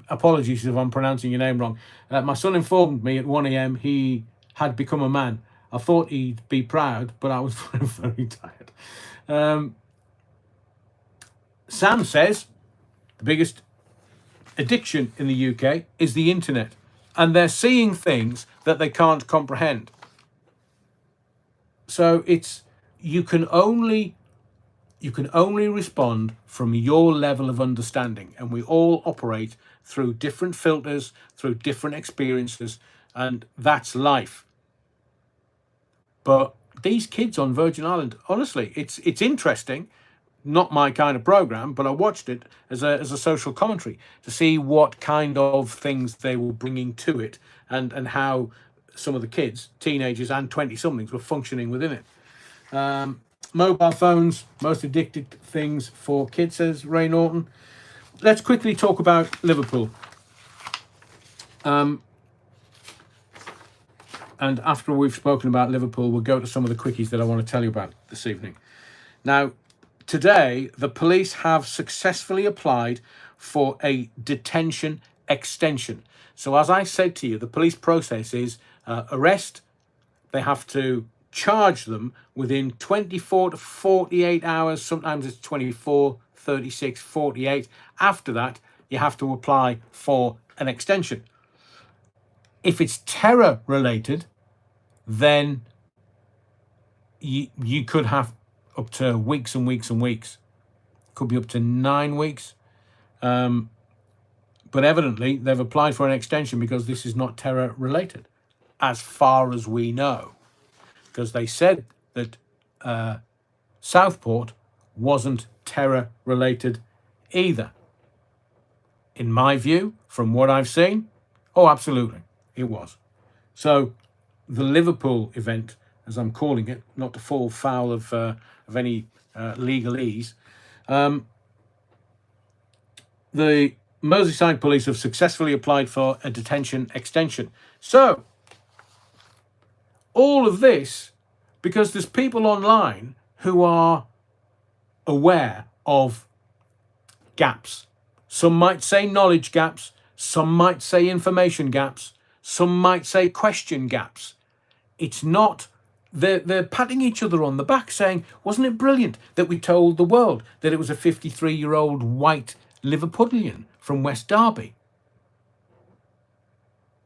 Apologies if I'm pronouncing your name wrong. My son informed me at 1 a.m. he had become a man. I thought he'd be proud, but I was very tired. Sam says the biggest addiction in the UK is the internet, and they're seeing things that they can't comprehend. So it's you can only respond from your level of understanding, and we all operate through different filters, through different experiences, and that's life. But these kids on Virgin Island, honestly, it's interesting. Not my kind of program, but I watched it as a social commentary to see what kind of things they were bringing to it, and how some of the kids, teenagers and 20-somethings, were functioning within it. Mobile phones, most addicted things for kids, says Ray Norton. Let's quickly talk about Liverpool. And after we've spoken about Liverpool, we'll go to some of the quickies that I want to tell you about this evening. Now, today, the police have successfully applied for a detention extension. So as I said to you, the police process is arrest. They have to charge them within 24 to 48 hours. Sometimes it's 24, 36, 48. After that, you have to apply for an extension. If it's terror related, then you could have up to weeks and weeks and weeks. Could be up to 9 weeks. But evidently, they've applied for an extension because this is not terror related, as far as we know. Because they said that Southport wasn't terror related either. In my view, from what I've seen, oh, absolutely, it was. So the Liverpool event, as I'm calling it, not to fall foul of any legalese, the Merseyside police have successfully applied for a detention extension. So all of this because there's people online who are aware of gaps. Some might say knowledge gaps, some might say information gaps, some might say question gaps. It's not, they're patting each other on the back saying, wasn't it brilliant that we told the world that it was a 53-year-old white Liverpudlian from West Derby?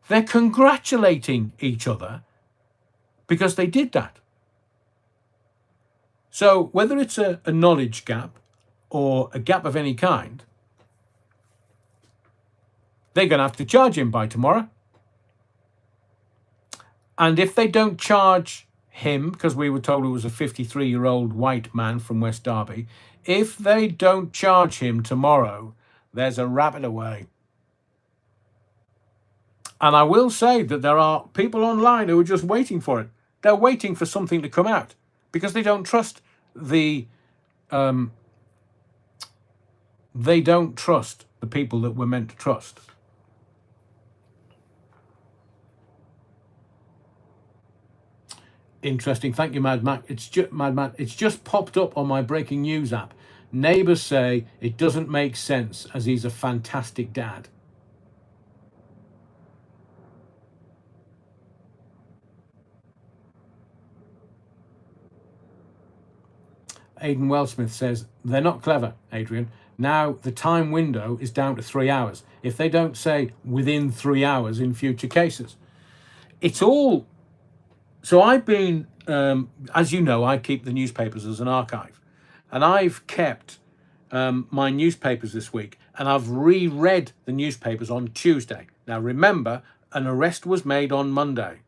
They're congratulating each other because they did that. So whether it's a knowledge gap or a gap of any kind, they're going to have to charge him by tomorrow. And if they don't charge him, because we were told it was a 53-year-old white man from West Derby, if they don't charge him tomorrow, there's a rabbit away. And I will say that there are people online who are just waiting for it. They're waiting for something to come out because they don't trust the people that we're meant to trust. Interesting. Thank you, Mad Mac. It's just popped up on my breaking news app. Neighbours say it doesn't make sense as he's a fantastic dad. Aidan Wellsmith says, they're not clever, Adrian. Now the time window is down to 3 hours. If they don't say within 3 hours in future cases. It's all... So I've been, as you know, I keep the newspapers as an archive. And I've kept my newspapers this week. And I've reread the newspapers on Tuesday. Now remember, an arrest was made on Monday.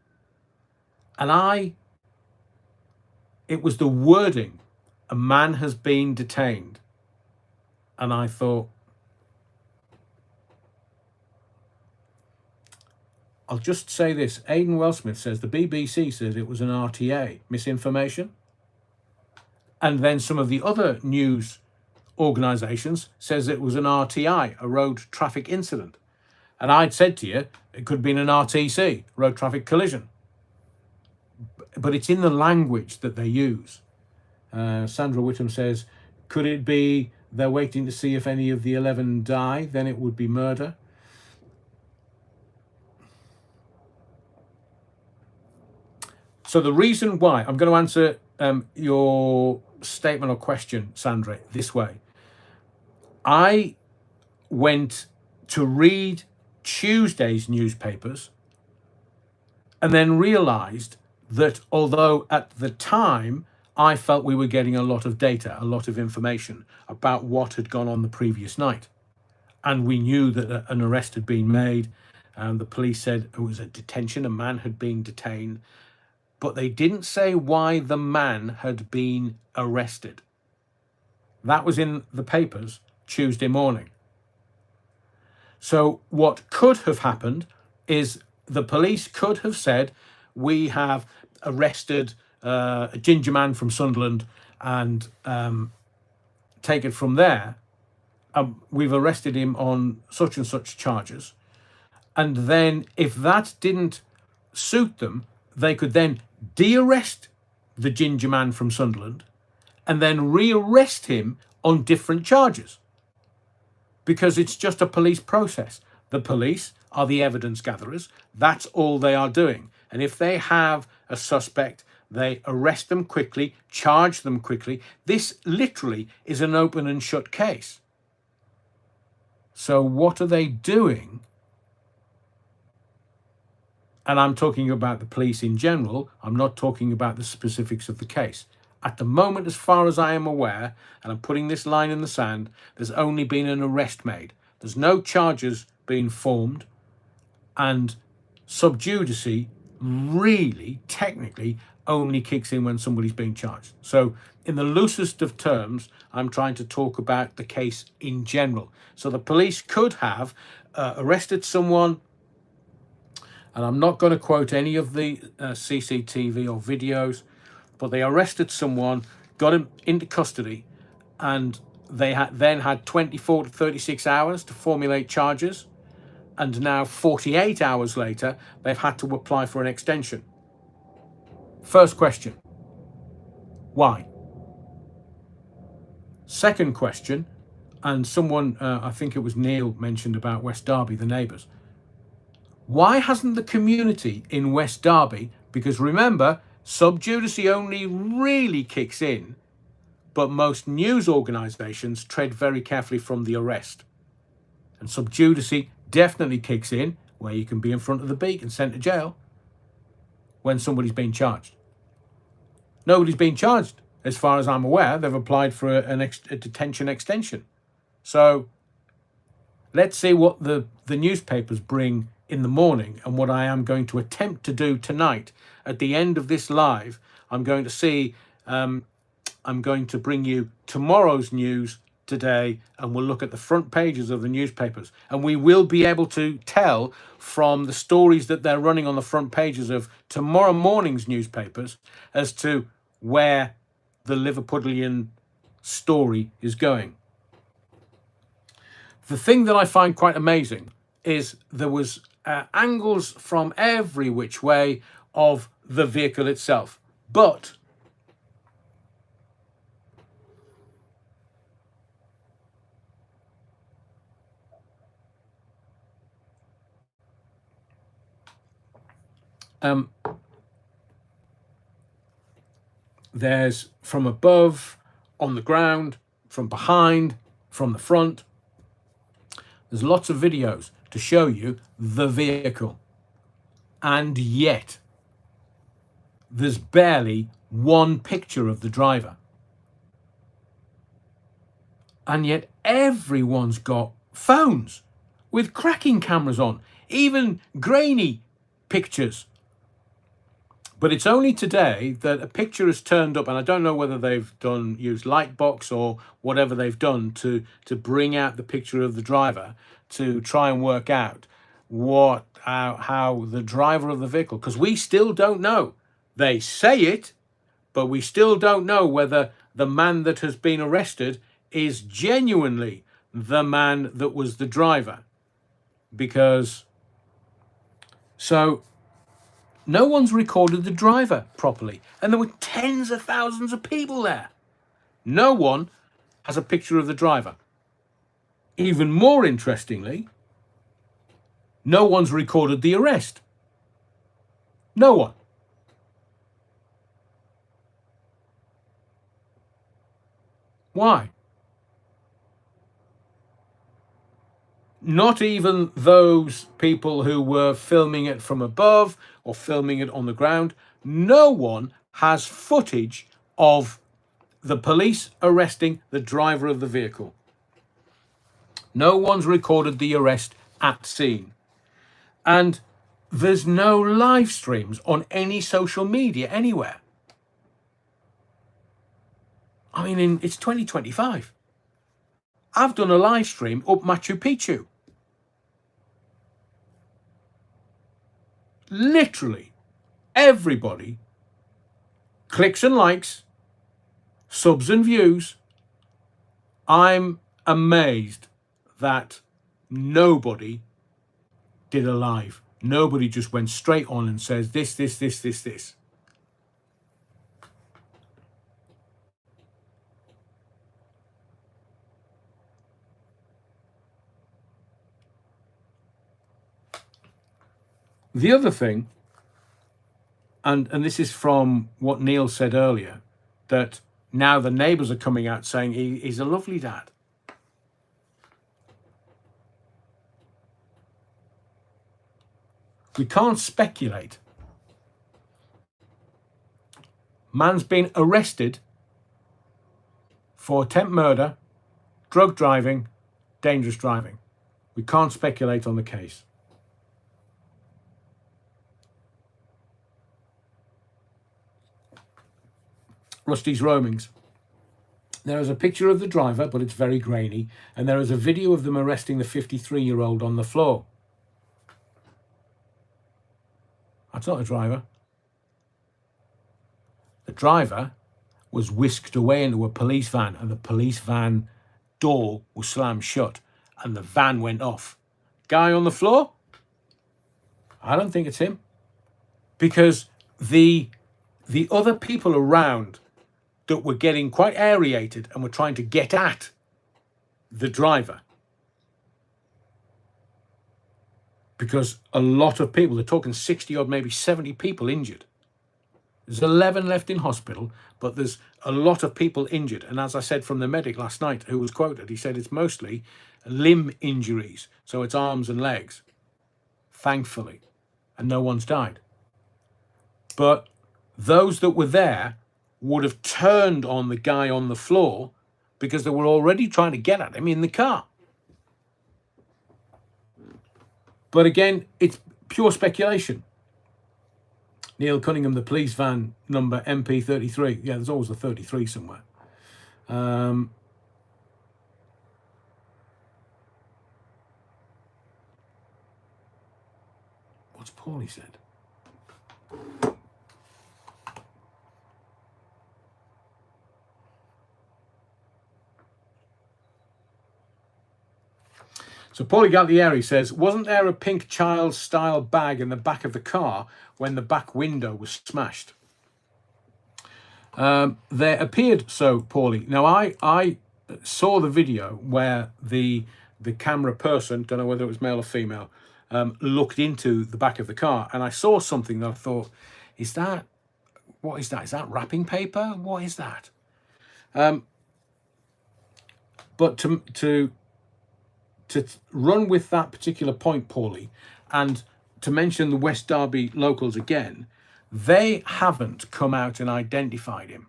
And it was the wording, a man has been detained. And I thought, I'll just say this. Aidan Wellsmith says the BBC says it was an RTA, misinformation. And then some of the other news organisations says it was an RTI, a road traffic incident. And I'd said to you, it could have been an RTC, road traffic collision. But it's in the language that they use. Sandra Whittam says, could it be they're waiting to see if any of the 11 die? Then it would be murder. So the reason why, I'm going to answer your statement or question, Sandra, this way. I went to read Tuesday's newspapers and then realised that although at the time I felt we were getting a lot of data, a lot of information about what had gone on the previous night, and we knew that an arrest had been made, and the police said it was a detention, a man had been detained, but they didn't say why the man had been arrested. That was in the papers Tuesday morning. So what could have happened is the police could have said, we have arrested a ginger man from Sunderland and take it from there. We've arrested him on such and such charges. And then if that didn't suit them, they could then de-arrest the ginger man from Sunderland and then re-arrest him on different charges. Because it's just a police process. The police are the evidence gatherers. That's all they are doing. And if they have a suspect, they arrest them quickly, charge them quickly. This literally is an open and shut case. So what are they doing? And I'm talking about the police in general. I'm not talking about the specifics of the case. At the moment, as far as I am aware, and I'm putting this line in the sand, there's only been an arrest made. There's no charges being formed, and sub judice really, technically, only kicks in when somebody's being charged. So in the loosest of terms, I'm trying to talk about the case in general. So the police could have arrested someone, and I'm not going to quote any of the CCTV or videos, but they arrested someone, got him into custody, and they then had 24 to 36 hours to formulate charges. And now 48 hours later, they've had to apply for an extension. First question, why? Second question, and someone, I think it was Neil, mentioned about West Derby, the neighbours. Why hasn't the community in West Derby, because remember, sub judice only really kicks in, but most news organisations tread very carefully from the arrest. And sub judice definitely kicks in where you can be in front of the beak and sent to jail when somebody's been charged. Nobody's been charged, as far as I'm aware. They've applied for a detention extension. So let's see what the newspapers bring in the morning, and what I am going to attempt to do tonight at the end of this live. I'm going to see, I'm going to bring you tomorrow's news today, and we'll look at the front pages of the newspapers, and we will be able to tell from the stories that they're running on the front pages of tomorrow morning's newspapers as to where the Liverpudlian story is going. The thing that I find quite amazing is there was angles from every which way of the vehicle itself, but there's from above, on the ground, from behind, from the front. There's lots of videos to show you the vehicle. And yet, there's barely one picture of the driver. And yet everyone's got phones with cracking cameras on, even grainy pictures. But it's only today that a picture has turned up, and I don't know whether they've used Lightbox or whatever they've done to bring out the picture of the driver to try and work out how the driver of the vehicle, because we still don't know. They say it, but we still don't know whether the man that has been arrested is genuinely the man that was the driver. Because so no one's recorded the driver properly, and there were tens of thousands of people there. No one has a picture of the driver. Even more interestingly, no one's recorded the arrest. No one. Why? Not even those people who were filming it from above or filming it on the ground. No one has footage of the police arresting the driver of the vehicle. No one's recorded the arrest at scene. And there's no live streams on any social media anywhere. I mean, it's 2025. I've done a live stream up Machu Picchu. Literally, everybody clicks and likes, subs and views. I'm amazed that nobody did a live. Nobody just went straight on and says this. The other thing, and this is from what Neil said earlier, that now the neighbours are coming out saying he's a lovely dad. We can't speculate. Man's been arrested for attempt murder, drug driving, dangerous driving. We can't speculate on the case. Rusty's Roamings. There is a picture of the driver, but it's very grainy, and there is a video of them arresting the 53-year-old on the floor. That's not a driver. The driver was whisked away into a police van, and the police van door was slammed shut, and the van went off. Guy on the floor? I don't think it's him. Because the other people around that were getting quite aerated and were trying to get at the driver, because a lot of people, they're talking 60 or maybe 70 people injured. There's 11 left in hospital, but there's a lot of people injured. And as I said from the medic last night, who was quoted, he said it's mostly limb injuries. So it's arms and legs. thankfully, and no one's died. But those that were there would have turned on the guy on the floor because they were already trying to get at him in the car. But again, it's pure speculation. Neil Cunningham, the police van number MP33. Yeah, there's always a 33 somewhere. What's Paulie said? So Paulie Galtieri says, wasn't there a pink child-style bag in the back of the car when the back window was smashed? There appeared so, Paulie. Now, I saw the video where the camera person, don't know whether it was male or female, looked into the back of the car, and I saw something that I thought, what is that? Is that wrapping paper? What is that? But to run with that particular point, Paulie, and to mention the West Derby locals again, they haven't come out and identified him.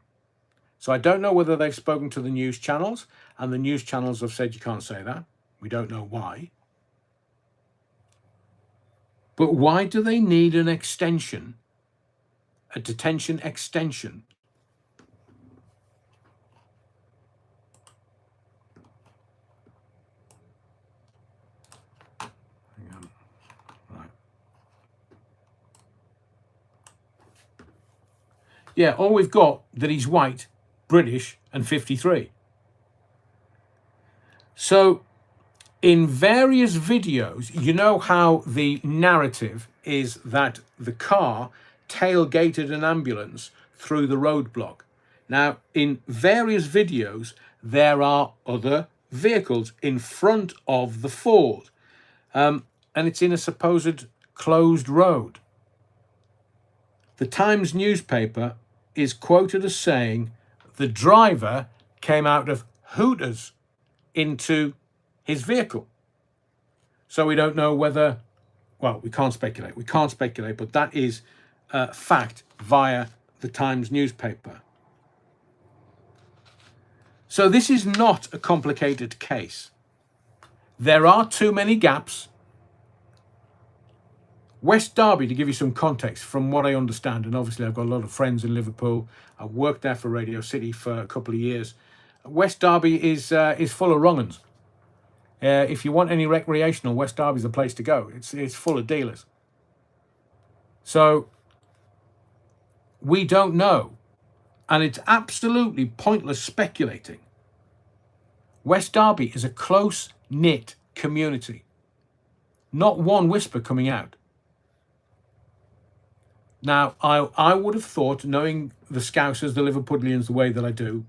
So I don't know whether they've spoken to the news channels, and the news channels have said you can't say that. We don't know why. But why do they need an extension, a detention extension? Yeah, all we've got that he's white, British, and 53. So in various videos, you know how the narrative is that the car tailgated an ambulance through the roadblock. Now, in various videos, there are other vehicles in front of the Ford, and it's in a supposed closed road. The Times newspaper is quoted as saying the driver came out of Hooters into his vehicle. So we don't know whether, well, we can't speculate. We can't speculate, but that is fact via the Times newspaper. So this is not a complicated case. There are too many gaps. West Derby, to give you some context from what I understand, and obviously I've got a lot of friends in Liverpool. I worked there for Radio City for a couple of years. West Derby is full of wrong-uns. If you want any recreational, West Derby's the place to go. It's full of dealers. So we don't know, and it's absolutely pointless speculating. West Derby is a close-knit community. Not one whisper coming out. Now, I would have thought, knowing the Scousers, the Liverpudlians, the way that I do,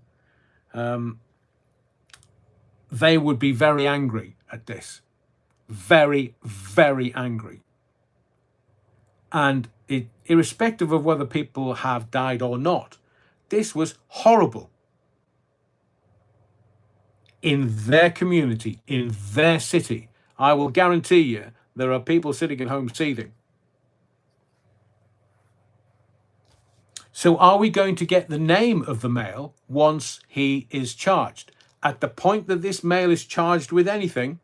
they would be very angry at this. Very, very angry. And irrespective of whether people have died or not, this was horrible. In their community, in their city, I will guarantee you there are people sitting at home seething. So are we going to get the name of the male once he is charged? At the point that this male is charged with anything,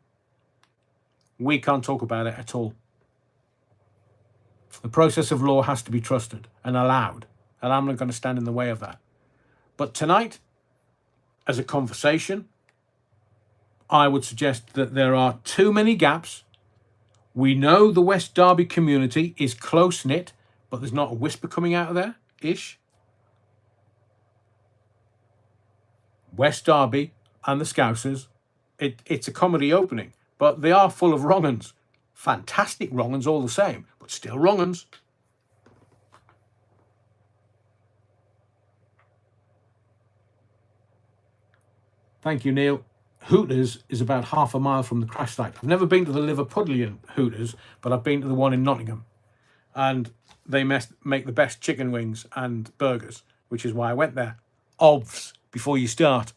we can't talk about it at all. The process of law has to be trusted and allowed, and I'm not going to stand in the way of that. But tonight, as a conversation, I would suggest that there are too many gaps. We know the West Derby community is close-knit, but there's not a whisper coming out of there-ish. West Derby and the Scousers, it's a comedy opening, but they are full of wrong-uns. Fantastic wrong-uns all the same, but still wrong-uns. Thank you, Neil. Hooters is about half a mile from the crash site. I've never been to the Liverpudlian Hooters, but I've been to the one in Nottingham. And they make the best chicken wings and burgers, which is why I went there. Obvs, before you start.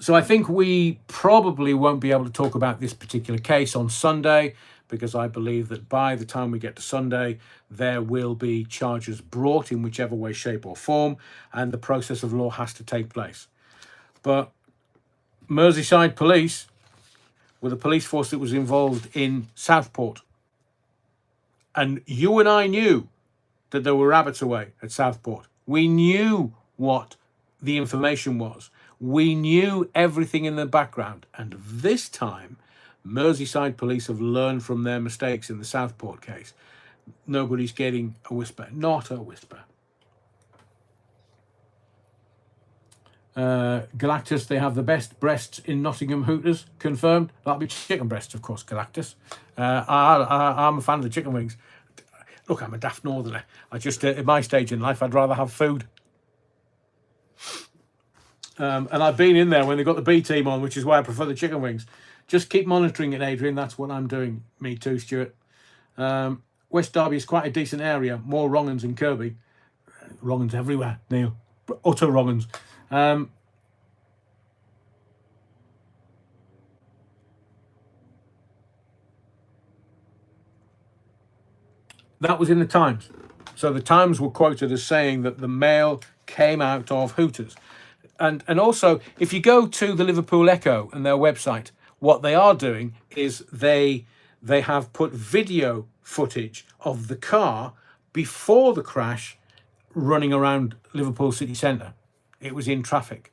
So I think we probably won't be able to talk about this particular case on Sunday, because I believe that by the time we get to Sunday, there will be charges brought in whichever way, shape or form, and the process of law has to take place. But Merseyside police were the police force that was involved in Southport. And you and I knew that there were rabbits away at Southport. We knew what the information was. We knew everything in the background. And this time, Merseyside police have learned from their mistakes in the Southport case. Nobody's getting a whisper. Not a whisper. Galactus, they have the best breasts in Nottingham Hooters. Confirmed. That'll be chicken breasts, of course, Galactus. I'm a fan of the chicken wings. Look, I'm a daft northerner. I just, at my stage in life, I'd rather have food. And I've been in there when they got the B team on, which is why I prefer the chicken wings. Just keep monitoring it, Adrian. That's what I'm doing. Me too, Stuart. West Derby is quite a decent area. More wrong'uns in Kirby. Wrong'uns everywhere, Neil. Utter wrong'uns. That was in the Times. So the Times were quoted as saying that the mail came out of Hooters. And also, if you go to the Liverpool Echo and their website, what they are doing is they have put video footage of the car before the crash running around Liverpool city centre. It was in traffic.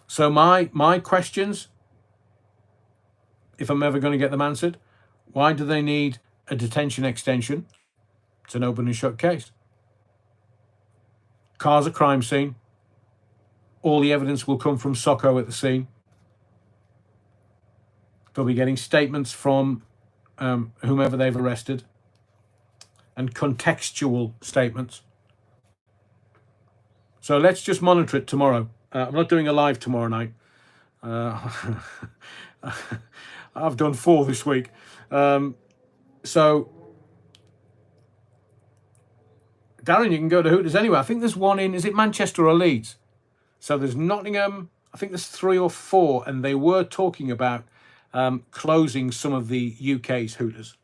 So my questions, if I'm ever going to get them answered, why do they need a detention extension? It's an open and shut case. Car's a crime scene. All the evidence will come from Socco at the scene. They'll be getting statements from whomever they've arrested, and contextual statements. So let's just monitor it tomorrow. I'm not doing a live tomorrow night. I've done 4 this week. So, Darren, you can go to Hooters anyway. I think there's one in, is it Manchester or Leeds? So there's Nottingham, I think there's 3 or 4, and they were talking about closing some of the UK's Hooters.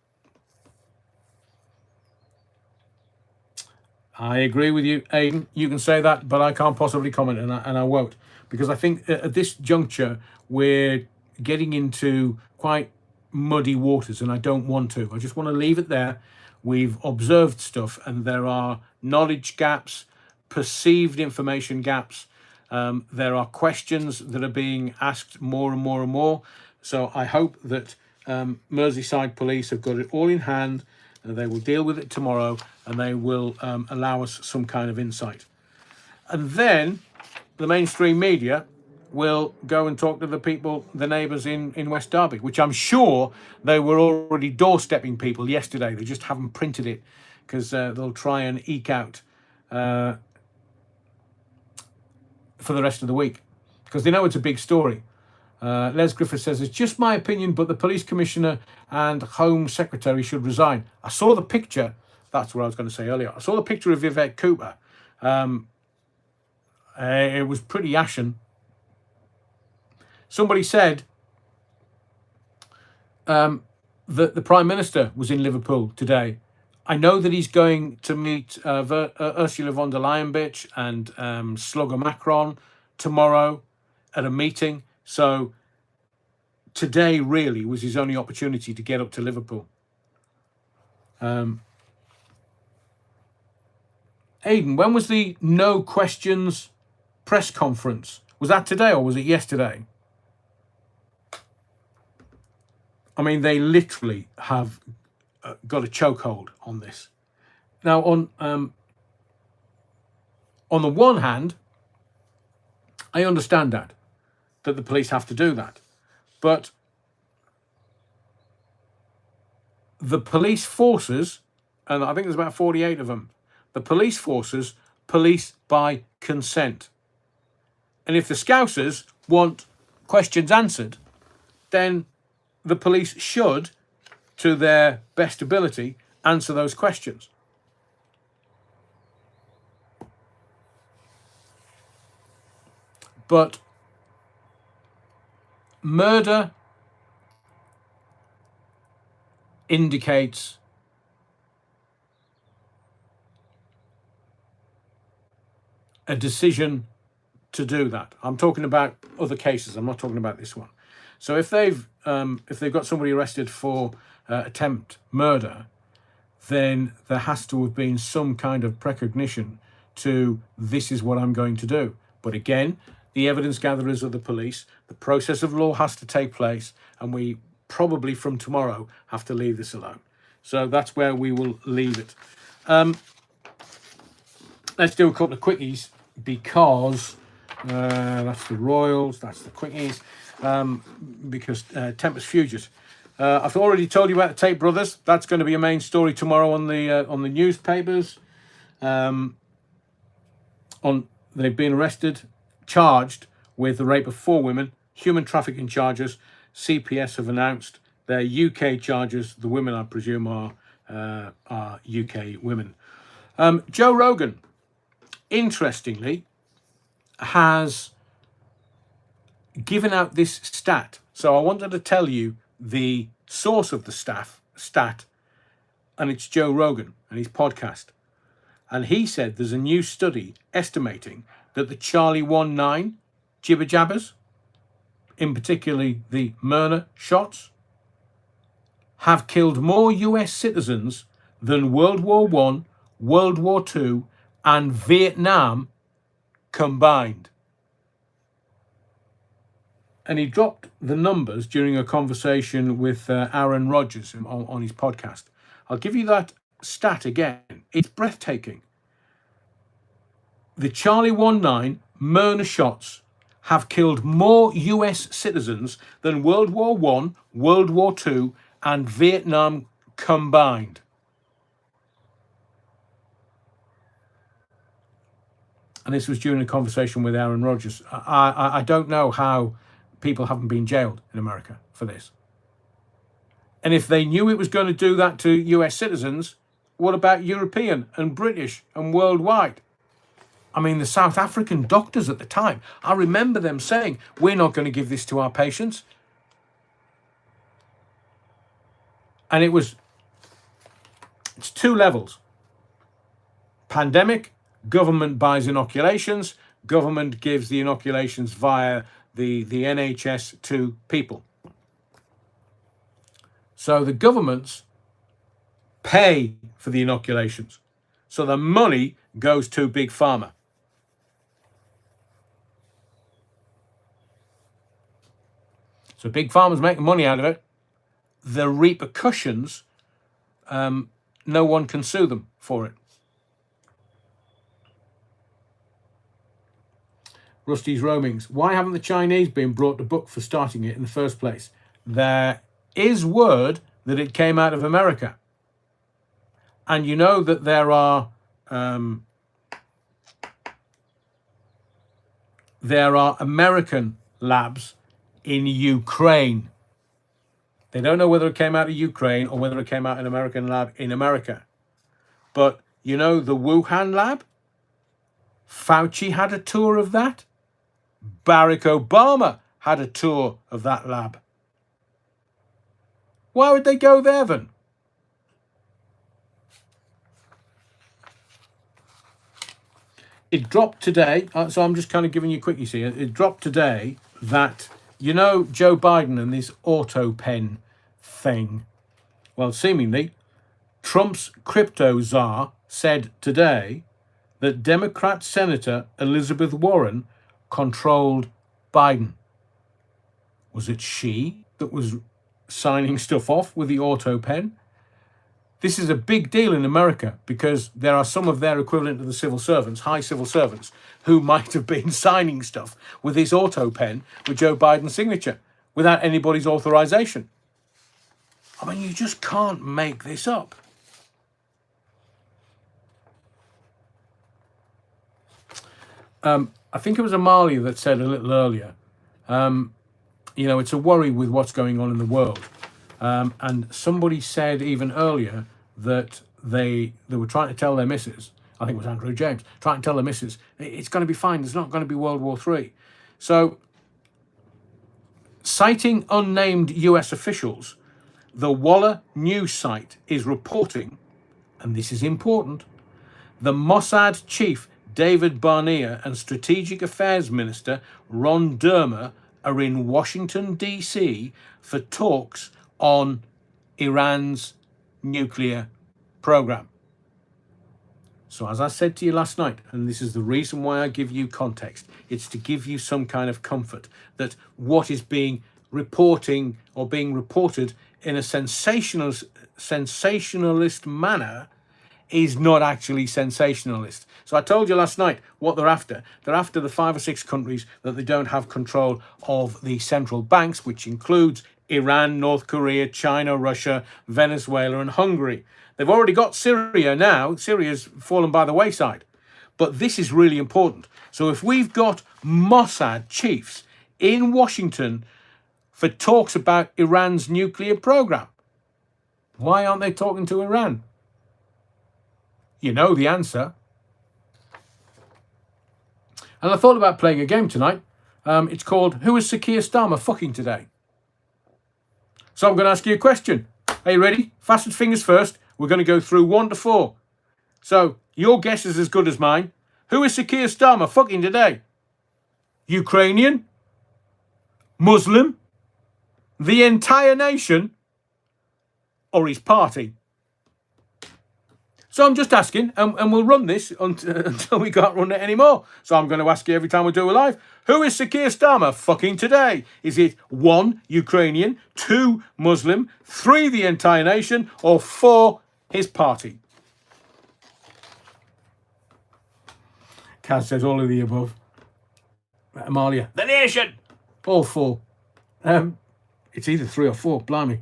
I agree with you, Aidan. You can say that, but I can't possibly comment, and I won't. Because I think at this juncture, we're getting into quite muddy waters, and I don't want to. I just want to leave it there. We've observed stuff, and there are knowledge gaps, perceived information gaps. There are questions that are being asked more and more and more. So I hope that Merseyside police have got it all in hand, and they will deal with it tomorrow, and they will allow us some kind of insight. And then the mainstream media will go and talk to the people, the neighbours in West Derby, which I'm sure they were already doorstepping people yesterday. They just haven't printed it because they'll try and eke out for the rest of the week, because they know it's a big story. Les Griffith says, it's just my opinion, but the police commissioner and Home Secretary should resign. I saw the picture. That's what I was going to say earlier. I saw the picture of Vivek Cooper. It was pretty ashen. Somebody said that the Prime Minister was in Liverpool today. I know that he's going to meet Ursula von der Leyen bitch and Slugger Macron tomorrow at a meeting. So today really was his only opportunity to get up to Liverpool. Aidan, when was the no questions press conference? Was that today or was it yesterday? I mean, they literally have got a chokehold on this. Now, on the one hand, I understand that the police have to do that. But the police forces, and I think there's about 48 of them, the police forces police by consent. And if the Scousers want questions answered, then the police should, to their best ability, answer those questions. But murder indicates a decision to do that. I'm talking about other cases. I'm not talking about this one. So if they've got somebody arrested for attempt murder, then there has to have been some kind of precognition to this is what I'm going to do. But again, the evidence gatherers are the police. The process of law has to take place, and we probably from tomorrow have to leave this alone. So that's where we will leave it. Let's do a couple of quickies, because that's the Royals, that's the quickies, because Tempest Fugit. I've already told you about the Tate brothers. That's going to be a main story tomorrow on the newspapers. They've been arrested, charged with the rape of 4 women, human trafficking charges. CPS have announced their UK charges. The women, I presume, are UK women. Joe Rogan, interestingly, has given out this stat. So I wanted to tell you the source of the stat, and it's Joe Rogan and his podcast. And he said there's a new study estimating that the Charlie 19 jibber jabbers, in particularly the Myrna shots, have killed more US citizens than World War I, World War II, and Vietnam combined. And he dropped the numbers during a conversation with Aaron Rodgers on his podcast. I'll give you that stat again. It's breathtaking. The Charlie 19 Myrna shots have killed more US citizens than World War I, World War II, and Vietnam combined. And this was during a conversation with Aaron Rodgers. I don't know how people haven't been jailed in America for this. And if they knew it was going to do that to US citizens, what about European and British and worldwide? I mean, the South African doctors at the time, I remember them saying, we're not going to give this to our patients. And it's 2 levels. Pandemic, government buys inoculations, government gives the inoculations via the NHS to people. So the governments pay for the inoculations. So the money goes to Big Pharma. So Big Pharma's making money out of it. The repercussions, no one can sue them for it. Rusty's Roamings. Why haven't the Chinese been brought to book for starting it in the first place? There is word that it came out of America. And you know that there are American labs in Ukraine. They don't know whether it came out of Ukraine or whether it came out of an American lab in America. But you know the Wuhan lab? Fauci had a tour of that. Barack Obama had a tour of that lab. Why would they go there then? It dropped today, so I'm just kind of giving you quickies here. It dropped today that, you know, Joe Biden and this auto pen thing. Well, seemingly, Trump's crypto czar said today that Democrat Senator Elizabeth Warren controlled Biden. Was it she that was signing stuff off with the auto pen? This is a big deal in America because there are some of their equivalent to the civil servants, high civil servants, who might have been signing stuff with this auto pen with Joe Biden's signature without anybody's authorization. I mean, you just can't make this up. I think it was Amalia that said a little earlier, you know, it's a worry with what's going on in the world. And somebody said even earlier that they were trying to tell their missus, I think it was Andrew James, trying to tell their missus, it's going to be fine, there's not going to be World War III. So, citing unnamed US officials, the Walla news site is reporting, and this is important, the Mossad chief David Barnea and Strategic Affairs Minister Ron Dermer are in Washington, D.C. for talks on Iran's nuclear program. So as I said to you last night, and this is the reason why I give you context, it's to give you some kind of comfort that what is being reported in a sensationalist manner is not actually sensationalist. So I told you last night what they're after. They're after the 5 or 6 countries that they don't have control of the central banks, which includes Iran, North Korea, China, Russia, Venezuela, and Hungary. They've already got Syria now. Syria's fallen by the wayside. But this is really important. So if we've got Mossad chiefs in Washington for talks about Iran's nuclear program, why aren't they talking to Iran? You know the answer. And I thought about playing a game tonight. It's called Who is Sir Keir Starmer Fucking Today? So I'm going to ask you a question. Are you ready? Fastest fingers first. We're going to go through 1 to 4. So your guess is as good as mine. Who is Sir Keir Starmer fucking today? Ukrainian? Muslim? The entire nation? Or his party? So I'm just asking, and we'll run this until we can't run it anymore. So I'm going to ask you every time we do a live, who is Sir Keir Starmer fucking today? Is it 1, Ukrainian, 2, Muslim, 3, the entire nation, or 4, his party? Kaz says all of the above. Amalia, the nation! All 4. It's either 3 or 4, blimey.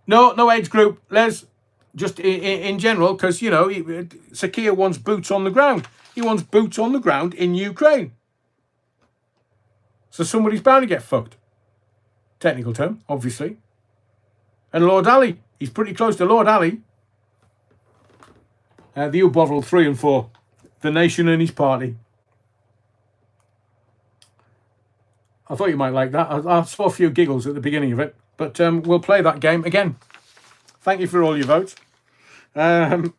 No age group, Les. Just in general, because, you know, Sir Keir wants boots on the ground. He wants boots on the ground in Ukraine. So somebody's bound to get fucked. Technical term, obviously. And Lord Ali, he's pretty close to Lord Ali. The U-bottle 3 and 4. The nation and his party. I thought you might like that. I saw a few giggles at the beginning of it. But we'll play that game again. Thank you for all your votes. It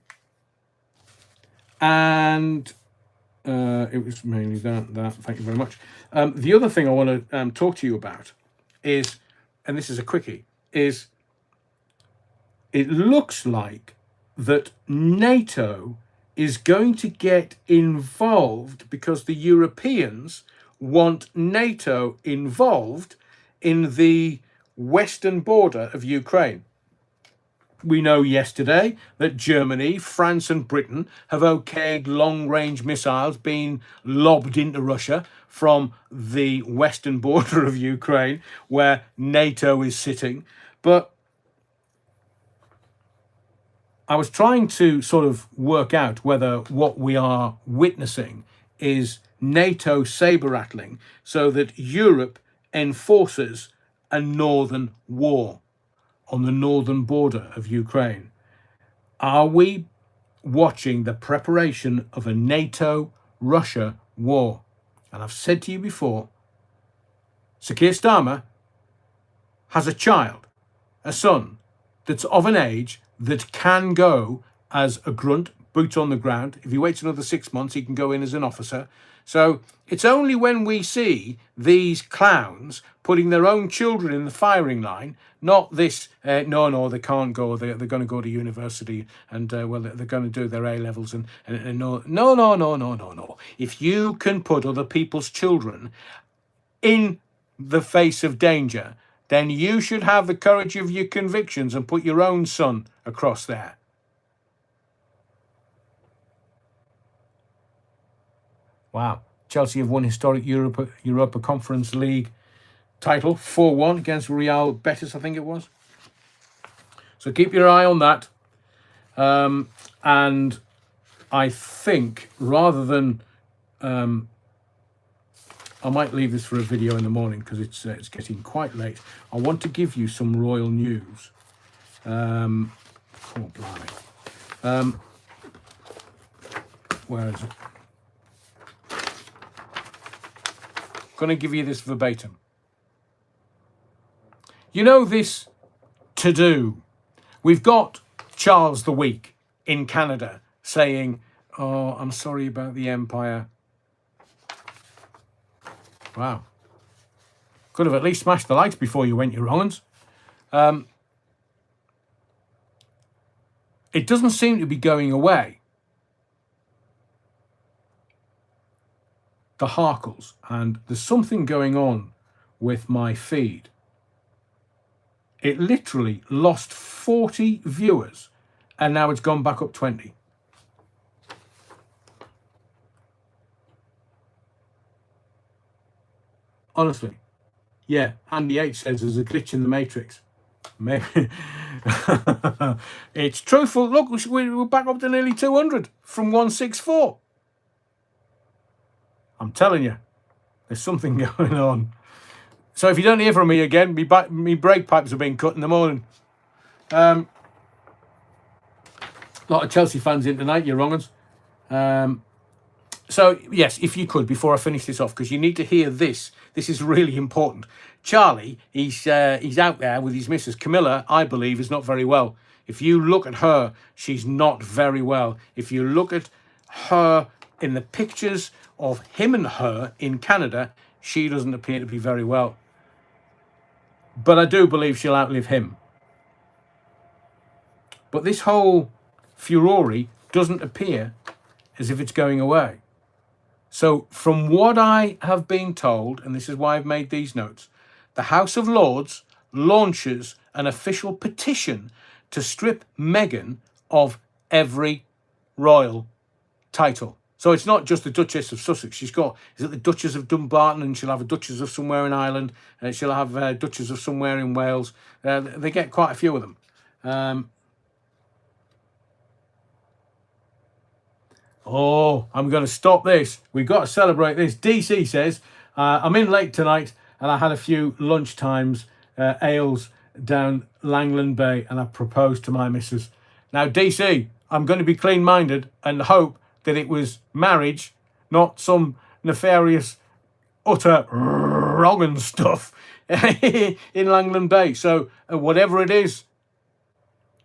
was mainly that. Thank you very much. The other thing I want to talk to you about is, and this is a quickie, is it looks like that NATO is going to get involved because the Europeans want NATO involved in the western border of Ukraine. We know yesterday that Germany, France and Britain have okayed long-range missiles being lobbed into Russia from the western border of Ukraine, where NATO is sitting. But I was trying to sort of work out whether what we are witnessing is NATO saber-rattling so that Europe enforces a northern war on the northern border of Ukraine. Are we watching the preparation of a NATO-Russia war? And I've said to you before, Sir Keir Starmer has a child, a son, that's of an age that can go as a grunt, boots on the ground. If he waits another 6 months, he can go in as an officer. So it's only when we see these clowns putting their own children in the firing line, not this, no, they can't go, they're going to go to university and, well, they're going to do their A-levels and no. If you can put other people's children in the face of danger, then you should have the courage of your convictions and put your own son across there. Wow. Chelsea have won historic Europa Conference League title, 4-1 against Real Betis, I think it was. So keep your eye on that. And I think rather than... I might leave this for a video in the morning because it's getting quite late. I want to give you some royal news. Oh, blimey. Where is it? going to give you this verbatim. You know this to-do. We've got Charles the Weak in Canada saying, oh, I'm sorry about the Empire. Wow. Could have at least smashed the lights before you went, you wrong uns. It doesn't seem to be going away. The Harkles, and there's something going on with my feed. It literally lost 40 viewers and now it's gone back up 20. Honestly. Yeah, Andy H says there's a glitch in the matrix. Maybe. It's truthful. Look, we're back up to nearly 200 from 164. I'm telling you, there's something going on. So if you don't hear from me again, me brake pipes are being cut in the morning. A lot of Chelsea fans in tonight, you wrong uns. So, yes, if you could, before I finish this off, because you need to hear this. This is really important. Charlie, he's out there with his missus. Camilla, I believe, is not very well. If you look at her, she's not very well. If you look at her in the pictures of him and her in Canada, she doesn't appear to be very well. But I do believe she'll outlive him. But this whole furore doesn't appear as if it's going away. So from what I have been told, and this is why I've made these notes, the House of Lords launches an official petition to strip Meghan of every royal title. So it's not just the Duchess of Sussex. She's got, is it the Duchess of Dumbarton, and she'll have a Duchess of somewhere in Ireland, and she'll have a Duchess of somewhere in Wales. They get quite a few of them. Oh, I'm going to stop this. We've got to celebrate this. DC says, I'm in late tonight and I had a few lunch times, ales down Langland Bay, and I proposed to my missus. Now, DC, I'm going to be clean-minded and hope that it was marriage, not some nefarious, utter wrong and stuff in Langland Bay. So whatever it is,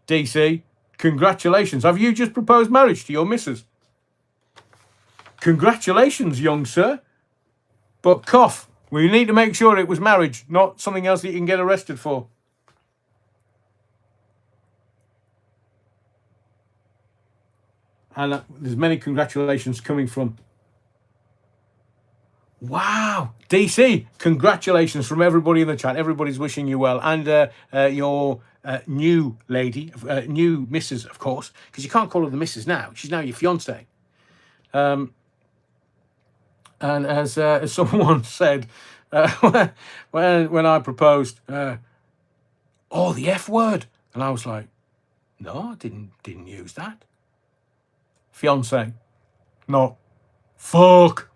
DC, congratulations. Have you just proposed marriage to your missus? Congratulations, young sir. But cough, we need to make sure it was marriage, not something else that you can get arrested for. And there's many congratulations coming from... Wow, DC, congratulations from everybody in the chat. Everybody's wishing you well. And your new lady, new missus, of course, because you can't call her the missus now. She's now your fiancée. And as someone said, when I proposed, oh, the F word. And I was like, no, I didn't use that. Fiancé, not fuck.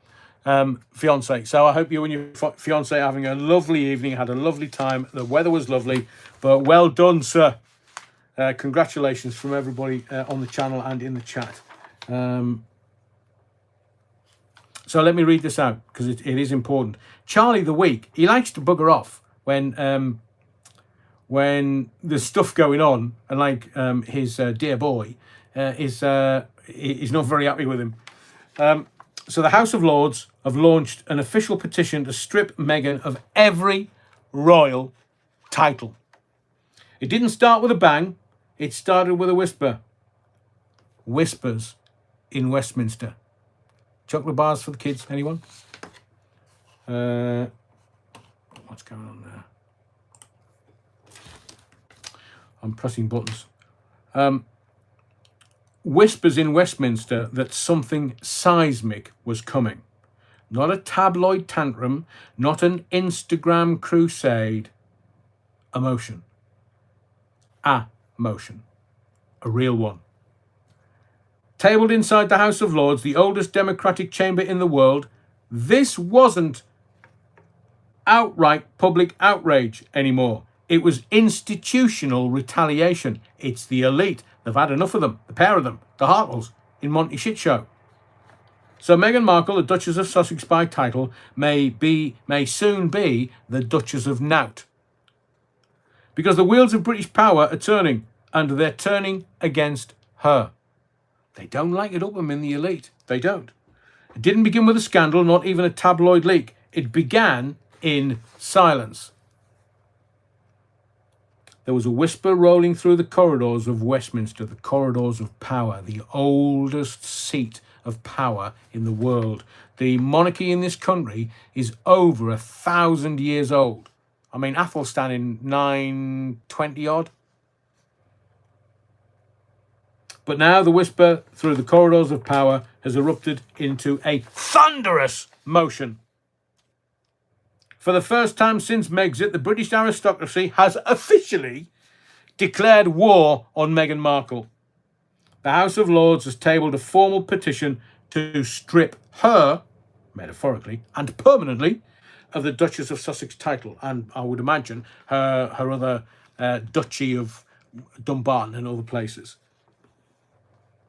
Fiancé. So I hope you and your fiancé are having a lovely evening, had a lovely time. The weather was lovely, but well done, sir. Congratulations from everybody on the channel and in the chat. So let me read this out because it is important. Charlie the Weak, he likes to bugger off when there's stuff going on, and like his dear boy is not very happy with him. So the House of Lords have launched an official petition to strip Meghan of every royal title. It didn't start with a bang. It started with a whisper. Whispers in Westminster. Chocolate bars for the kids, anyone? What's going on there? I'm pressing buttons. Whispers in Westminster that something seismic was coming. Not a tabloid tantrum, not an Instagram crusade. A motion. A motion. A real one. Tabled inside the House of Lords, the oldest democratic chamber in the world, this wasn't outright public outrage anymore. It was institutional retaliation. It's the elite. They've had enough of them. The pair of them. The Harkles in Monty Shit Show. So Meghan Markle, the Duchess of Sussex by title, may soon be the Duchess of Nout. Because the wheels of British power are turning, and they're turning against her. They don't like it up them in the elite. They don't. It didn't begin with a scandal, not even a tabloid leak. It began in silence. There was a whisper rolling through the corridors of Westminster, the corridors of power, the oldest seat of power in the world. The monarchy in this country is over 1,000 years old. I mean, Athelstan in 920 odd. But now the whisper through the corridors of power has erupted into a thunderous motion. For the first time since Megxit, the British aristocracy has officially declared war on Meghan Markle. The House of Lords has tabled a formal petition to strip her, metaphorically and permanently, of the Duchess of Sussex title, and I would imagine her other Duchy of Dumbarton and other places.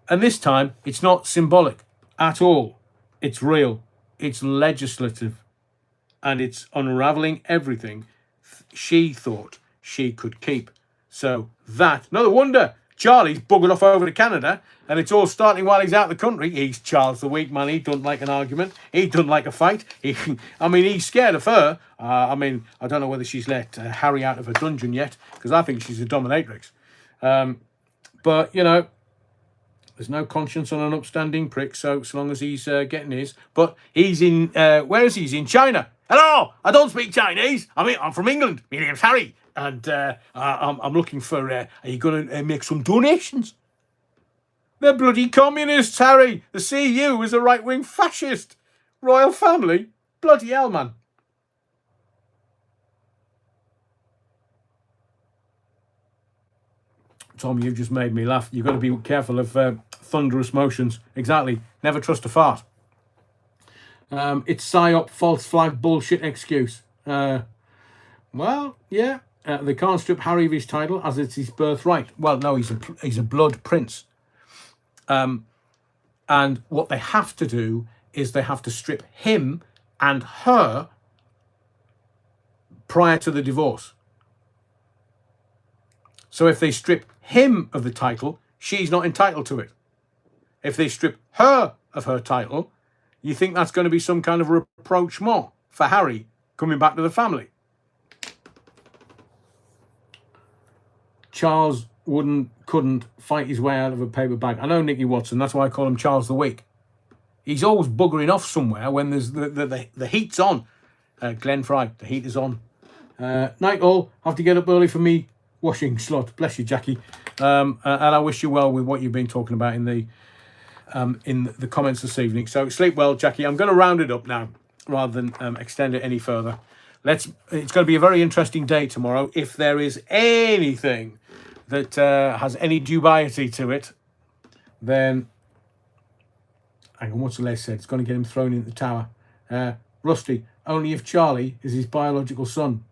And this time, it's not symbolic at all. It's real. It's legislative. And it's unravelling everything she thought she could keep. So that, no wonder Charlie's buggered off over to Canada, and it's all starting while he's out of the country. He's Charles the Weak, man. He doesn't like an argument. He doesn't like a fight. He's scared of her. I don't know whether she's let Harry out of her dungeon yet, because I think she's a dominatrix. But, you know, there's no conscience on an upstanding prick, so long as he's getting his. But he's in, where is he? He's in China. Hello, I don't speak Chinese. I'm from England. My name's Harry. And I'm looking for, are you going to make some donations? They're bloody communists, Harry. The CU is a right-wing fascist. Royal family? Bloody hell, man. Tom, you've just made me laugh. You've got to be careful of thunderous motions. Exactly. Never trust a fart. It's psyop, false flag, bullshit excuse. Well, yeah. They can't strip Harry of his title as it's his birthright. Well, no, he's a blood prince. And what they have to do is they have to strip him and her prior to the divorce. So if they strip him of the title, she's not entitled to it. If they strip her of her title, you think that's going to be some kind of rapprochement for Harry coming back to the family? Charles couldn't fight his way out of a paper bag. I know Nicky Watson, that's why I call him Charles the Weak. He's always buggering off somewhere when there's the heat's on. Glenn Fry, the heat is on. Night all, have to get up early for me washing slot. Bless you, Jackie. And I wish you well with what you've been talking about in the comments this evening. So sleep well, Jackie. I'm going to round it up now rather than extend it any further. It's going to be a very interesting day tomorrow. If there is anything that has any dubiety to it, then hang on, what's the Les said? It's going to get him thrown into the tower. Rusty, only if Charlie is his biological son.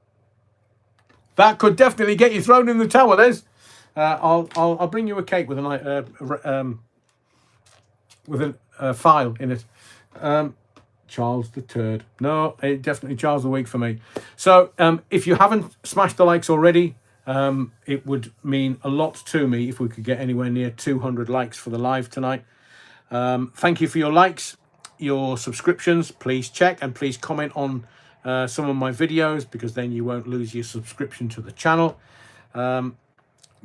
That could definitely get you thrown in the tower, Les. I'll bring you a cake with a file in it. Charles the Turd. No, definitely Charles the Weak for me. So if you haven't smashed the likes already, it would mean a lot to me if we could get anywhere near 200 likes for the live tonight. Thank you for your likes, your subscriptions. Please check and please comment on some of my videos, because then you won't lose your subscription to the channel. But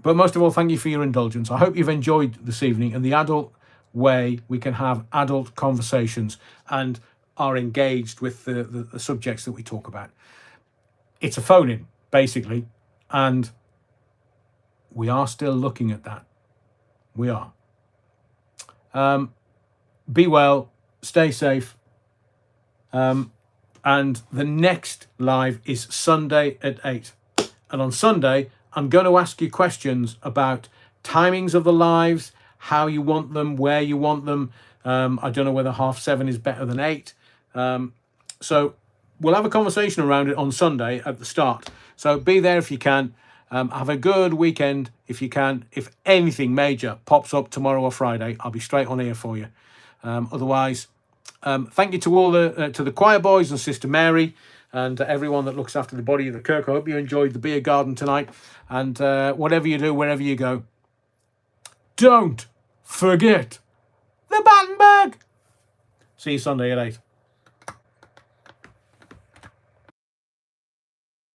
most of all, thank you for your indulgence. I hope you've enjoyed this evening and the adult way we can have adult conversations and are engaged with the subjects that we talk about. It's a phone-in, basically, and we are still looking at that. We are. Be well, stay safe, and the next live is Sunday at 8. And on Sunday, I'm going to ask you questions about timings of the lives, how you want them, where you want them. I don't know whether 7:30 is better than 8. So we'll have a conversation around it on Sunday at the start. So be there if you can. Have a good weekend if you can. If anything major pops up tomorrow or Friday, I'll be straight on here for you. Otherwise, Thank you to all the choir boys and Sister Mary and everyone that looks after the body of the kirk. I hope you enjoyed the beer garden tonight. And whatever you do, wherever you go, don't forget the Battenberg. See you Sunday at 8.